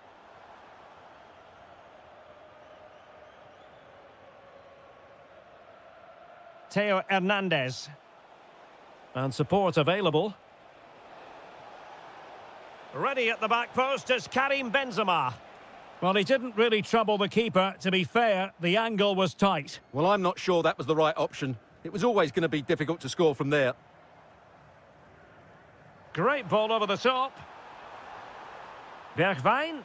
Theo Hernandez. And support available. Ready at the back post is Karim Benzema. Well, he didn't really trouble the keeper. To be fair, the angle was tight. Well, I'm not sure that was the right option. It was always going to be difficult to score from there. Great ball over the top. Bergwijn.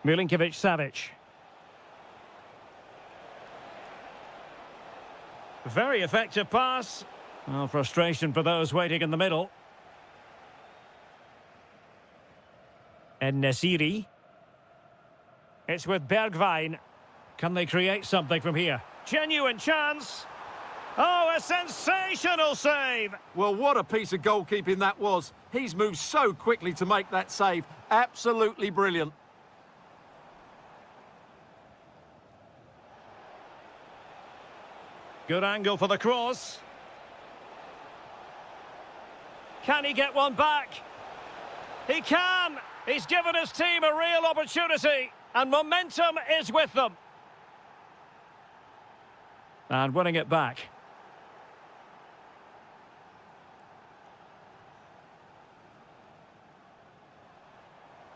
Milinkovic-Savic. Very effective pass. Well, frustration for those waiting in the middle. And Nesiri. It's with Bergwijn. Can they create something from here? Genuine chance. Oh, a sensational save. Well, what a piece of goalkeeping that was. He's moved so quickly to make that save. Absolutely brilliant. Good angle for the cross. Can he get one back? He can! He's given his team a real opportunity, and momentum is with them. And winning it back.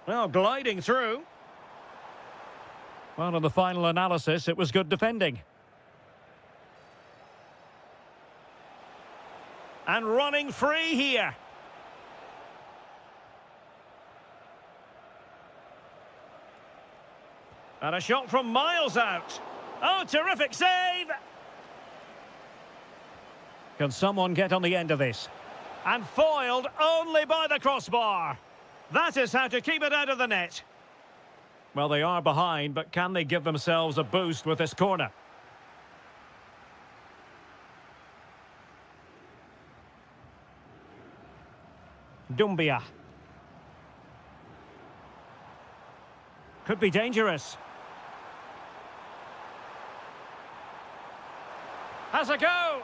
Well, gliding through. Well, in the final analysis, it was good defending. And running free here. And a shot from miles out. Oh, terrific save! Can someone get on the end of this? And foiled only by the crossbar. That is how to keep it out of the net. Well, they are behind, but can they give themselves a boost with this corner? Dumbia. Could be dangerous. Has a go!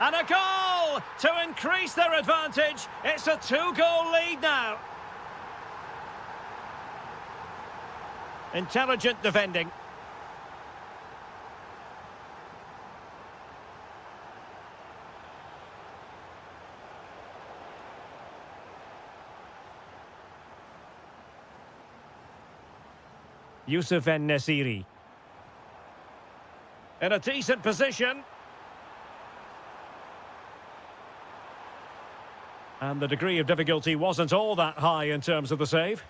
And a goal to increase their advantage. It's a 2-goal lead now. Intelligent defending. Youssef En-Nesyri. In a decent position. And the degree of difficulty wasn't all that high in terms of the save.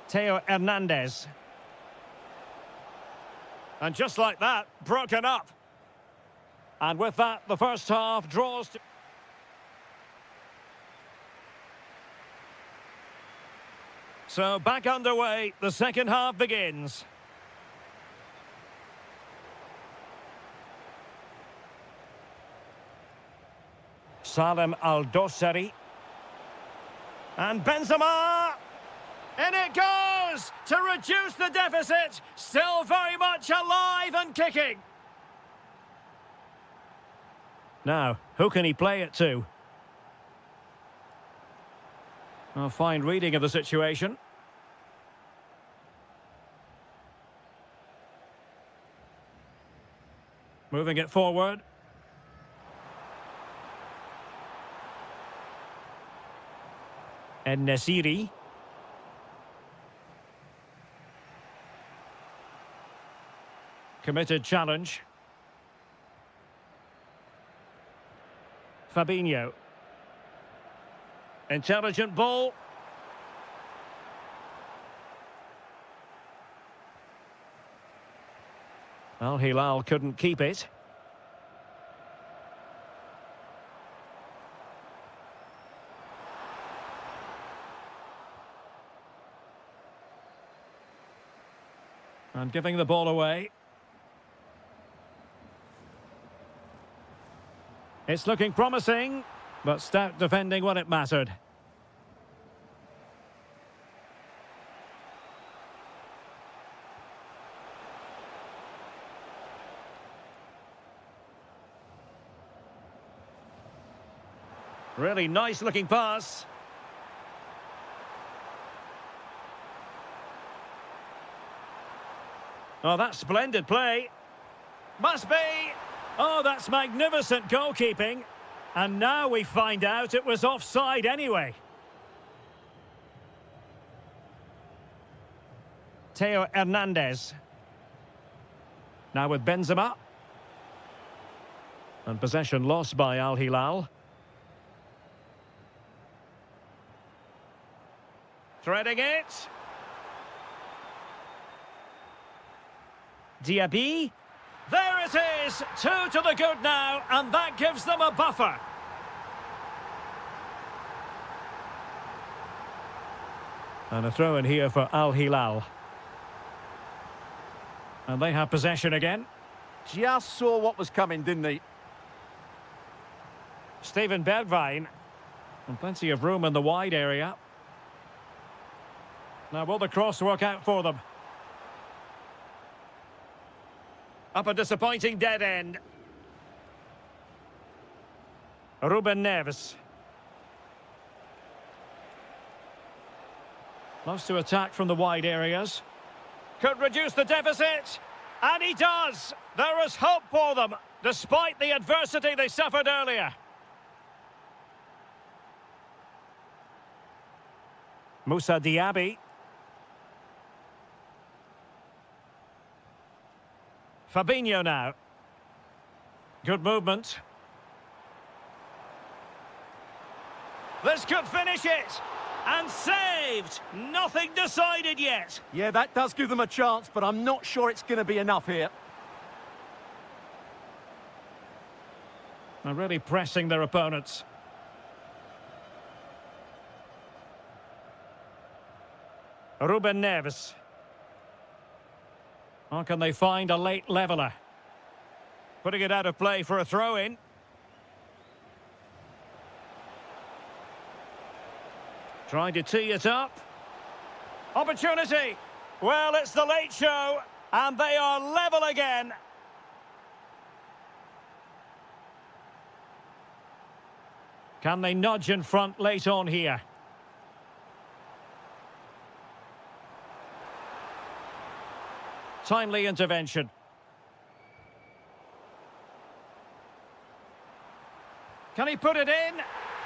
Theo Hernandez. And just like that, broken up. And with that, the first half draws to... So back underway, the second half begins. Salem Al-Dosari. And Benzema! In it goes to reduce the deficit. Still very much alive and kicking. Now, who can he play it to? A fine reading of the situation. Moving it forward. And Nesiri. Committed challenge. Fabinho. Intelligent ball. Al-Hilal couldn't keep it. And giving the ball away. It's looking promising, but stout defending when it mattered. Really nice looking pass. Oh, that's splendid play. Must be. Oh, that's magnificent goalkeeping. And now we find out it was offside anyway. Theo Hernandez. Now with Benzema. And possession lost by Al-Hilal. Threading it. Diaby. There it is, 2 to the good now, and that gives them a buffer. And a throw in here for Al-Hilal. And they have possession again. Just saw what was coming, didn't he? Steven Bergwijn. And plenty of room in the wide area. Now will the cross work out for them? Up a disappointing dead end. Ruben Neves. Loves to attack from the wide areas. Could reduce the deficit. And he does. There is hope for them, despite the adversity they suffered earlier. Moussa Diaby. Fabinho now. Good movement. This could finish it. And saved. Nothing decided yet. Yeah, that does give them a chance, but I'm not sure it's going to be enough here. They're really pressing their opponents. Ruben Neves. Or can they find a late leveller? Putting it out of play for a throw-in. Trying to tee it up. Opportunity. Well, it's the late show, and they are level again. Can they nudge in front late on here? Timely intervention. Can he put it in?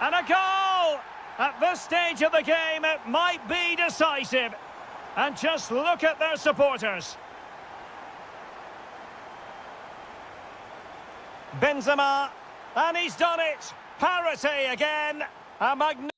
And a goal! At this stage of the game, it might be decisive. And just look at their supporters. Benzema, and he's done it. Parity again. A magnificent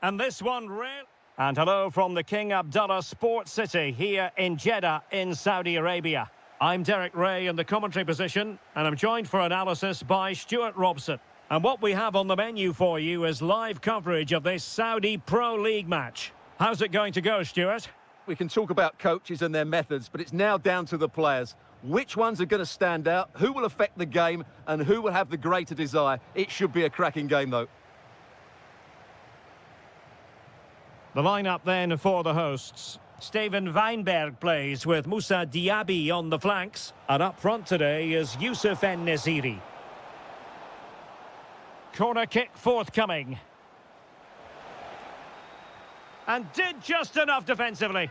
And this one real. And hello from the King Abdullah Sports City here in Jeddah in Saudi Arabia. I'm Derek Ray in the commentary position, and I'm joined for analysis by Stuart Robson. And what we have on the menu for you is live coverage of this Saudi Pro League match. How's it going to go, Stuart? We can talk about coaches and their methods, but it's now down to the players. Which ones are going to stand out, who will affect the game, and who will have the greater desire? It should be a cracking game, though. The lineup then for the hosts. Steven Weinberg plays with Moussa Diaby on the flanks. And up front today is Youssef En-Nesyri. Corner kick forthcoming. And did just enough defensively.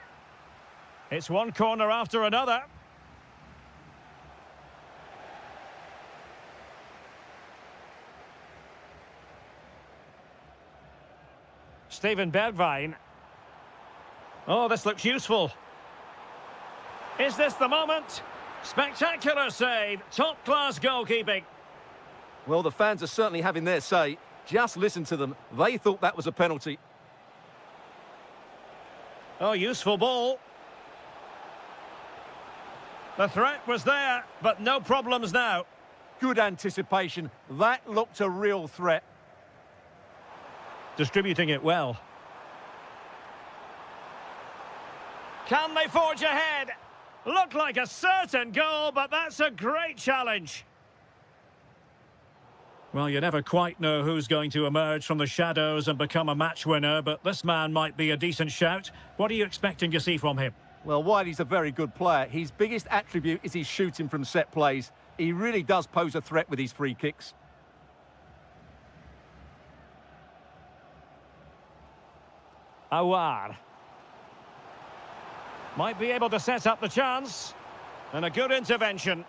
It's one corner after another. Steven Bergwijn. Oh, this looks useful. Is this the moment? Spectacular save. Top-class goalkeeping. Well, the fans are certainly having their say. Just listen to them. They thought that was a penalty. Oh, useful ball. The threat was there, but no problems now. Good anticipation. That looked a real threat. Distributing it well. Can they forge ahead? Looked like a certain goal, but that's a great challenge. Well, you never quite know who's going to emerge from the shadows and become a match winner, but this man might be a decent shout. What are you expecting to see from him? Well, while he's a very good player, his biggest attribute is his shooting from set plays. He really does pose a threat with his free kicks. Awar. Might be able to set up the chance. And a good intervention.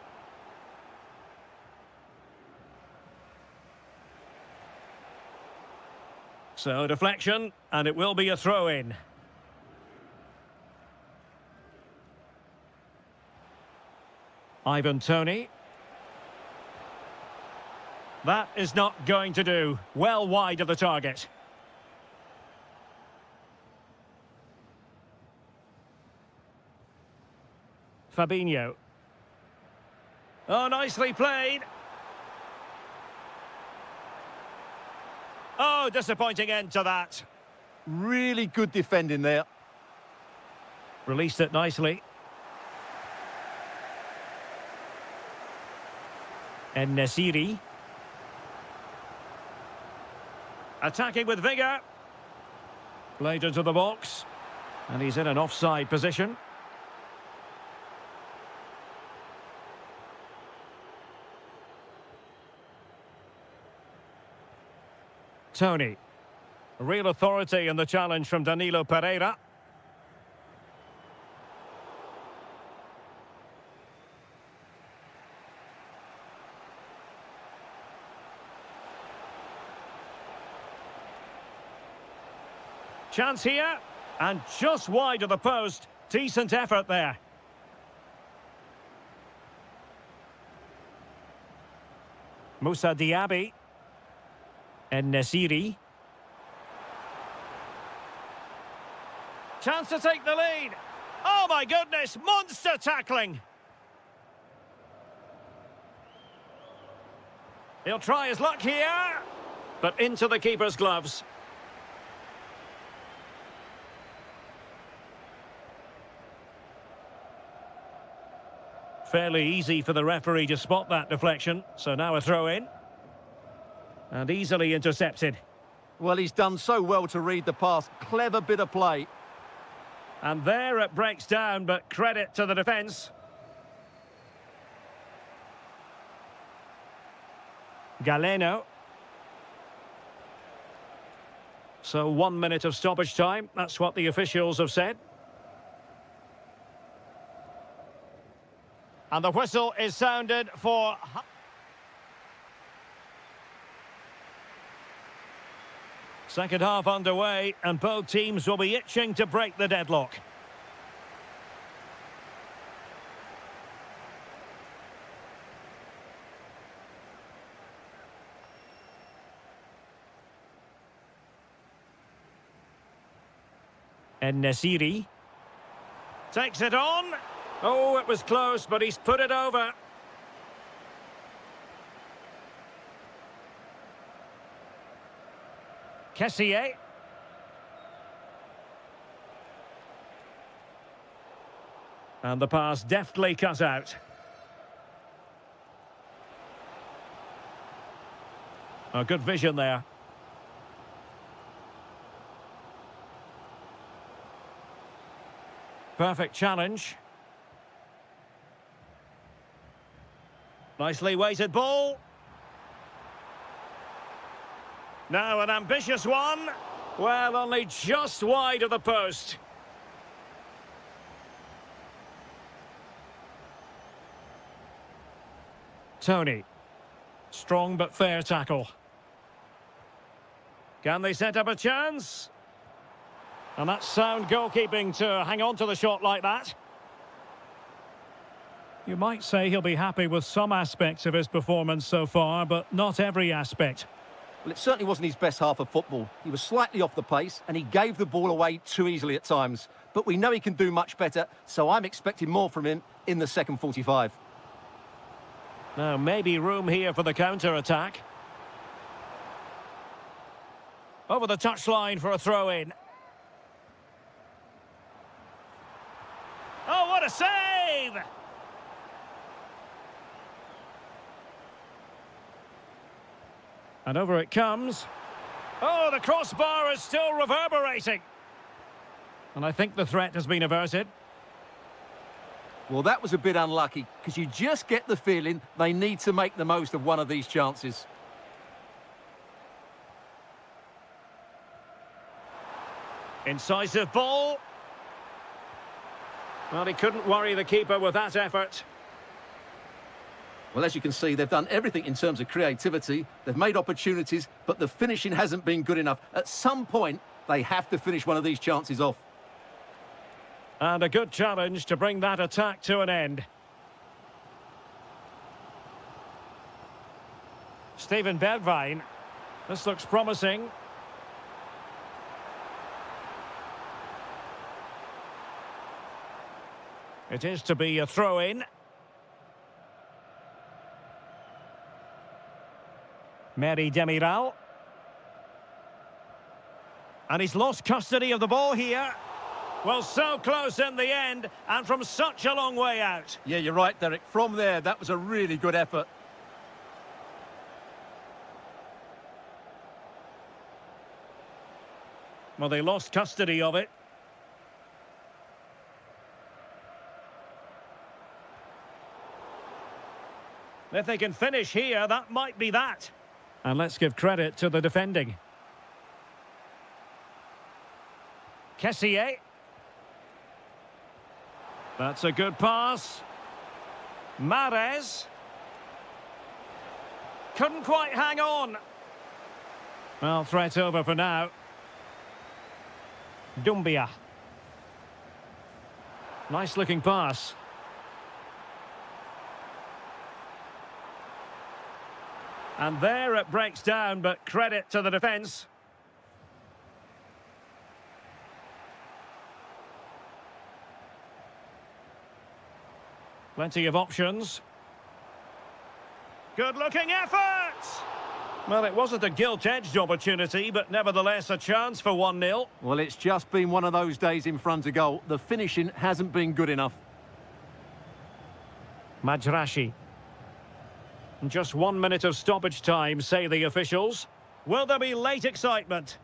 So, deflection, and it will be a throw-in. Ivan Toney. That is not going to do. Well wide of the target. Fabinho. Oh, nicely played. Oh, disappointing end to that. Really good defending there. Released it nicely. En-Nesyri. Attacking with vigour. Played into the box. And he's in an offside position. Toney. Real authority in the challenge from Danilo Pereira. Chance here, and just wide of the post. Decent effort there. Moussa Diaby. En-Nesyri. Chance to take the lead. Oh my goodness, monster tackling. He'll try his luck here, but into the keeper's gloves. Fairly easy for the referee to spot that deflection, so now a throw-in. And easily intercepted. Well, he's done so well to read the pass. Clever bit of play. And there it breaks down, but credit to the defence. Galeno. So 1 minute of stoppage time. That's what the officials have said. And the whistle is sounded for... Second half underway, and both teams will be itching to break the deadlock. And Nasiri takes it on. Oh, it was close, but he's put it over. Kessié. And the pass deftly cut out. Oh, good vision there. Perfect challenge. Nicely weighted ball. Now an ambitious one. Well, only just wide of the post. Tony. Strong but fair tackle. Can they set up a chance? And that's sound goalkeeping to hang on to the shot like that. You might say he'll be happy with some aspects of his performance so far, but not every aspect. Well, it certainly wasn't his best half of football. He was slightly off the pace and he gave the ball away too easily at times. But we know he can do much better, so I'm expecting more from him in the second 45. Now, maybe room here for the counter-attack. Over the touchline for a throw-in. Oh, what a save! And over it comes. Oh, the crossbar is still reverberating. And I think the threat has been averted. Well, that was a bit unlucky, because you just get the feeling they need to make the most of one of these chances. Incisive ball. Well, he couldn't worry the keeper with that effort. Well, as you can see, they've done everything in terms of creativity. They've made opportunities, but the finishing hasn't been good enough. At some point, they have to finish one of these chances off. And a good challenge to bring that attack to an end. Steven Bergwijn. This looks promising. It is to be a throw-in. Mary Demiral. And he's lost custody of the ball here. Well, so close in the end, and from such a long way out. Yeah, you're right, Derek. From there, that was a really good effort. Well, they lost custody of it. If they can finish here, that might be that. And let's give credit to the defending. Kessié. That's a good pass. Mahrez. Couldn't quite hang on. Well, threat over for now. Doumbia. Nice looking pass. And there it breaks down, but credit to the defence. Plenty of options. Good-looking effort! Well, it wasn't a gilt-edged opportunity, but nevertheless a chance for 1-0. Well, it's just been one of those days in front of goal. The finishing hasn't been good enough. Majrashi. Just 1 minute of stoppage time, say the officials. Will there be late excitement?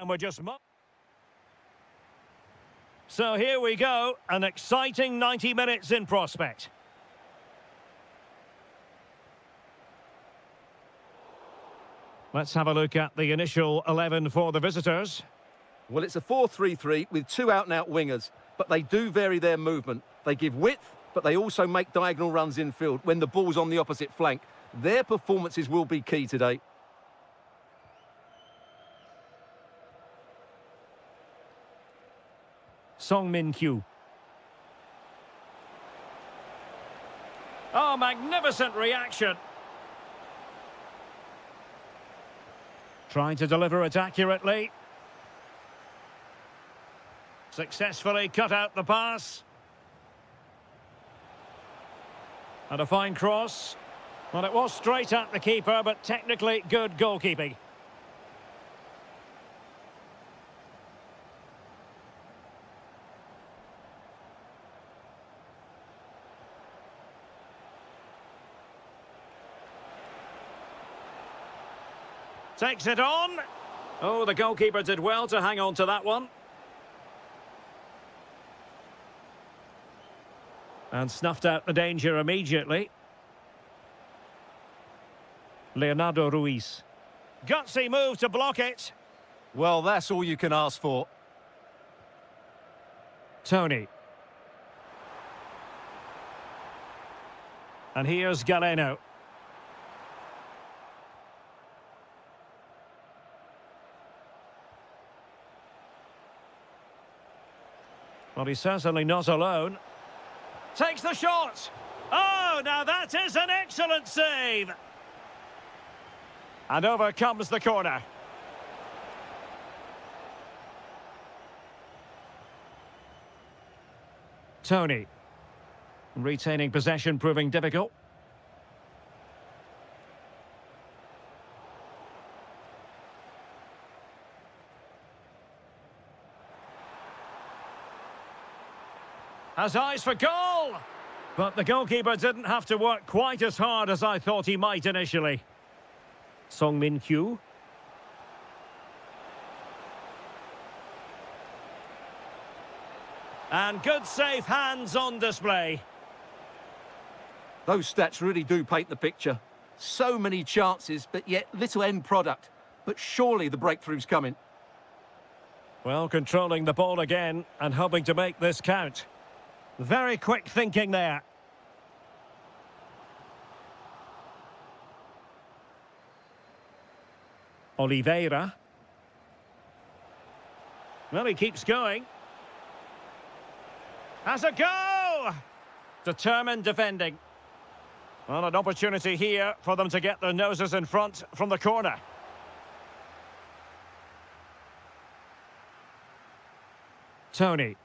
And we're just... So here we go, an exciting 90 minutes in prospect. Let's have a look at the initial 11 for the visitors. Well, it's a 4-3-3 with two out-and-out wingers, but they do vary their movement. They give width, but they also make diagonal runs infield when the ball's on the opposite flank. Their performances will be key today. Song Min-kyu. Oh, magnificent reaction. Trying to deliver it accurately. Successfully cut out the pass. And a fine cross. Well, it was straight at the keeper, but technically good goalkeeping. Takes it on. Oh, the goalkeeper did well to hang on to that one. And snuffed out the danger immediately. Leonardo Ruiz. Gutsy move to block it. Well, that's all you can ask for. Tony. And here's Galeno. Well, he's certainly not alone. Takes the shot. Oh, now that is an excellent save. And over comes the corner. Tony. Retaining possession proving difficult. Has eyes for goal! But the goalkeeper didn't have to work quite as hard as I thought he might initially. Song Min-kyu. And good safe hands on display. Those stats really do paint the picture. So many chances, but yet little end product. But surely the breakthrough's coming. Well, controlling the ball again and hoping to make this count. Very quick thinking there. Oliveira. Well, he keeps going. Has a go! Determined defending. Well, an opportunity here for them to get their noses in front from the corner. Tony.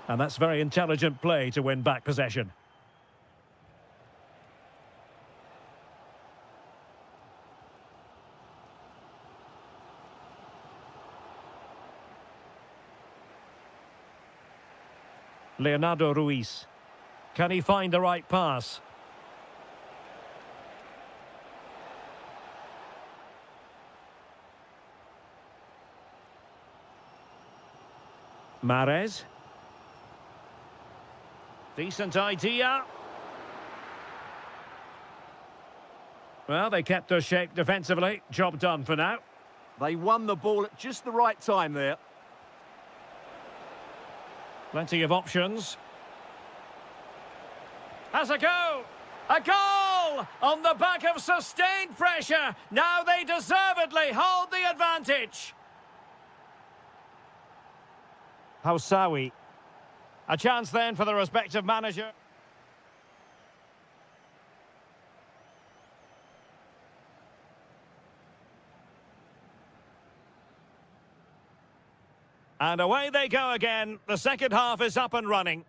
And that's very intelligent play to win back possession. Leonardo Ruiz. Can he find the right pass? Mahrez. Decent idea. Well, they kept their shape defensively. Job done for now. They won the ball at just the right time there. Plenty of options. Has a go! A goal! On the back of sustained pressure. Now they deservedly hold the advantage. Hausawi. A chance then for the respective manager. And away they go again. The second half is up and running.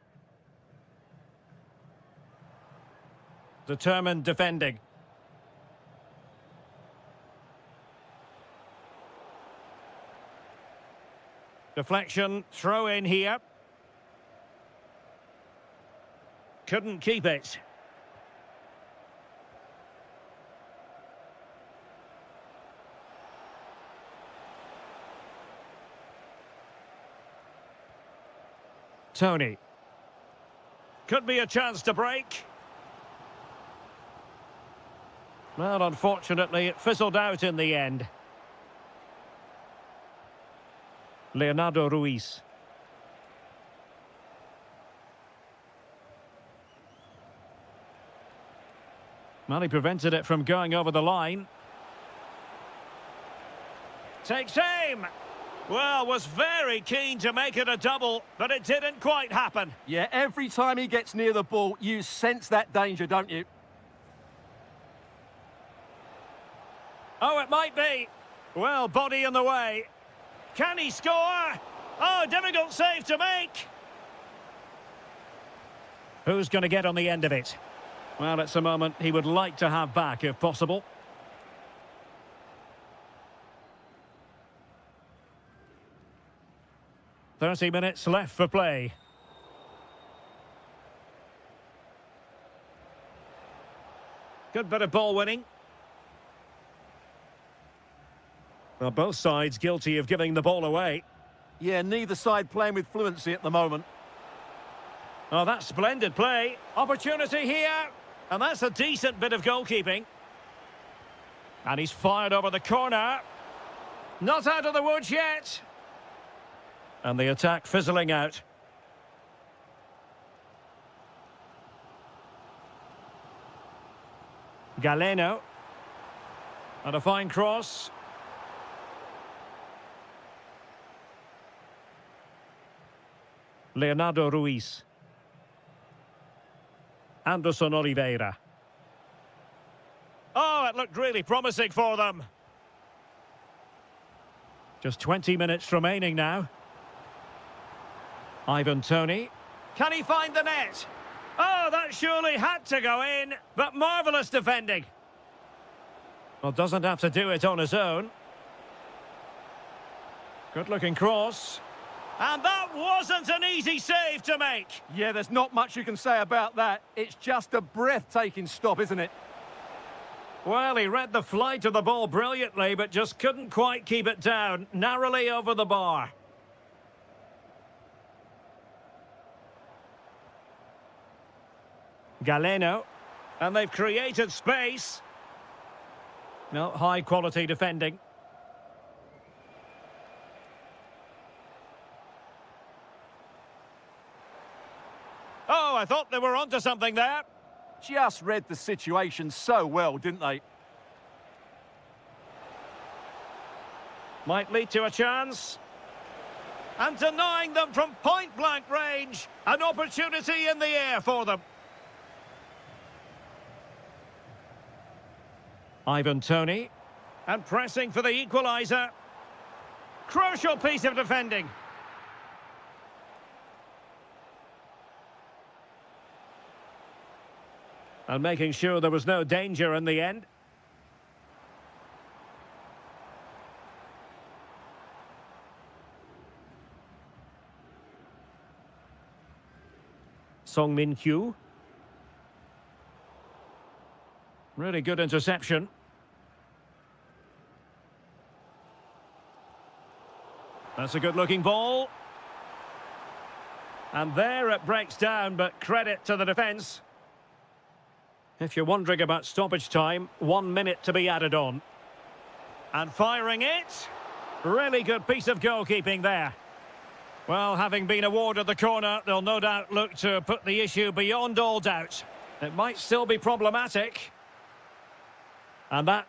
Determined defending. Deflection, throw in here. Couldn't keep it. Tony. Could be a chance to break. Well, unfortunately, it fizzled out in the end. Leonardo Ruiz. Well, he prevented it from going over the line. Takes aim. Well, was very keen to make it a double, but it didn't quite happen. Yeah, every time he gets near the ball, you sense that danger, don't you? Oh, it might be. Well, body in the way. Can he score? Oh, difficult save to make. Who's going to get on the end of it? Well, it's a moment he would like to have back, if possible. "30 minutes left for play. Good bit of ball winning. Well, both sides guilty of giving the ball away. Yeah, neither side playing with fluency at the moment. Oh, that's splendid play. Opportunity here. And that's a decent bit of goalkeeping. And he's fired over the corner. Not out of the woods yet. And the attack fizzling out. Galeno. And a fine cross. Leonardo Ruiz. Anderson Oliveira. Oh, it looked really promising for them. Just 20 minutes remaining now. Ivan Toney. Can he find the net? Oh, that surely had to go in, but marvellous defending. Well, doesn't have to do it on his own. Good-looking cross. And that wasn't an easy save to make. Yeah, there's not much you can say about that. It's just a breathtaking stop, isn't it? Well, he read the flight of the ball brilliantly, but just couldn't quite keep it down. Narrowly over the bar. Galeno. And they've created space. No, high-quality defending. Oh, I thought they were onto something there. Just read the situation so well, didn't they? Might lead to a chance. And denying them from point-blank range. An opportunity in the air for them. Ivan Toney. And pressing for the equaliser. Crucial piece of defending. And making sure there was no danger in the end. Song Min-kyu. Really good interception. That's a good-looking ball. And there it breaks down, but credit to the defence. If you're wondering about stoppage time, 1 minute to be added on. And firing it. Really good piece of goalkeeping there. Well, having been awarded the corner, they'll no doubt look to put the issue beyond all doubt. It might still be problematic. And that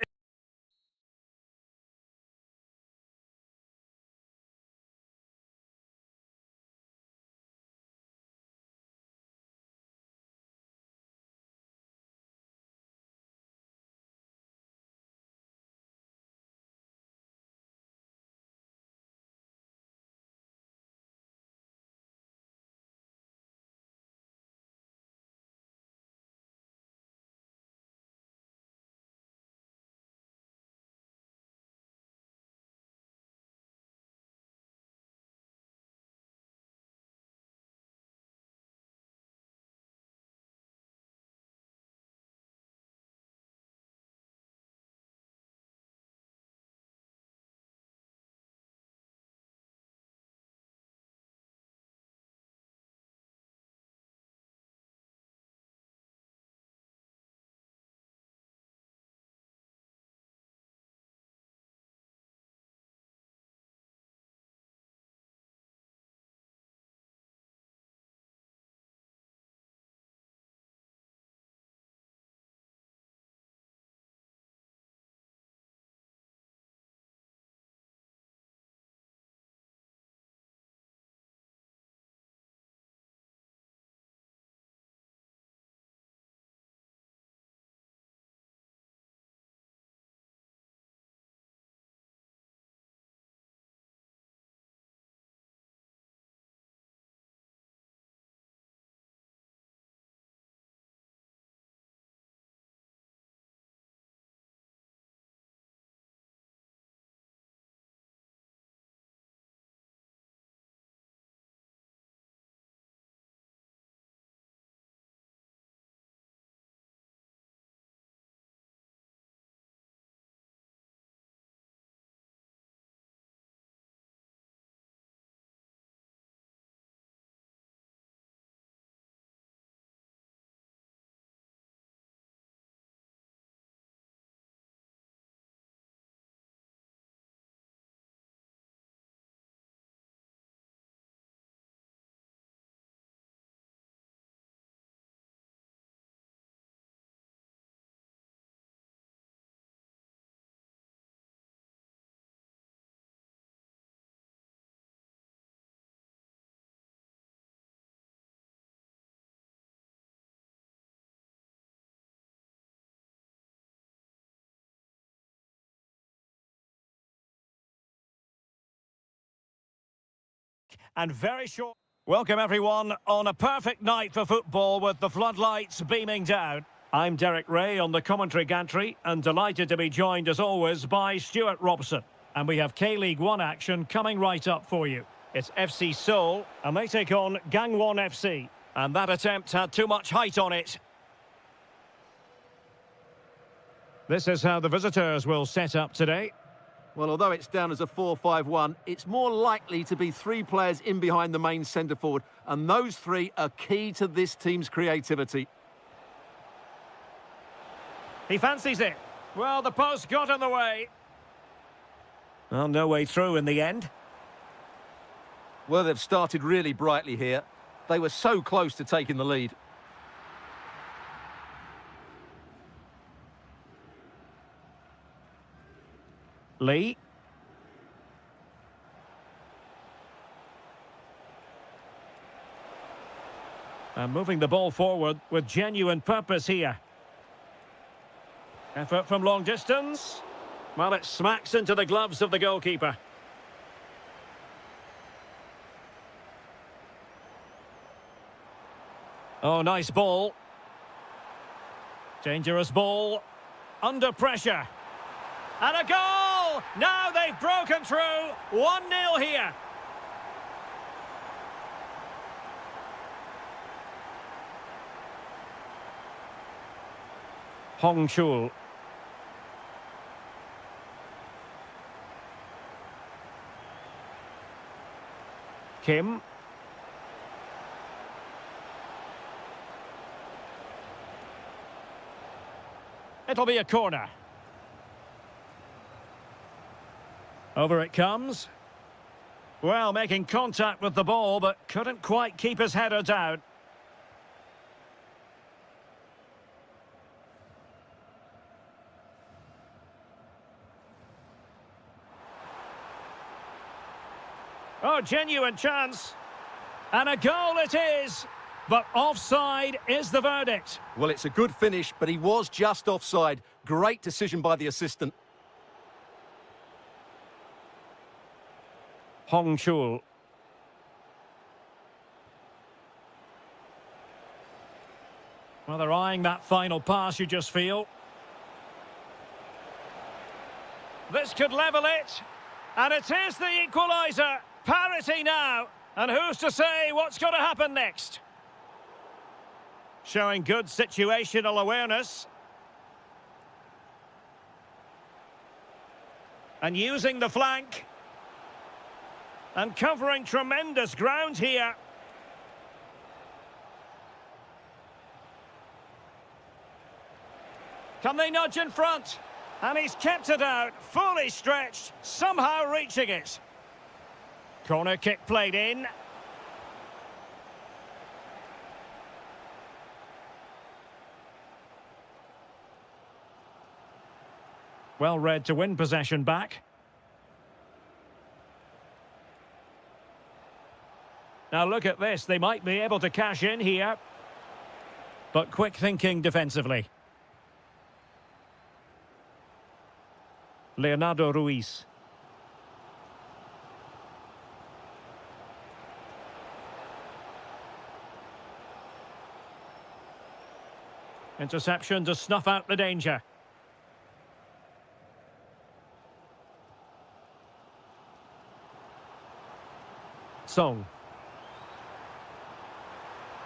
and very short. Welcome everyone on a perfect night for football with the floodlights beaming down. I'm Derek Ray on the commentary gantry and delighted to be joined as always by Stuart Robson. And we have K-League 1 action coming right up for you. It's FC Seoul and they take on Gangwon FC. And that attempt had too much height on it. This is how the visitors will set up today. Well, although it's down as a 4-5-1, it's more likely to be three players in behind the main centre-forward, and those three are key to this team's creativity. He fancies it. Well, the post got in the way. Well, no way through in the end. Well, they've started really brightly here. They were so close to taking the lead. Lee. And moving the ball forward with genuine purpose here. Effort from long distance. Well, it smacks into the gloves of the goalkeeper. Oh, nice ball. Dangerous ball. Under pressure. And a goal! Now they've broken through. 1-0 here. Hong Chul. Kim. It'll be a corner. Over it comes. Well, making contact with the ball, but couldn't quite keep his header down. Oh, genuine chance. And a goal it is. But offside is the verdict. Well, it's a good finish, but he was just offside. Great decision by the assistant. Hong Chul. Well, they're eyeing that final pass, you just feel. This could level it. And it is the equaliser. Parity now. And who's to say what's going to happen next? Showing good situational awareness. And using the flank. And covering tremendous ground here. Can they nudge in front? And he's kept it out, fully stretched, somehow reaching it. Corner kick played in. Well read to win possession back. Now look at this, they might be able to cash in here. But quick thinking defensively. Leonardo Ruiz. Interception to snuff out the danger. Song.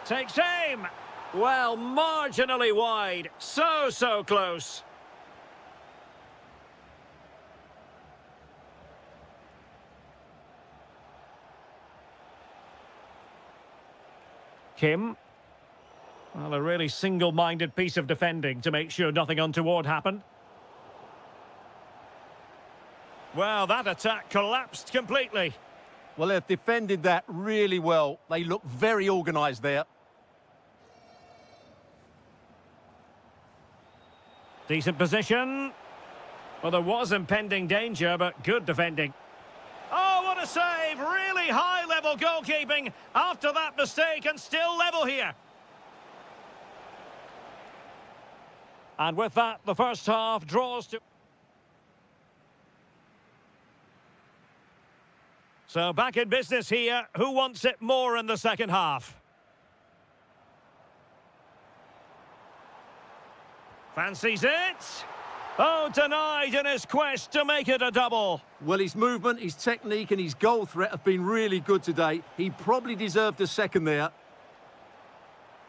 Takes aim. Well, marginally wide. So close. Kim. Well, a really single-minded piece of defending to make sure nothing untoward happened. Well, that attack collapsed completely. Well, they've defended that really well. They look very organised there. Decent position. Well, there was impending danger, but good defending. Oh, what a save! Really high-level goalkeeping after that mistake, and still level here. And with that, the first half draws to... So back in business here. Who wants it more in the second half? Fancies it. Oh, denied in his quest to make it a double. Well, his movement, his technique and his goal threat have been really good today. He probably deserved a second there.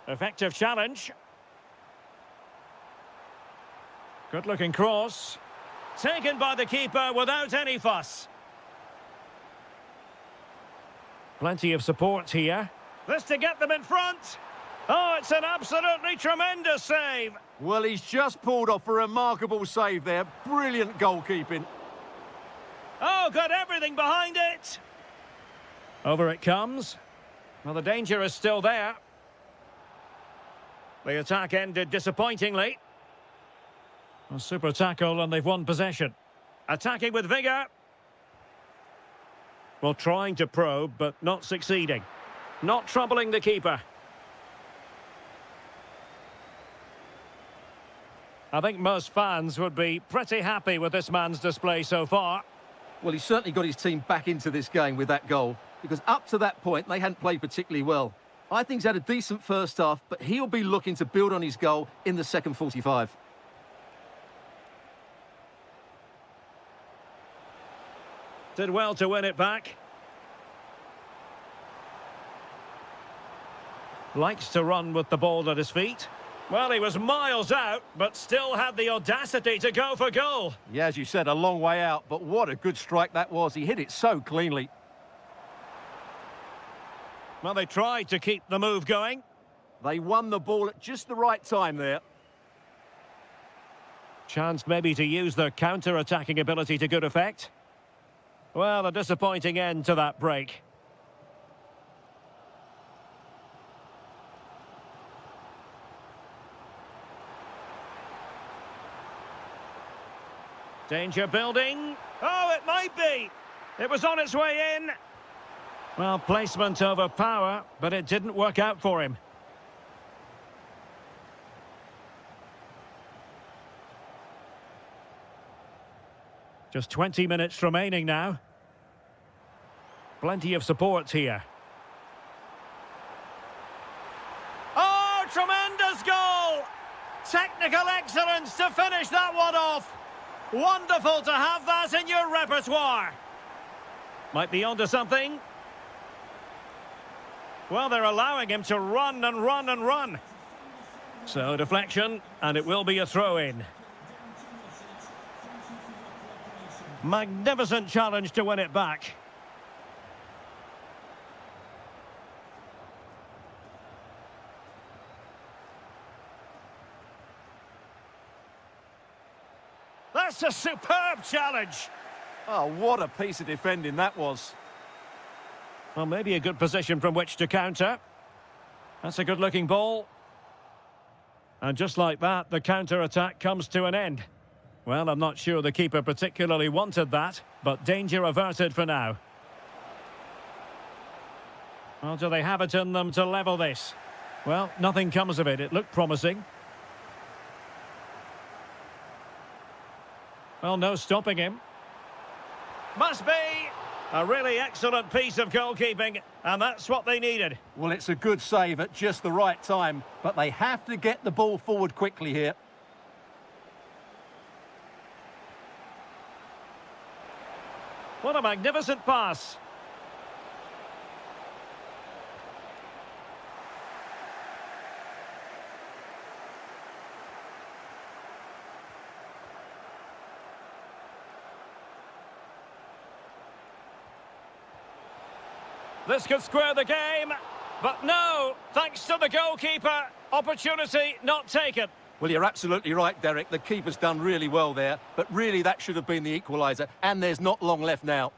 Effective challenge. Good-looking cross. Taken by the keeper without any fuss. Plenty of support here. This to get them in front. Oh, it's an absolutely tremendous save. Well, he's just pulled off a remarkable save there. Brilliant goalkeeping. Oh, got everything behind it. Over it comes. Well, the danger is still there. The attack ended disappointingly. A super tackle and they've won possession. Attacking with vigour. Well, trying to probe, but not succeeding. Not troubling the keeper. I think most fans would be pretty happy with this man's display so far. Well, he's certainly got his team back into this game with that goal, because up to that point, they hadn't played particularly well. I think he's had a decent first half, but he'll be looking to build on his goal in the second 45. Did well to win it back. Likes to run with the ball at his feet. Well, he was miles out, but still had the audacity to go for goal. Yeah, as you said, a long way out, but what a good strike that was. He hit it so cleanly. Well, they tried to keep the move going. They won the ball at just the right time there. Chance maybe to use their counter-attacking ability to good effect. Well, a disappointing end to that break. Danger building. Oh, it might be. It was on its way in. Well, placement over power, but it didn't work out for him. Just 20 minutes remaining now. Plenty of support here. Oh, tremendous goal! Technical excellence to finish that one off. Wonderful to have that in your repertoire. Might be onto something. Well, they're allowing him to run and run and run. So, deflection, and it will be a throw-in. Magnificent challenge to win it back. That's a superb challenge. Oh, what a piece of defending that was. Well, maybe a good position from which to counter. That's a good-looking ball. And just like that, the counter-attack comes to an end. Well, I'm not sure the keeper particularly wanted that, but danger averted for now. Well, do they have it in them to level this? Well, nothing comes of it. It looked promising. Well, no stopping him. Must be a really excellent piece of goalkeeping, and that's what they needed. Well, it's a good save at just the right time, but they have to get the ball forward quickly here. What a magnificent pass. This could square the game, but no, thanks to the goalkeeper, opportunity not taken. Well, you're absolutely right, Derek. The keeper's done really well there, but really that should have been the equaliser, and there's not long left now.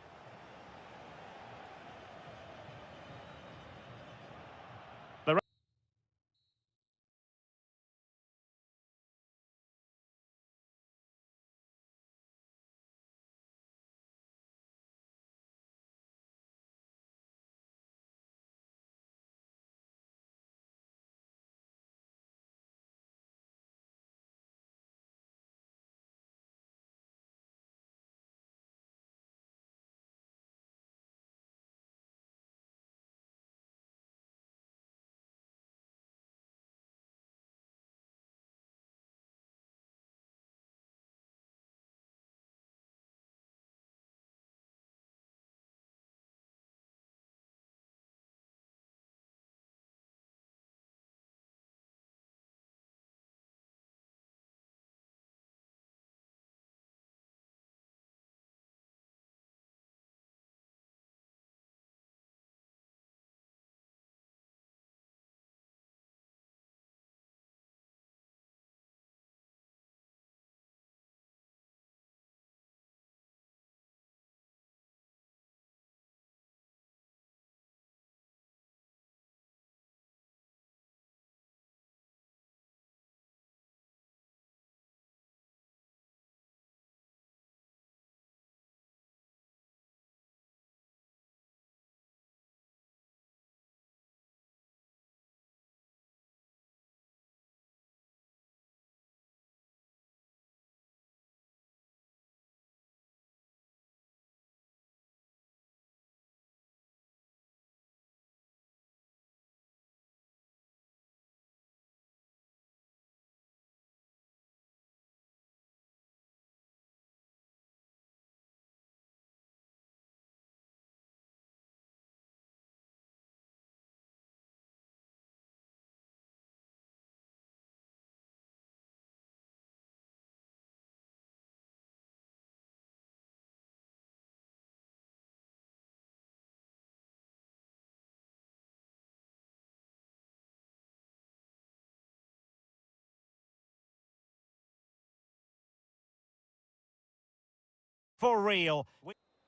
for real.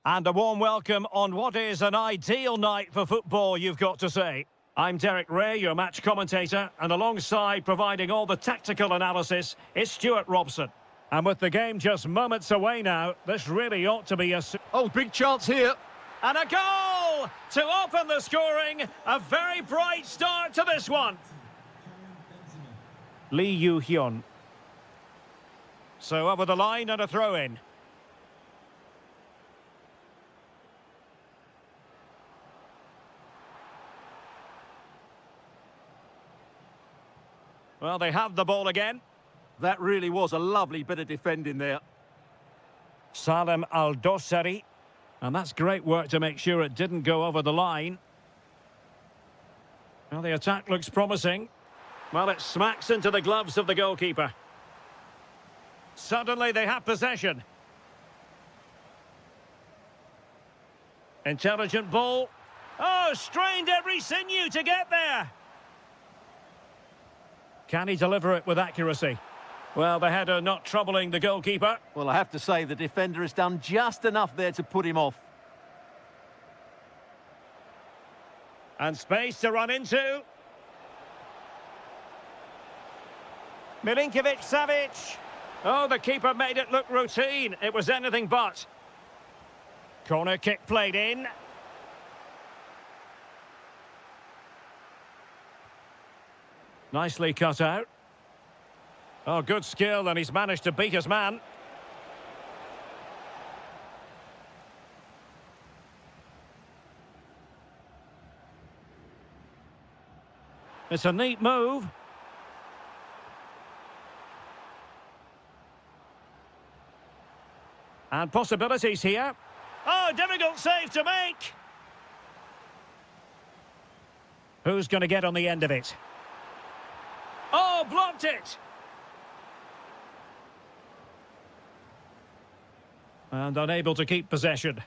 And a warm welcome on what is an ideal night for football, you've got to say. I'm Derek Ray, your match commentator, and alongside providing all the tactical analysis is Stuart Robson. And with the game just moments away now, this really ought to be a... Oh, big chance here. And a goal to open the scoring. A very bright start to this one. Lee Yu-hyun. So over the line and a throw-in. Well, they have the ball again. That really was a lovely bit of defending there. Salem Al-Dosari. And that's great work to make sure it didn't go over the line. Well, the attack looks promising. Well, it smacks into the gloves of the goalkeeper. Suddenly they have possession. Intelligent ball. Oh, strained every sinew to get there. Can he deliver it with accuracy? Well, the header not troubling the goalkeeper. Well, I have to say the defender has done just enough there to put him off. And space to run into. Milinkovic-Savic. Oh, the keeper made it look routine. It was anything but. Corner kick played in. Nicely cut out. Oh, good skill, and he's managed to beat his man. It's a neat move. And possibilities here. Oh, difficult save to make. Who's going to get on the end of it? Oh, blocked it. And unable to keep possession.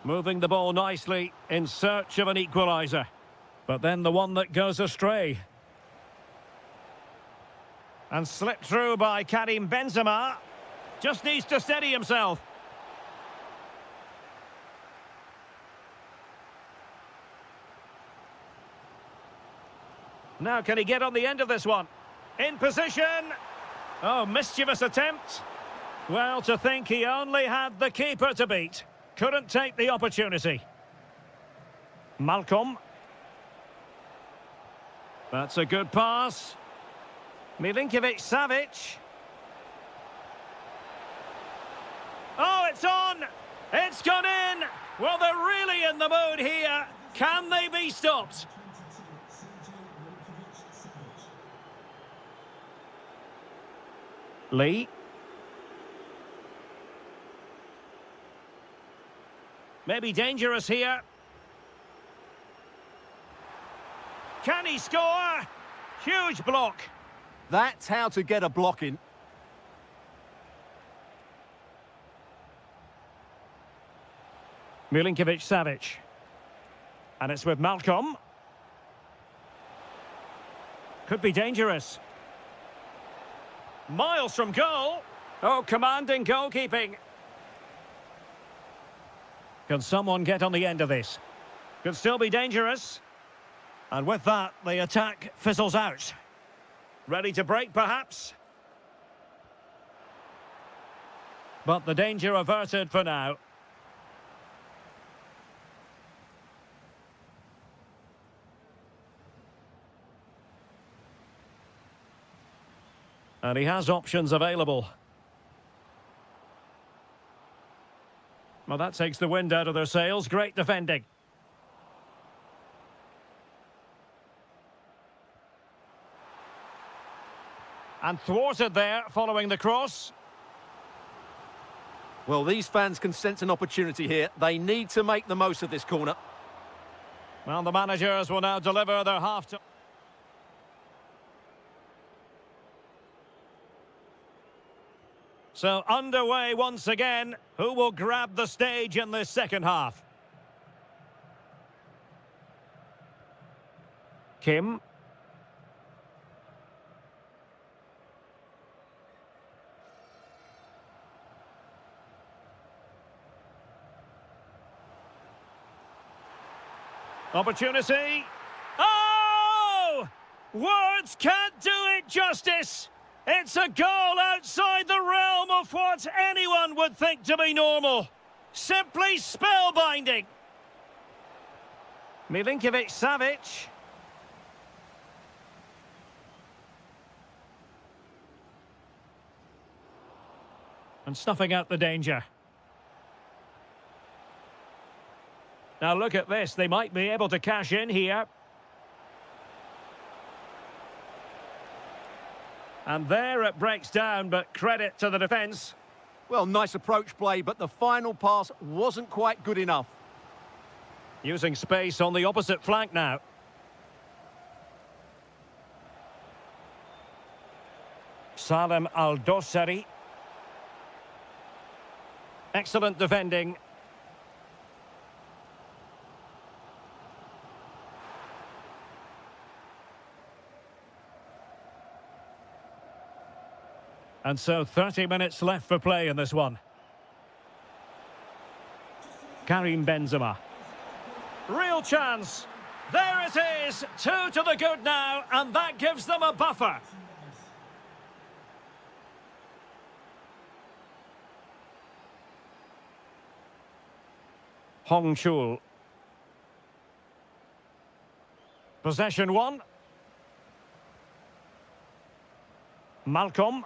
Moving the ball nicely in search of an equaliser. But then the one that goes astray. And slipped through by Karim Benzema. Just needs to steady himself. Now can he get on the end of this one? In position. Oh, mischievous attempt. Well, to think he only had the keeper to beat. Couldn't take the opportunity. Malcolm. That's a good pass. Milinkovic-Savic. Oh, it's on! It's gone in! Well, they're really in the mood here. Can they be stopped? Lee. Maybe dangerous here. Can he score? Huge block. That's how to get a block in. Milinkovic-Savic. And it's with Malcolm. Could be dangerous. Miles from goal. Oh, commanding goalkeeping. Can someone get on the end of this? Could still be dangerous. And with that, the attack fizzles out. Ready to break, perhaps? But the danger averted for now. And he has options available. Well, that takes the wind out of their sails. Great defending. And thwarted there following the cross. Well, these fans can sense an opportunity here. They need to make the most of this corner. Well, the managers will now deliver their half-time. So underway once again. Who will grab the stage in this second half? Kim. Opportunity. Oh! Words can't do it justice. It's a goal outside the realm of what anyone would think to be normal. Simply spellbinding. Milinkovic-Savic. And snuffing out the danger. Now look at this, they might be able to cash in here. And there it breaks down, but credit to the defence. Well, nice approach play, but the final pass wasn't quite good enough. Using space on the opposite flank now. Salem Al-Dosari. Excellent defending. And so 30 minutes left for play in this one. Karim Benzema. Real chance. There it is. 2 to the good now, and that gives them a buffer. Hong Chul. Possession 1. Malcolm.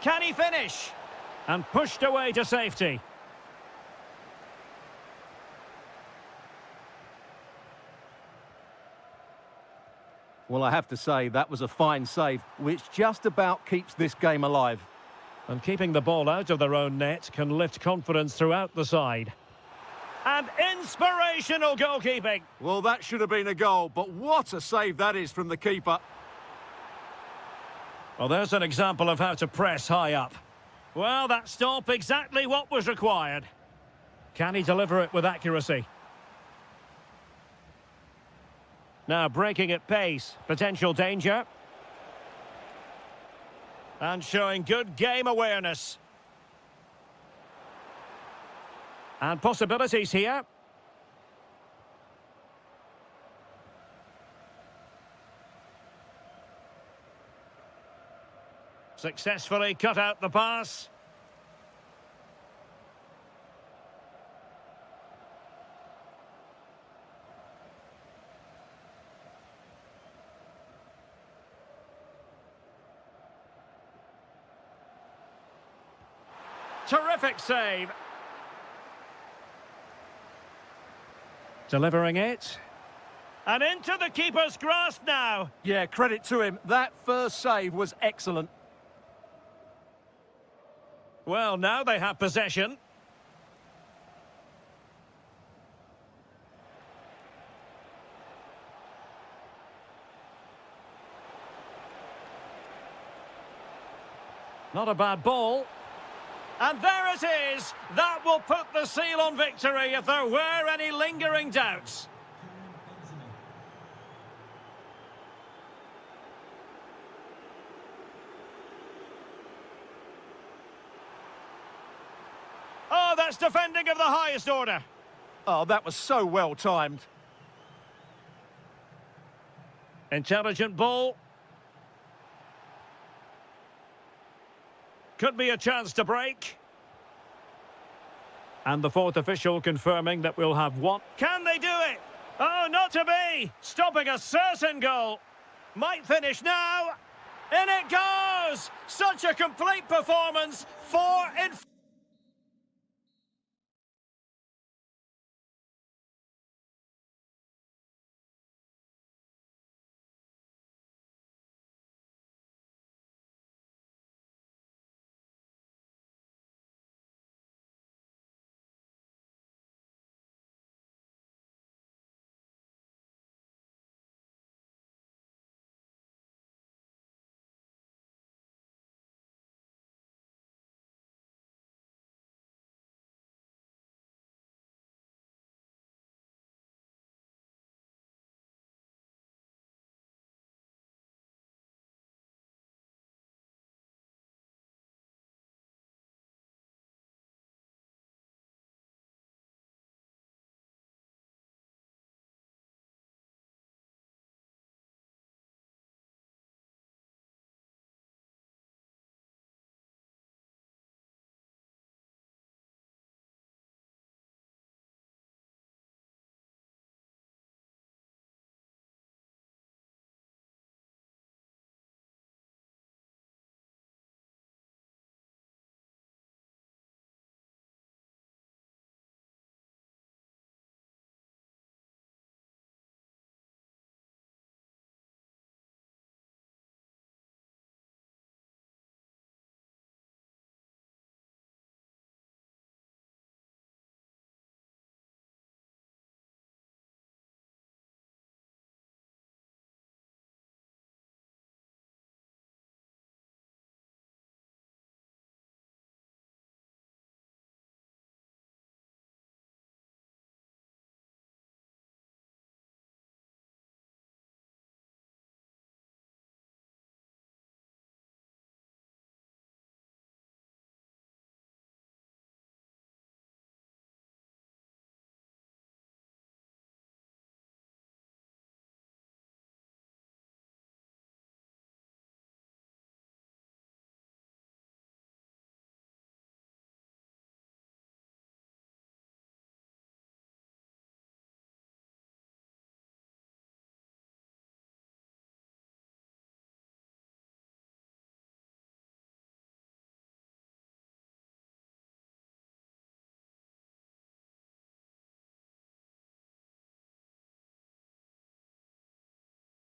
Can he finish? And pushed away to safety. Well, I have to say, that was a fine save, which just about keeps this game alive. And keeping the ball out of their own net can lift confidence throughout the side. And inspirational goalkeeping. Well, that should have been a goal, but what a save that is from the keeper. Well, there's an example of how to press high up. Well, that stop exactly what was required. Can he deliver it with accuracy? Now breaking at pace, potential danger. And showing good game awareness. And possibilities here. Successfully cut out the pass. Terrific save. Delivering it. And into the keeper's grasp now. Yeah, credit to him. That first save was excellent. Well, now they have possession. Not a bad ball. And there it is! That will put the seal on victory if there were any lingering doubts. Oh, that's defending of the highest order. Oh, that was so well timed. Intelligent ball. Could be a chance to break. And the fourth official confirming that we'll have one. Can they do it? Oh, not to be! Stopping a certain goal. Might finish now. In it goes! Such a complete performance. 4 in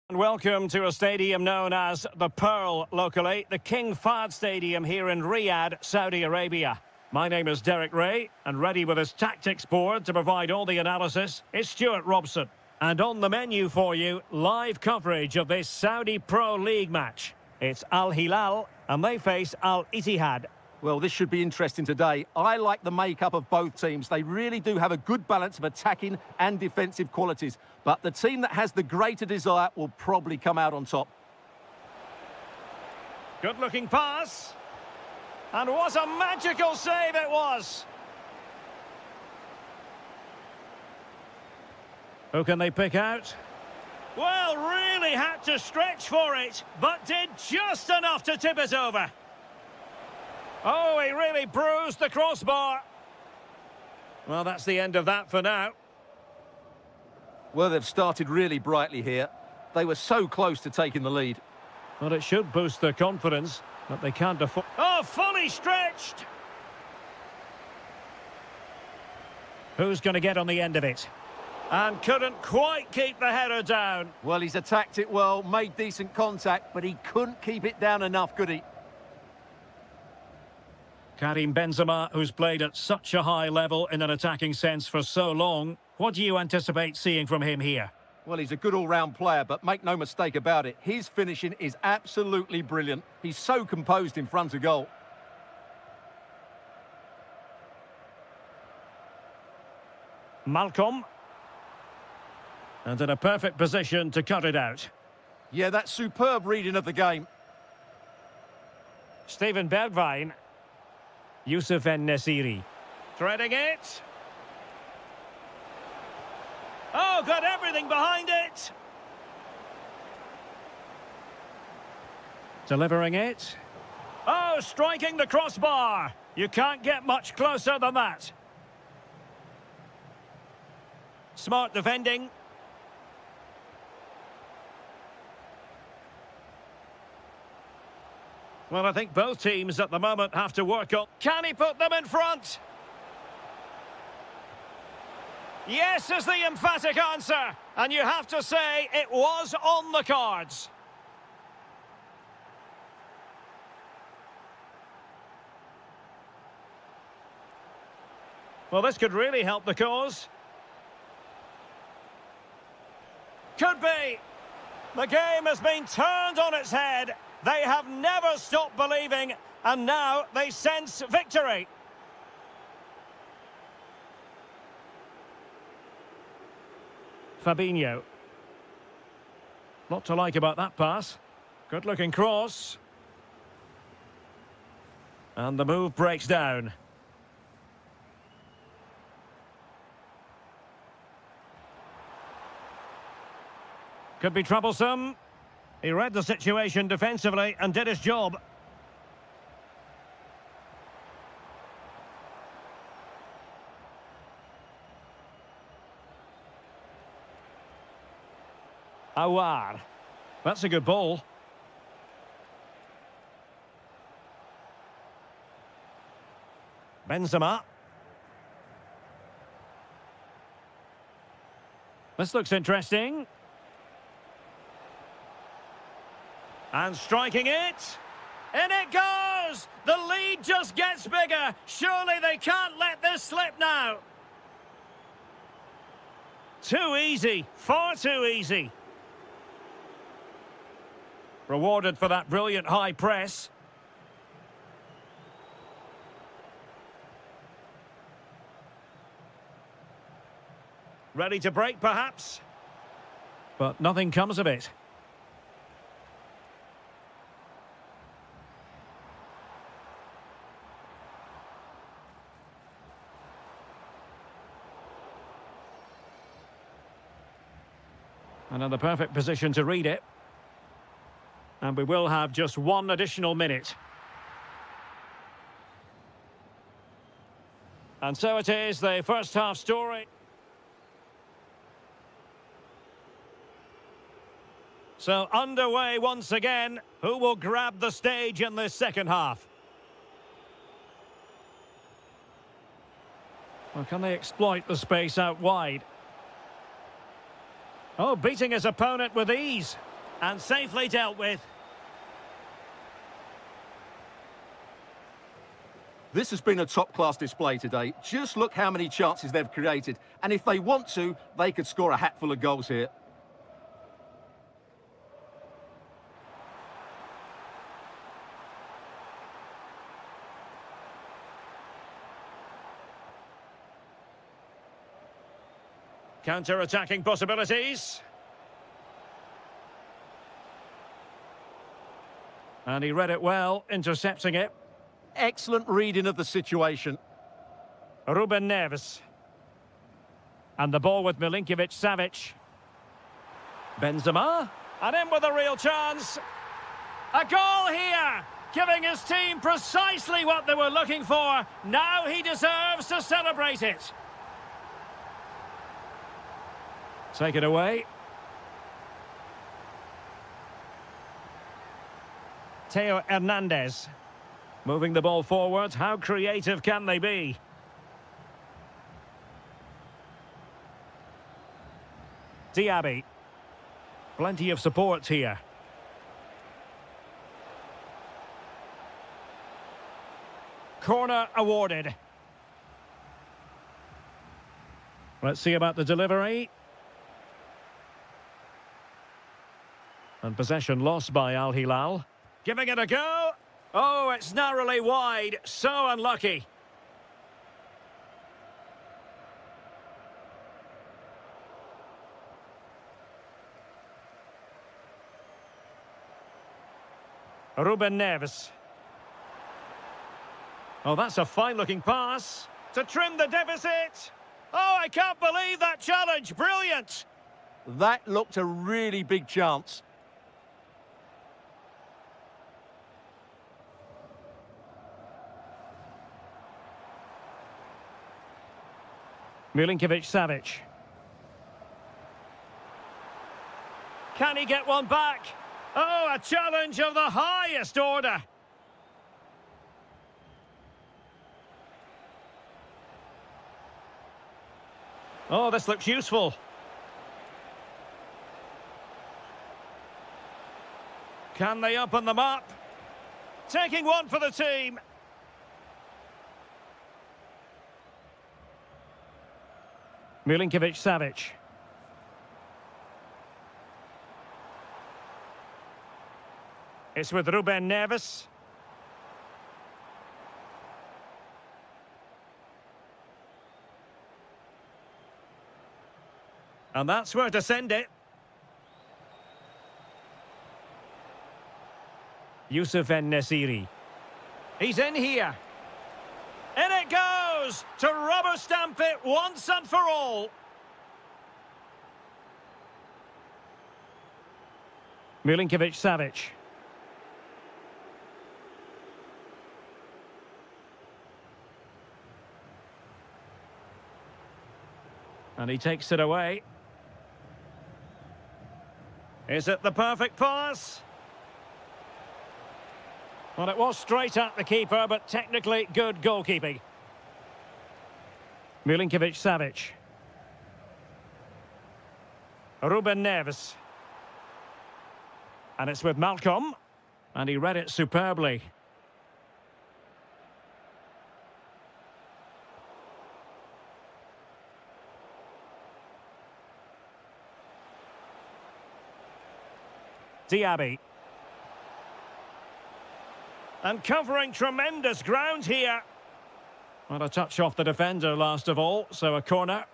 And welcome to a stadium known as the Pearl locally, the King Fahd Stadium here in Riyadh, Saudi Arabia. My name is Derek Ray, and ready with his tactics board to provide all the analysis is Stuart Robson. And on the menu for you, live coverage of this Saudi Pro League match. It's Al-Hilal, and they face Al-Ittihad. Well, this should be interesting today. I like the makeup of both teams. They really do have a good balance of attacking and defensive qualities. But the team that has the greater desire will probably come out on top. Good-looking pass. And what a magical save it was! Who can they pick out? Well, really had to stretch for it, but did just enough to tip it over. Oh, he really bruised the crossbar. Well, that's the end of that for now. Well, they've started really brightly here. They were so close to taking the lead. Well, it should boost their confidence, but they can't afford... Oh, fully stretched! Who's going to get on the end of it? And couldn't quite keep the header down. Well, he's attacked it well, made decent contact, but he couldn't keep it down enough, could he? Karim Benzema, who's played at such a high level in an attacking sense for so long. What do you anticipate seeing from him here? Well, he's a good all-round player, but make no mistake about it, his finishing is absolutely brilliant. He's so composed in front of goal. Malcolm. And in a perfect position to cut it out. Yeah, that's superb reading of the game. Steven Bergwijn. Youssef En-Nesyri. Threading it. Oh, got everything behind it. Delivering it. Oh, striking the crossbar. You can't get much closer than that. Smart defending. Well, I think both teams at the moment have to work on... Can he put them in front? Yes is the emphatic answer. And you have to say it was on the cards. Well, this could really help the cause. Could be. The game has been turned on its head. They have never stopped believing, and now they sense victory. Fabinho. Lot to like about that pass. Good-looking cross. And the move breaks down. Could be troublesome. He read the situation defensively and did his job. Awar. That's a good ball. Benzema. This looks interesting. And striking it. In it goes! The lead just gets bigger. Surely they can't let this slip now. Too easy. Far too easy. Rewarded for that brilliant high press. Ready to break, perhaps? But nothing comes of it. And in the perfect position to read it. And we will have just one additional minute. And so it is, the first half story. So underway once again. Who will grab the stage in this second half? Well, can they exploit the space out wide? Oh, beating his opponent with ease. And safely dealt with. This has been a top-class display today. Just look how many chances they've created. And if they want to, they could score a hatful of goals here. Counter-attacking possibilities. And he read it well, intercepting it. Excellent reading of the situation. Ruben Neves. And the ball with Milinkovic-Savic. Benzema. And in with a real chance. A goal here, giving his team precisely what they were looking for. Now he deserves to celebrate it. Take it away. Theo Hernandez. Moving the ball forward. How creative can they be? Diaby. Plenty of support here. Corner awarded. Let's see about the delivery. And possession lost by Al-Hilal. Giving it a go. Oh, it's narrowly wide. So unlucky. Ruben Neves. Oh, that's a fine-looking pass. To trim the deficit. Oh, I can't believe that challenge. Brilliant. That looked a really big chance. Milinkovic-Savic. Can he get one back? Oh, a challenge of the highest order. Oh, this looks useful. Can they open them up? Taking one for the team. Milinkovic-Savic. It's with Ruben Neves. And that's where to send it. Youssef En-Nesyri. He's in here. In it goes to rubber stamp it once and for all. Milinkovic-Savic. And he takes it away. Is it the perfect pass? Well, it was straight at the keeper, but technically good goalkeeping. Milinkovic-Savic. Ruben Neves. And it's with Malcolm. And he read it superbly. Diaby. And covering tremendous ground here. Well, a touch off the defender last of all, so a corner.